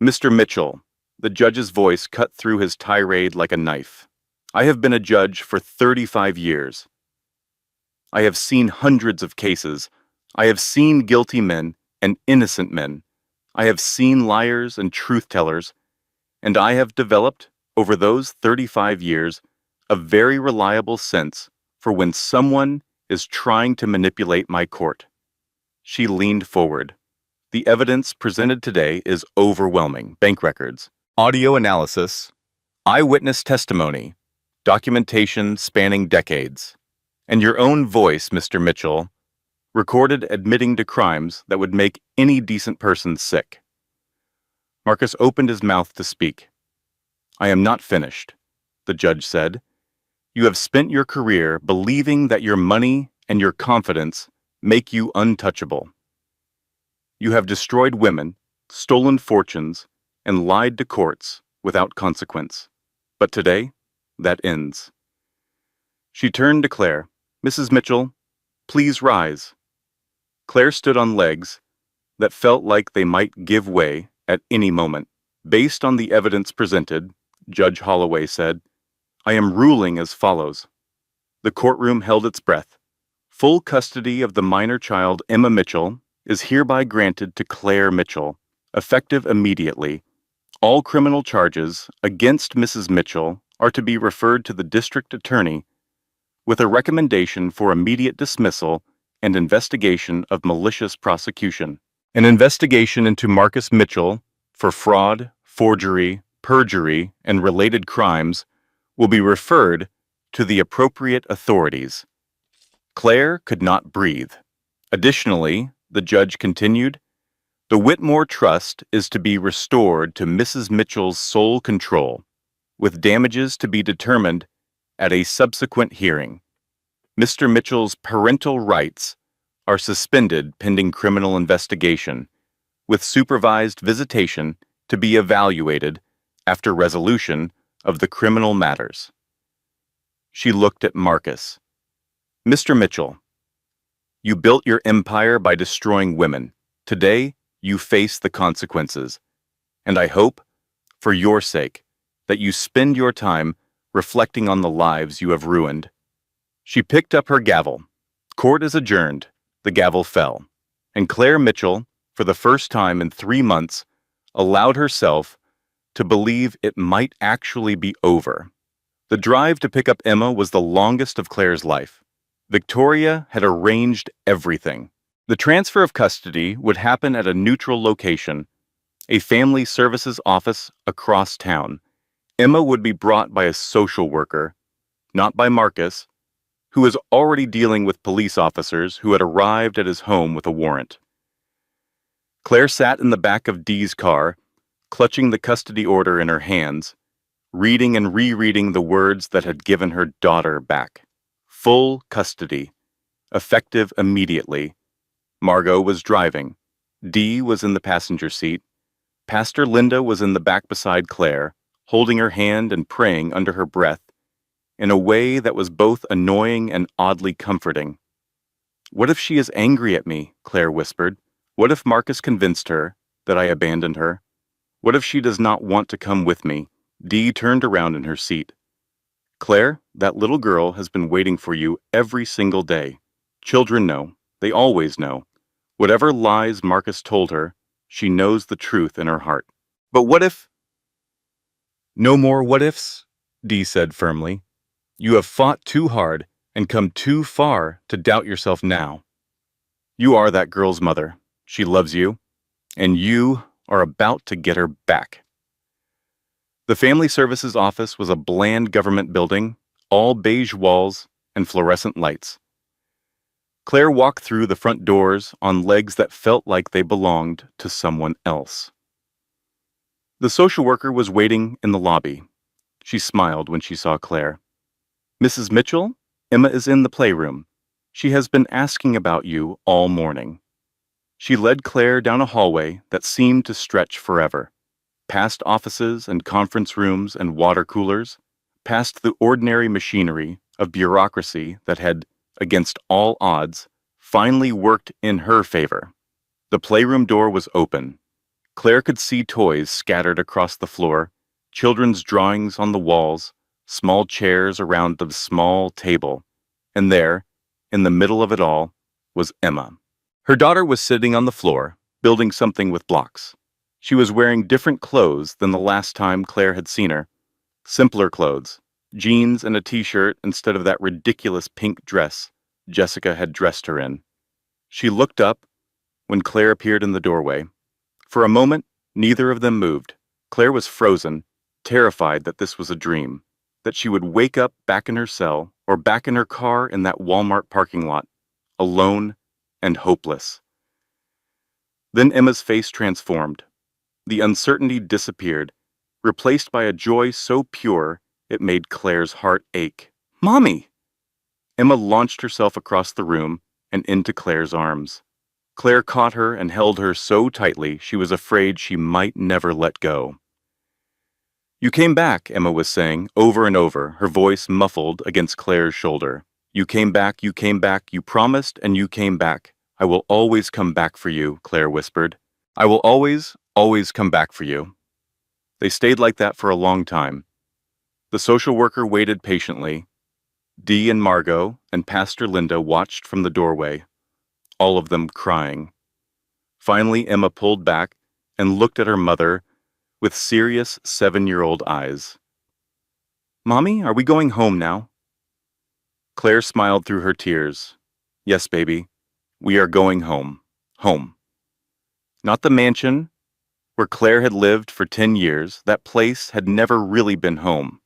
[SPEAKER 1] "Mr. Mitchell," the judge's voice cut through his tirade like a knife. "I have been a judge for 35 years. I have seen hundreds of cases. I have seen guilty men and innocent men. I have seen liars and truth-tellers, and I have developed, over those 35 years, a very reliable sense for when someone is trying to manipulate my court." She leaned forward. "The evidence presented today is overwhelming. Bank records, audio analysis, eyewitness testimony, documentation spanning decades, and your own voice, Mr. Mitchell, recorded admitting to crimes that would make any decent person sick." Marcus opened his mouth to speak. "I am not finished," the judge said. "You have spent your career believing that your money and your confidence make you untouchable. You have destroyed women, stolen fortunes, and lied to courts without consequence. But today, that ends." She turned to Claire. "Mrs. Mitchell, please rise." Claire stood on legs that felt like they might give way at any moment. "Based on the evidence presented," Judge Holloway said, "I am ruling as follows." The courtroom held its breath. Full custody of the minor child, Emma Mitchell, is hereby granted to Claire Mitchell, effective immediately. All criminal charges against Mrs. Mitchell are to be referred to the district attorney with a recommendation for immediate dismissal and investigation of malicious prosecution. An investigation into Marcus Mitchell for fraud, forgery, perjury, and related crimes will be referred to the appropriate authorities. Claire could not breathe. Additionally, the judge continued, "The Whitmore Trust is to be restored to Mrs. Mitchell's sole control, with damages to be determined at a subsequent hearing. Mr. Mitchell's parental rights are suspended pending criminal investigation, with supervised visitation to be evaluated after resolution of the criminal matters." She looked at Marcus. "Mr. Mitchell, you built your empire by destroying women. Today, you face the consequences. And I hope, for your sake, that you spend your time reflecting on the lives you have ruined." She picked up her gavel. "Court is adjourned." The gavel fell, and Claire Mitchell, for the first time in 3 months, allowed herself to believe it might actually be over. The drive to pick up Emma was the longest of Claire's life. Victoria had arranged everything. The transfer of custody would happen at a neutral location, a family services office across town. Emma would be brought by a social worker, not by Marcus, who was already dealing with police officers who had arrived at his home with a warrant. Claire sat in the back of Dee's car, clutching the custody order in her hands, reading and rereading the words that had given her daughter back. Full custody, effective immediately. Margot was driving. Dee was in the passenger seat. Pastor Linda was in the back beside Claire, holding her hand and praying under her breath, in a way that was both annoying and oddly comforting. "What if she is angry at me?" Claire whispered. "What if Marcus convinced her that I abandoned her? What if she does not want to come with me?" Dee turned around in her seat. "Claire, that little girl has been waiting for you every single day. Children know. They always know. Whatever lies Marcus told her, she knows the truth in her heart. But what if—" "No more what ifs," Dee said firmly. "You have fought too hard and come too far to doubt yourself now. You are that girl's mother. She loves you, and you are about to get her back." The Family Services office was a bland government building, all beige walls and fluorescent lights. Claire walked through the front doors on legs that felt like they belonged to someone else. The social worker was waiting in the lobby. She smiled when she saw Claire. "Mrs. Mitchell, Emma is in the playroom. She has been asking about you all morning." She led Claire down a hallway that seemed to stretch forever, past offices and conference rooms and water coolers, past the ordinary machinery of bureaucracy that had, against all odds, finally worked in her favor. The playroom door was open. Claire could see toys scattered across the floor, children's drawings on the walls, small chairs around the small table, and there, in the middle of it all, was Emma. Her daughter was sitting on the floor, building something with blocks. She was wearing different clothes than the last time Claire had seen her. Simpler clothes, jeans and a t-shirt instead of that ridiculous pink dress Jessica had dressed her in. She looked up when Claire appeared in the doorway. For a moment, neither of them moved. Claire was frozen, terrified that this was a dream, that she would wake up back in her cell or back in her car in that Walmart parking lot, alone and hopeless. Then Emma's face transformed. The uncertainty disappeared, replaced by a joy so pure it made Claire's heart ache. "Mommy!" Emma launched herself across the room and into Claire's arms. Claire caught her and held her so tightly she was afraid she might never let go. "You came back," Emma was saying, over and over, her voice muffled against Claire's shoulder. You came back, you promised, and you came back. I will always come back for you," Claire whispered. "I will always, always come back for you." They stayed like that for a long time. The social worker waited patiently. Dee and Margot and Pastor Linda watched from the doorway, all of them crying. Finally, Emma pulled back and looked at her mother with serious 7-year-old eyes. "Mommy, are we going home now?" Claire smiled through her tears. "Yes, baby, we are going home. Home." Not the mansion where Claire had lived for 10 years. That place had never really been home.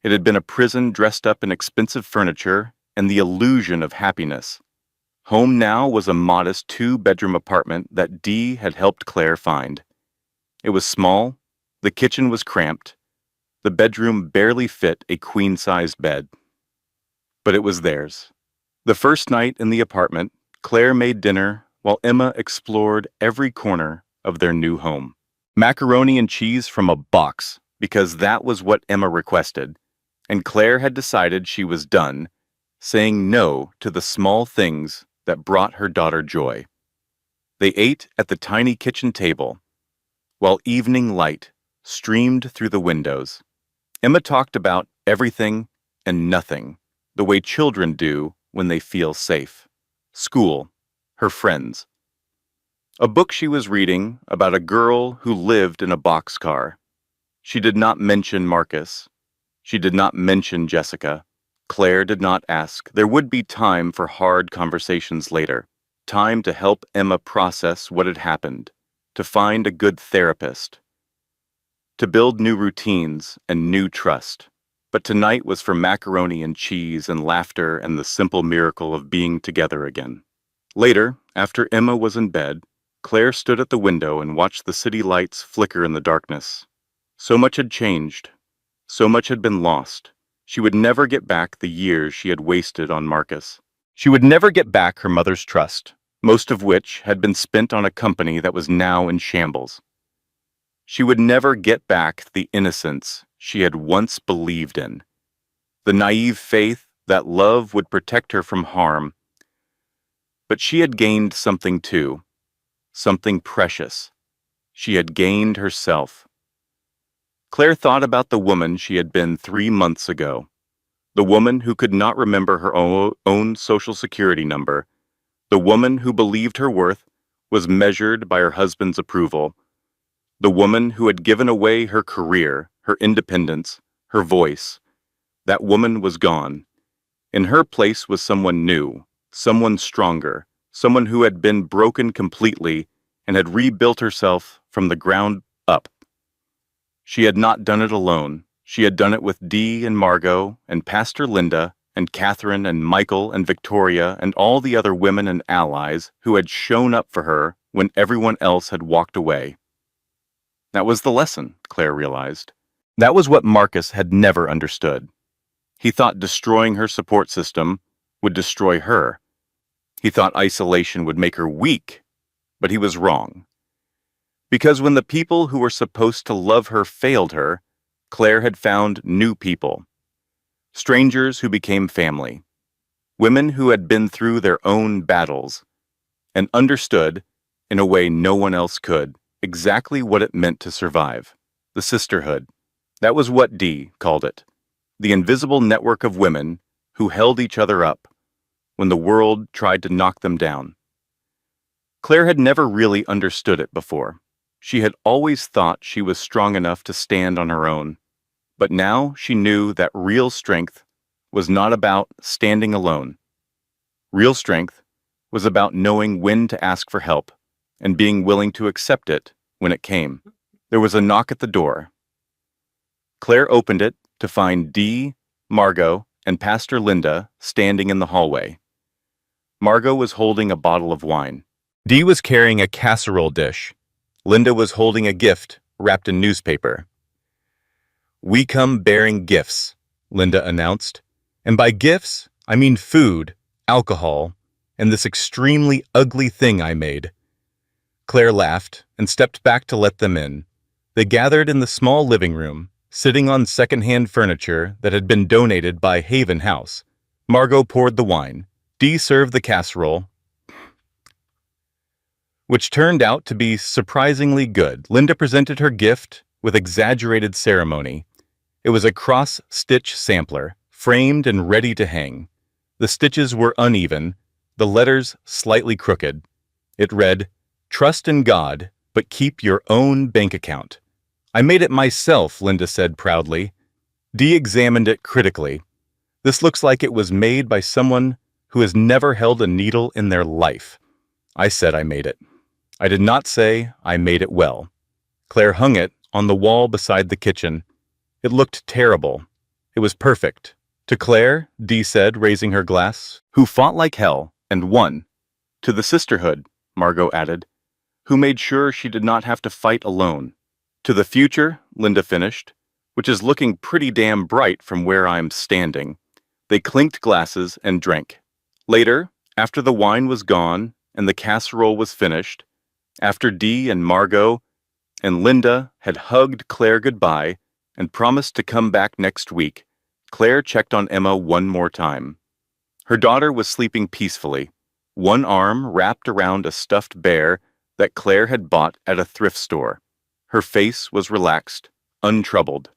[SPEAKER 1] It had been a prison dressed up in expensive furniture and the illusion of happiness. Home now was a modest 2-bedroom apartment that Dee had helped Claire find. It was small, the kitchen was cramped, the bedroom barely fit a queen-sized bed. But it was theirs. The first night in the apartment, Claire made dinner while Emma explored every corner of their new home. Macaroni and cheese from a box, because that was what Emma requested, and Claire had decided she was done, saying no to the small things that brought her daughter joy. They ate at the tiny kitchen table, while evening light streamed through the windows. Emma talked about everything and nothing, the way children do when they feel safe. School, her friends. A book she was reading about a girl who lived in a boxcar. She did not mention Marcus. She did not mention Jessica. Claire did not ask. There would be time for hard conversations later. Time to help Emma process what had happened, to find a good therapist, to build new routines and new trust. But tonight was for macaroni and cheese and laughter and the simple miracle of being together again. Later, after Emma was in bed, Claire stood at the window and watched the city lights flicker in the darkness. So much had changed. So much had been lost. She would never get back the years she had wasted on Marcus. She would never get back her mother's trust, most of which had been spent on a company that was now in shambles. She would never get back the innocence she had once believed in, the naive faith that love would protect her from harm. But she had gained something too, something precious. She had gained herself. Claire thought about the woman she had been 3 months ago, the woman who could not remember her own social security number, the woman who believed her worth was measured by her husband's approval, the woman who had given away her career, her independence, her voice. That woman was gone. In her place was someone new, someone stronger, someone who had been broken completely and had rebuilt herself from the ground up. She had not done it alone. She had done it with Dee and Margot and Pastor Linda and Catherine and Michael and Victoria and all the other women and allies who had shown up for her when everyone else had walked away. That was the lesson, Claire realized. That was what Marcus had never understood. He thought destroying her support system would destroy her. He thought isolation would make her weak, but he was wrong. Because when the people who were supposed to love her failed her, Claire had found new people. Strangers who became family. Women who had been through their own battles and understood, in a way no one else could, exactly what it meant to survive. The sisterhood. That was what Dee called it. The invisible network of women who held each other up when the world tried to knock them down. Claire had never really understood it before. She had always thought she was strong enough to stand on her own. But now she knew that real strength was not about standing alone. Real strength was about knowing when to ask for help and being willing to accept it when it came. There was a knock at the door. Claire opened it to find Dee, Margot, and Pastor Linda standing in the hallway. Margot was holding a bottle of wine. Dee was carrying a casserole dish. Linda was holding a gift wrapped in newspaper. "We come bearing gifts," Linda announced. "And by gifts, I mean food, alcohol, and this extremely ugly thing I made." Claire laughed and stepped back to let them in. They gathered in the small living room, sitting on second-hand furniture that had been donated by Haven House. Margot poured the wine. Dee served the casserole, which turned out to be surprisingly good. Linda presented her gift with exaggerated ceremony. It was a cross-stitch sampler, framed and ready to hang. The stitches were uneven, the letters slightly crooked. It read, "Trust in God, but keep your own bank account." "I made it myself," Linda said proudly. Dee examined it critically. "This looks like it was made by someone who has never held a needle in their life." I said I made it. I did not say I made it well. Claire hung it on the wall beside the kitchen. It looked terrible. It was perfect. "To Claire," Dee said, raising her glass, "who fought like hell and won." "To the sisterhood," Margot added, "who made sure she did not have to fight alone." "To the future," Linda finished, "which is looking pretty damn bright from where I'm standing." They clinked glasses and drank. Later, after the wine was gone and the casserole was finished, after Dee and Margot and Linda had hugged Claire goodbye and promised to come back next week, Claire checked on Emma one more time. Her daughter was sleeping peacefully, one arm wrapped around a stuffed bear that Claire had bought at a thrift store. Her face was relaxed, untroubled.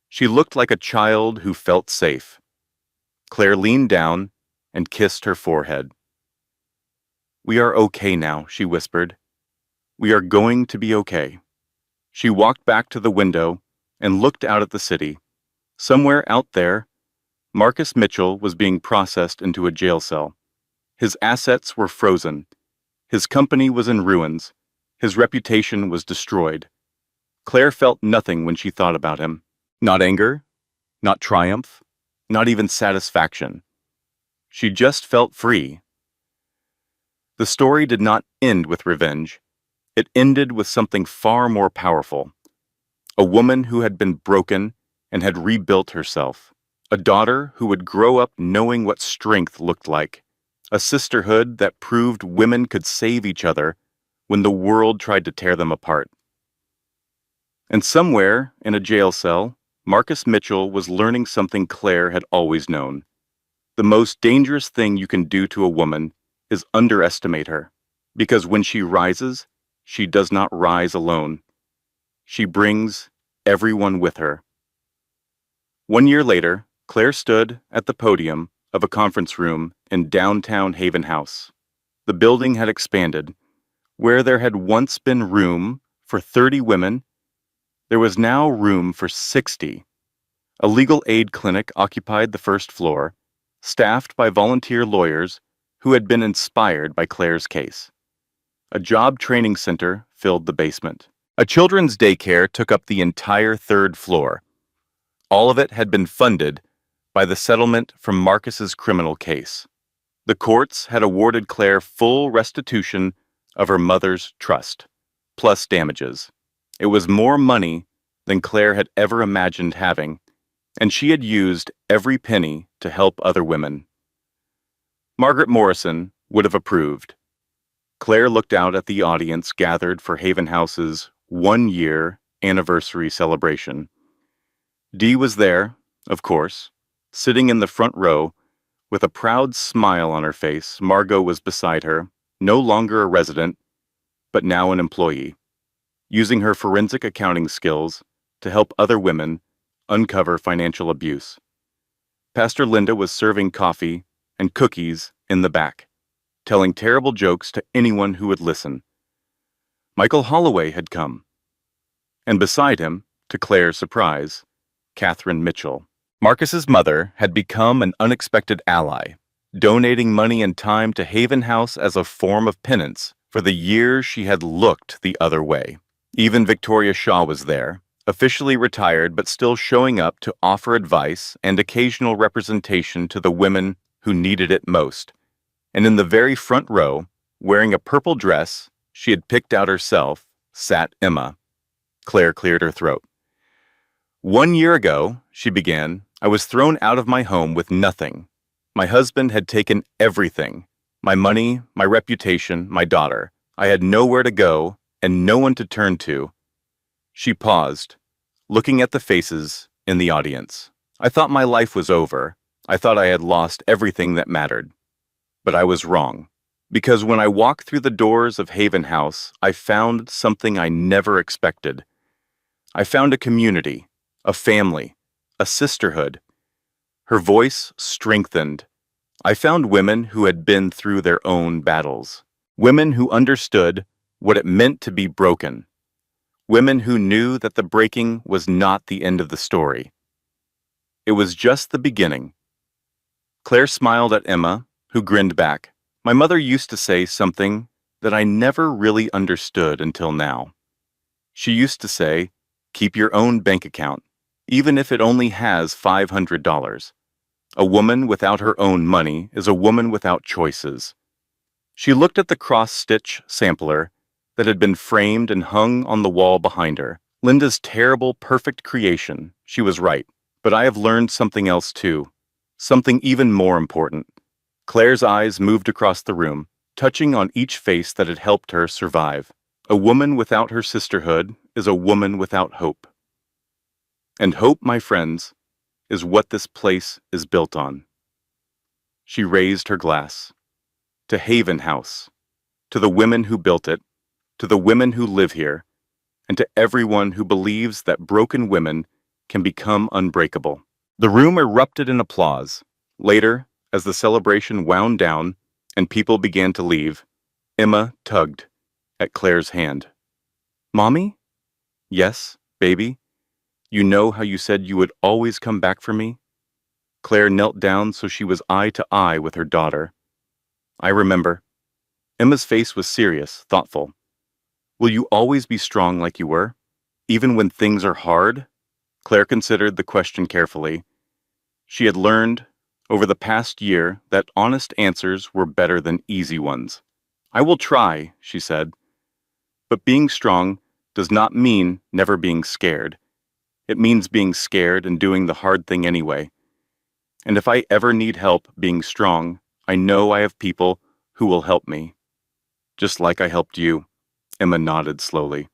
[SPEAKER 1] She looked like a child who felt safe. Claire leaned down and kissed her forehead. "We are okay now," she whispered. "We are going to be okay." She walked back to the window and looked out at the city. Somewhere out there, Marcus Mitchell was being processed into a jail cell. His assets were frozen. His company was in ruins. His reputation was destroyed. Claire felt nothing when she thought about him. Not anger, not triumph, not even satisfaction. She just felt free. The story did not end with revenge. It ended with something far more powerful. A woman who had been broken and had rebuilt herself. A daughter who would grow up knowing what strength looked like. A sisterhood that proved women could save each other when the world tried to tear them apart. And somewhere in a jail cell, Marcus Mitchell was learning something Claire had always known. The most dangerous thing you can do to a woman is underestimate her, because when she rises, she does not rise alone. She brings everyone with her. 1 year later, Claire stood at the podium of a conference room in downtown Haven House. The building had expanded. Where there had once been room for 30 women, there was now room for 60. A legal aid clinic occupied the first floor, staffed by volunteer lawyers who had been inspired by Claire's case. A job training center filled the basement. A children's daycare took up the entire third floor. All of it had been funded by the settlement from Marcus's criminal case. The courts had awarded Claire full restitution of her mother's trust, plus damages. It was more money than Claire had ever imagined having, and she had used every penny to help other women. Margaret Morrison would have approved. Claire looked out at the audience gathered for Haven House's 1-year anniversary celebration. Dee was there, of course, sitting in the front row with a proud smile on her face. Margot was beside her, no longer a resident, but now an employee, using her forensic accounting skills to help other women uncover financial abuse. Pastor Linda was serving coffee and cookies in the back, telling terrible jokes to anyone who would listen. Michael Holloway had come, and beside him, to Claire's surprise, Catherine Mitchell. Marcus's mother had become an unexpected ally, donating money and time to Haven House as a form of penance for the years she had looked the other way. Even Victoria Shaw was there, officially retired but still showing up to offer advice and occasional representation to the women who needed it most. And in the very front row, wearing a purple dress she had picked out herself, sat Emma. Claire cleared her throat. 1 year ago, she began, I was thrown out of my home with nothing. My husband had taken everything. My money, my reputation, my daughter. I had nowhere to go and no one to turn to. She paused, looking at the faces in the audience. I thought my life was over. I thought I had lost everything that mattered. But I was wrong. Because when I walked through the doors of Haven House, I found something I never expected. I found a community, a family, a sisterhood. Her voice strengthened. I found women who had been through their own battles. Women who understood what it meant to be broken. Women who knew that the breaking was not the end of the story. It was just the beginning. Claire smiled at Emma, who grinned back. My mother used to say something that I never really understood until now. She used to say, keep your own bank account, even if it only has $500. A woman without her own money is a woman without choices. She looked at the cross-stitch sampler that had been framed and hung on the wall behind her. Linda's terrible, perfect creation. She was right. But I have learned something else too. Something even more important. Claire's eyes moved across the room, touching on each face that had helped her survive. A woman without her sisterhood is a woman without hope. And hope, my friends, is what this place is built on. She raised her glass. To Haven House. To the women who built it. To the women who live here. And to everyone who believes that broken women can become unbreakable. The room erupted in applause. Later, as the celebration wound down and people began to leave, Emma tugged at Claire's hand. Mommy? Yes, baby. You know how you said you would always come back for me? Claire knelt down so she was eye to eye with her daughter. I remember. Emma's face was serious, thoughtful. Will you always be strong like you were? Even when things are hard? Claire considered the question carefully. She had learned, over the past year, that honest answers were better than easy ones. I will try, she said. But being strong does not mean never being scared. It means being scared and doing the hard thing anyway. And if I ever need help being strong, I know I have people who will help me. Just like I helped you, Emma nodded slowly.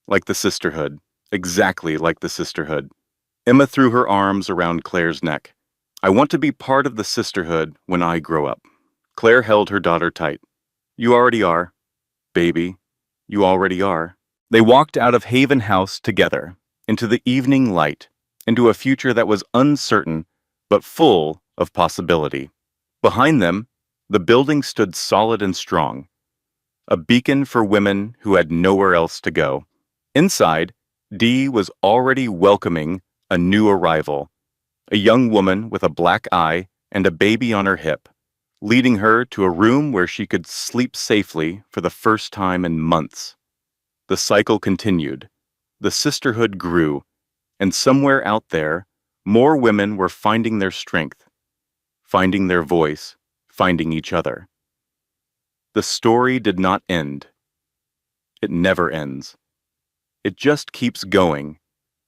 [SPEAKER 1] Like the sisterhood. Exactly like the sisterhood. Emma threw her arms around Claire's neck. I want to be part of the sisterhood when I grow up. Claire held her daughter tight. You already are, baby. You already are. They walked out of Haven House together, into the evening light, into a future that was uncertain but full of possibility. Behind them, the building stood solid and strong, a beacon for women who had nowhere else to go. Inside, Dee was already welcoming a new arrival, a young woman with a black eye and a baby on her hip, leading her to a room where she could sleep safely for the first time in months. The cycle continued. The sisterhood grew, and somewhere out there, more women were finding their strength, finding their voice, finding each other. The story did not end. It never ends. It just keeps going,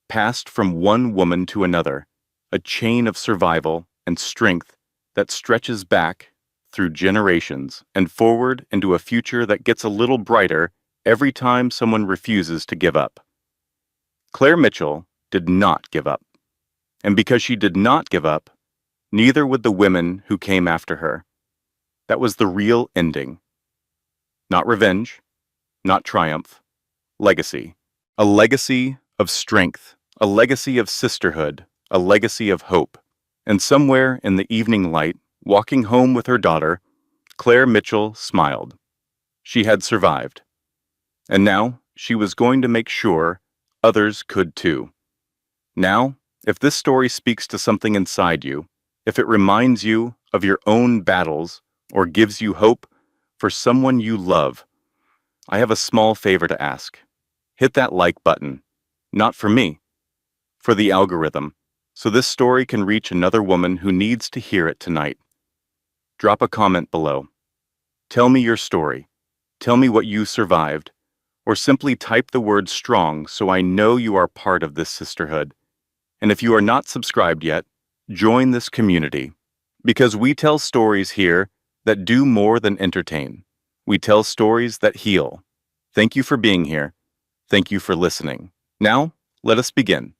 [SPEAKER 1] passed from one woman to another, a chain of survival and strength that stretches back through generations and forward into a future that gets a little brighter every time someone refuses to give up. Claire Mitchell did not give up. And because she did not give up, neither would the women who came after her. That was the real ending. Not revenge, not triumph, legacy. A legacy of strength, a legacy of sisterhood, a legacy of hope. And somewhere in the evening light, walking home with her daughter, Claire Mitchell smiled. She had survived. And now she was going to make sure others could too. Now, if this story speaks to something inside you, if it reminds you of your own battles or gives you hope for someone you love, I have a small favor to ask. Hit that like button. Not for me, for the algorithm, so this story can reach another woman who needs to hear it tonight. Drop a comment below. Tell me your story. Tell me what you survived. Or simply type the word strong so I know you are part of this sisterhood. And if you are not subscribed yet, join this community. Because we tell stories here that do more than entertain. We tell stories that heal. Thank you for being here. Thank you for listening. Now, let us begin.